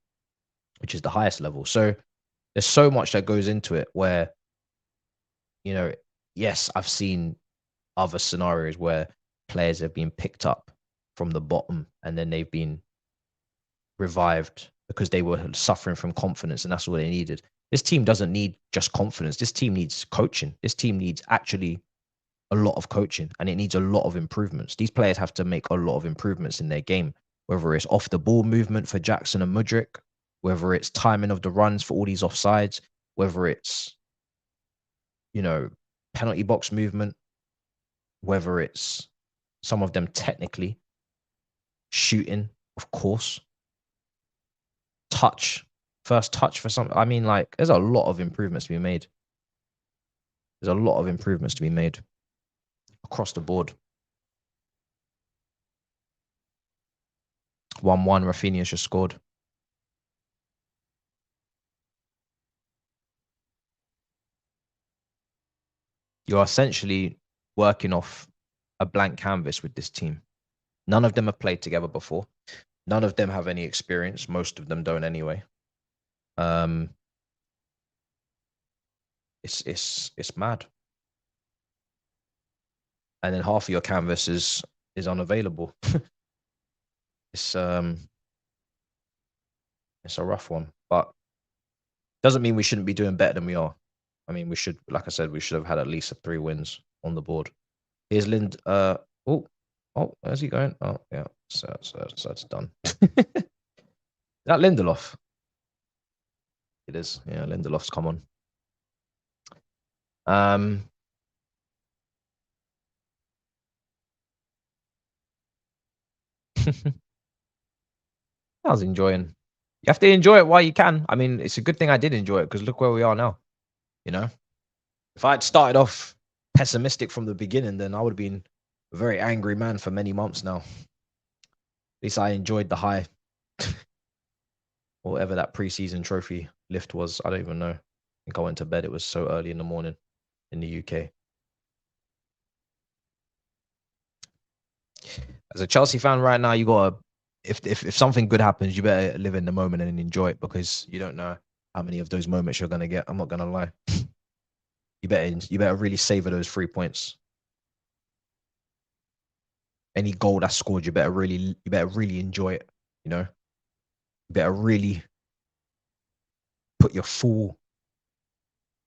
which is the highest level. So there's so much that goes into it where, you know, yes, I've seen other scenarios where players have been picked up from the bottom and then they've been revived because they were suffering from confidence and that's all they needed. This team doesn't need just confidence. This team needs coaching. This team needs actually a lot of coaching and it needs a lot of improvements. These players have to make a lot of improvements in their game, whether it's off the ball movement for Jackson and Mudryk, whether it's timing of the runs for all these offsides, whether it's, you know, penalty box movement, whether it's some of them technically shooting, of course, touch, first touch for some. I mean, like, there's a lot of improvements to be made. There's a lot of improvements to be made across the board. 1-1, Rafinha's just scored. You're essentially working off a blank canvas with this team. None of them have played together before. None of them have any experience. Most of them don't anyway. It's mad. And then half of your canvas is unavailable. it's a rough one, but doesn't mean we shouldn't be doing better than we are. I mean, we should, like I said, we should have had at least 3 wins on the board. Here's Lind. Where's he going? Oh, yeah. So it's done. Is that Lindelof? It is. Yeah, Lindelof's come on. I was enjoying. You have to enjoy it while you can. I mean, it's a good thing I did enjoy it because look where we are now. You know, if I had started off pessimistic from the beginning, then I would have been a very angry man for many months now. At least I enjoyed the high. Or whatever that preseason trophy lift was. I don't even know. I think I went to bed. It was so early in the morning in the UK. As a Chelsea fan right now, you gotta if something good happens, you better live in the moment and enjoy it because you don't know how many of those moments you're gonna get. I'm not gonna lie. You better really savor those 3 points. Any goal that's scored, you better really enjoy it. You know, you better really put your full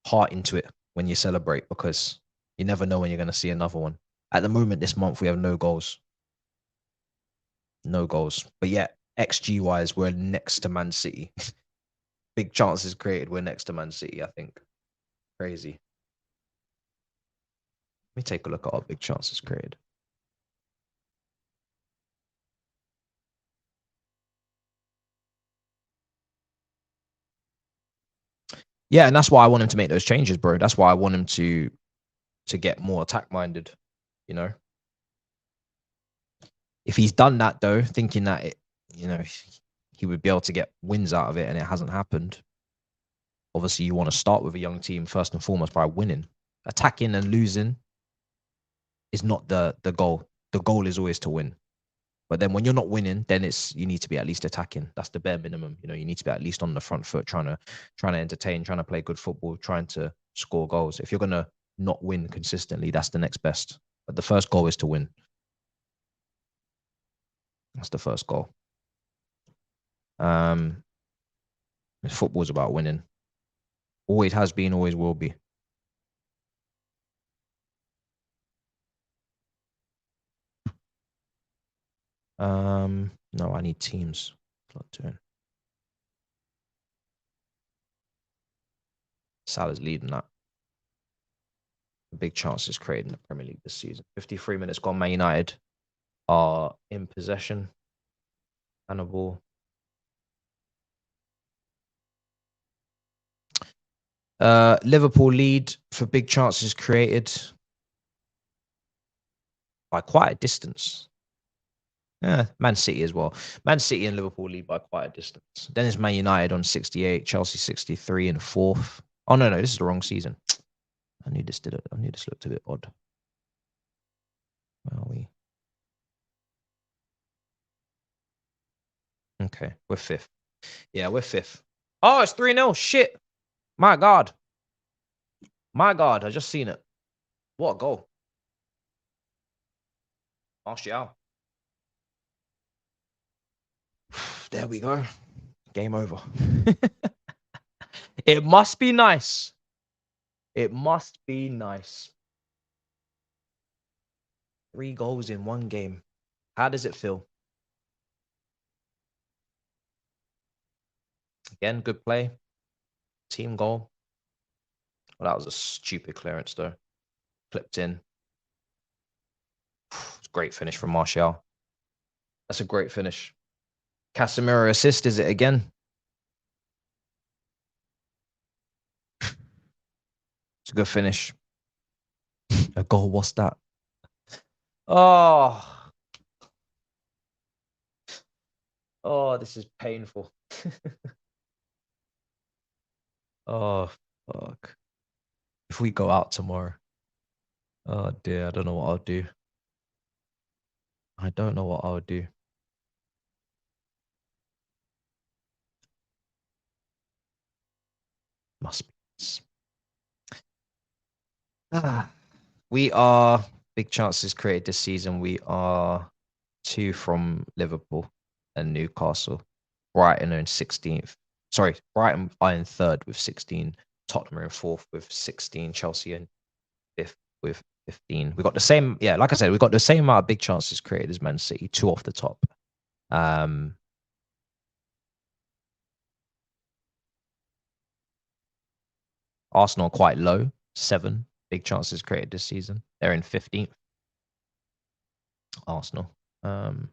heart into it when you celebrate because you never know when you're gonna see another one. At the moment, this month we have no goals. No goals. But yet, XG wise, we're next to Man City. Big chances created. We're next to Man City, I think. Crazy. Let me take a look at our big chances created. Yeah, and that's why I want him to make those changes, bro. That's why I want him to get more attack minded, you know. If he's done that though, thinking that he would be able to get wins out of it and it hasn't happened. Obviously, you want to start with a young team first and foremost by winning. Attacking and losing is not the goal. the goal is always to win. But then when you're not winning, then you need to be at least attacking. That's the bare minimum. You know, you need to be at least on the front foot, trying to entertain, trying to play good football, trying to score goals. If you're gonna not win consistently, that's the next best. But the first goal is to win. That's the first goal. Football's about winning. Always has been, always will be. No, I need teams. Salah's leading that. Big chances created in the Premier League this season. 53 minutes gone. Man United are in possession. And a ball. Liverpool lead for big chances created by quite a distance. Yeah, Man City as well. Man City and Liverpool lead by quite a distance. Then it's Man United on 68, Chelsea 63 and fourth. Oh no, this is the wrong season. I knew this looked a bit odd. Where are we? Okay, we're fifth. Yeah, we're fifth. Oh, it's 3-0. Shit. My God. I just seen it. What a goal. Martial. There we go. Game over. It must be nice. It must be nice. 3 goals in 1 game. How does it feel? Again, good play. Team goal. Well, that was a stupid clearance, though. Clipped in. Great finish from Martial. That's a great finish. Casemiro assist, is it again? It's a good finish. A goal, what's that? Oh, this is painful. Oh, fuck. If we go out tomorrow. Oh, dear. I don't know what I'll do. I don't know what I'll do. Must be. We are big chances created this season. We are 2 from Liverpool and Newcastle. Brighton are in 16th. Sorry, Brighton are in 3rd with 16. Tottenham are in 4th with 16. Chelsea in 5th with 15. We got the same, like I said, we got the same amount of big chances created as Man City, 2 off the top. Arsenal quite low, 7 big chances created this season. They're in 15th. Arsenal. Man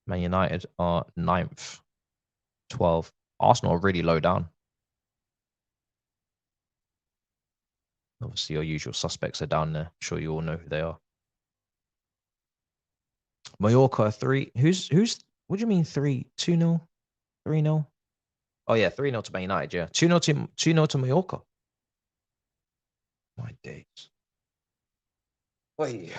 United are 9th, 12. Arsenal are really low down. Obviously, your usual suspects are down there. I'm sure you all know who they are. Mallorca 3. Who's? What do you mean 3? 2-0? 3-0? Oh yeah, 3-0 to Man United. Yeah, 2-0 to Mallorca. My days. Wait.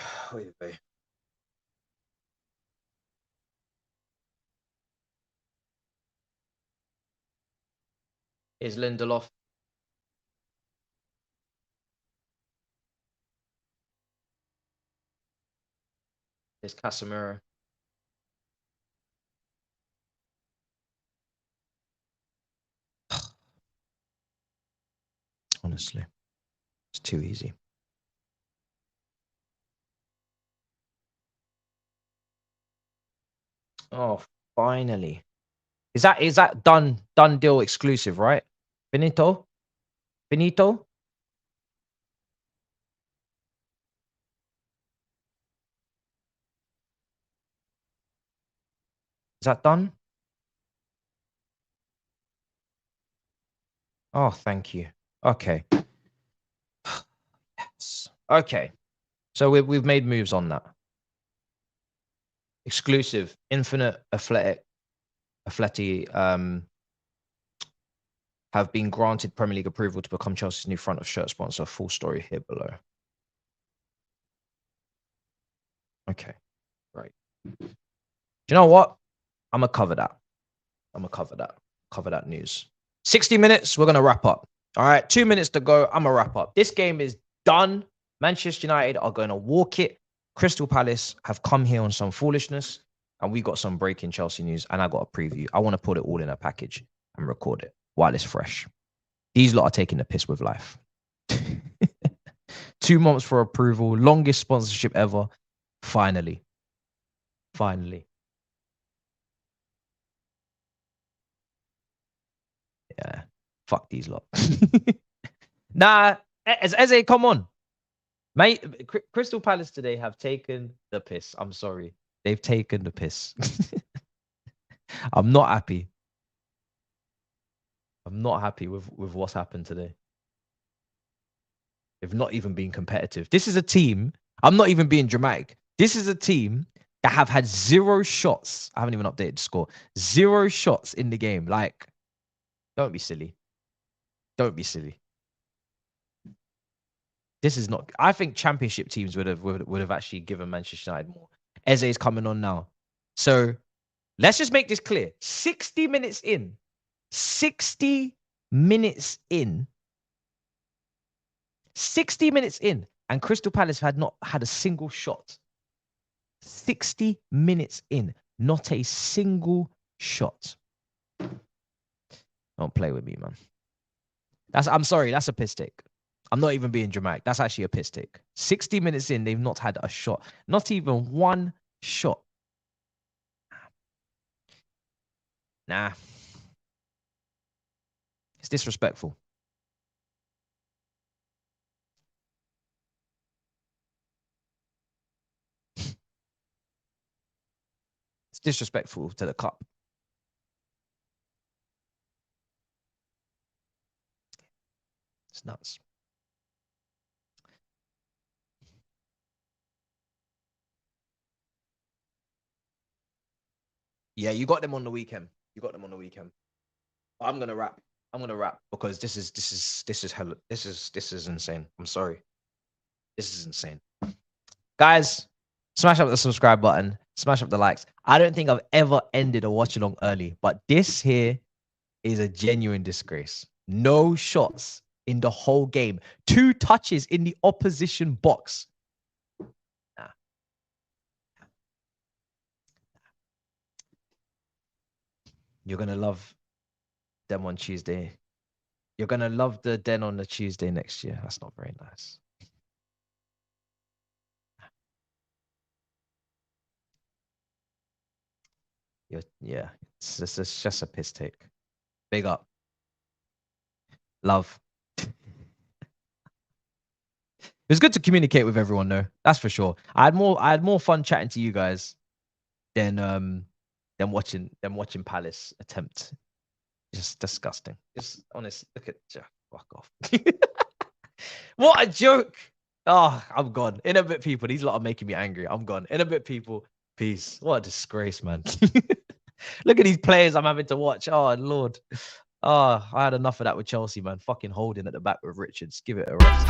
Is Lindelof? Is Casemiro? Honestly, it's too easy. Oh, finally. Is that done deal exclusive, right? Finito? Is that done? Oh, thank you. Okay. Yes. Okay. So we've made moves on that. Exclusive, Infinite Athletic have been granted Premier League approval to become Chelsea's new front of shirt sponsor. Full story here below. Okay, right. Do you know what? I'm gonna cover that. I'm gonna cover that. Cover that news. 60 minutes. We're gonna wrap up. All right, 2 minutes to go. I'm gonna wrap up. This game is done. Manchester United are gonna walk it. Crystal Palace have come here on some foolishness, and we got some breaking Chelsea news. And I got a preview. I want to put it all in a package and record it while it's fresh. These lot are taking the piss with life. 2 months for approval, longest sponsorship ever. Finally. Yeah, fuck these lot. Nah, Eze, come on. Mate, Crystal Palace today have taken the piss. I'm sorry. They've taken the piss. I'm not happy. I'm not happy with what's happened today. They've not even been competitive. This is a team, I'm not even being dramatic. This is a team that have had 0 shots. I haven't even updated the score. 0 shots in the game. Like, don't be silly. Don't be silly. This is not. I think championship teams would have actually given Manchester United more. Eze is coming on now. So let's just make this clear. 60 minutes in. 60 minutes in. 60 minutes in. And Crystal Palace had not had a single shot. 60 minutes in. Not a single shot. Don't play with me, man. I'm sorry, that's a piss take. I'm not even being dramatic. That's actually a piss take. 60 minutes in, they've not had a shot. Not even one shot. Nah. It's disrespectful. It's disrespectful to the cup. It's nuts. Yeah, you got them on the weekend. You got them on the weekend. I'm gonna wrap. I'm gonna wrap because this is hella. This is insane. I'm sorry. This is insane. Guys, smash up the subscribe button. Smash up the likes. I don't think I've ever ended a watch along early, but this here is a genuine disgrace. No shots in the whole game. 2 touches in the opposition box. Nah. You're gonna love them on Tuesday. You're gonna love the Den on the Tuesday next year. That's not very nice. Yeah, it's just a piss take. Big up. Love. It was good to communicate with everyone, though. That's for sure. I had more fun chatting to you guys than watching Palace attempt. Just disgusting. Just honest. Look at fuck off. What a joke. Oh, I'm gone. In a bit, people. These lot are making me angry. I'm gone. In a bit, people. Peace. What a disgrace, man. Look at these players I'm having to watch. Oh, Lord. Oh, I had enough of that with Chelsea, man. Fucking holding at the back with Richards. Give it a rest.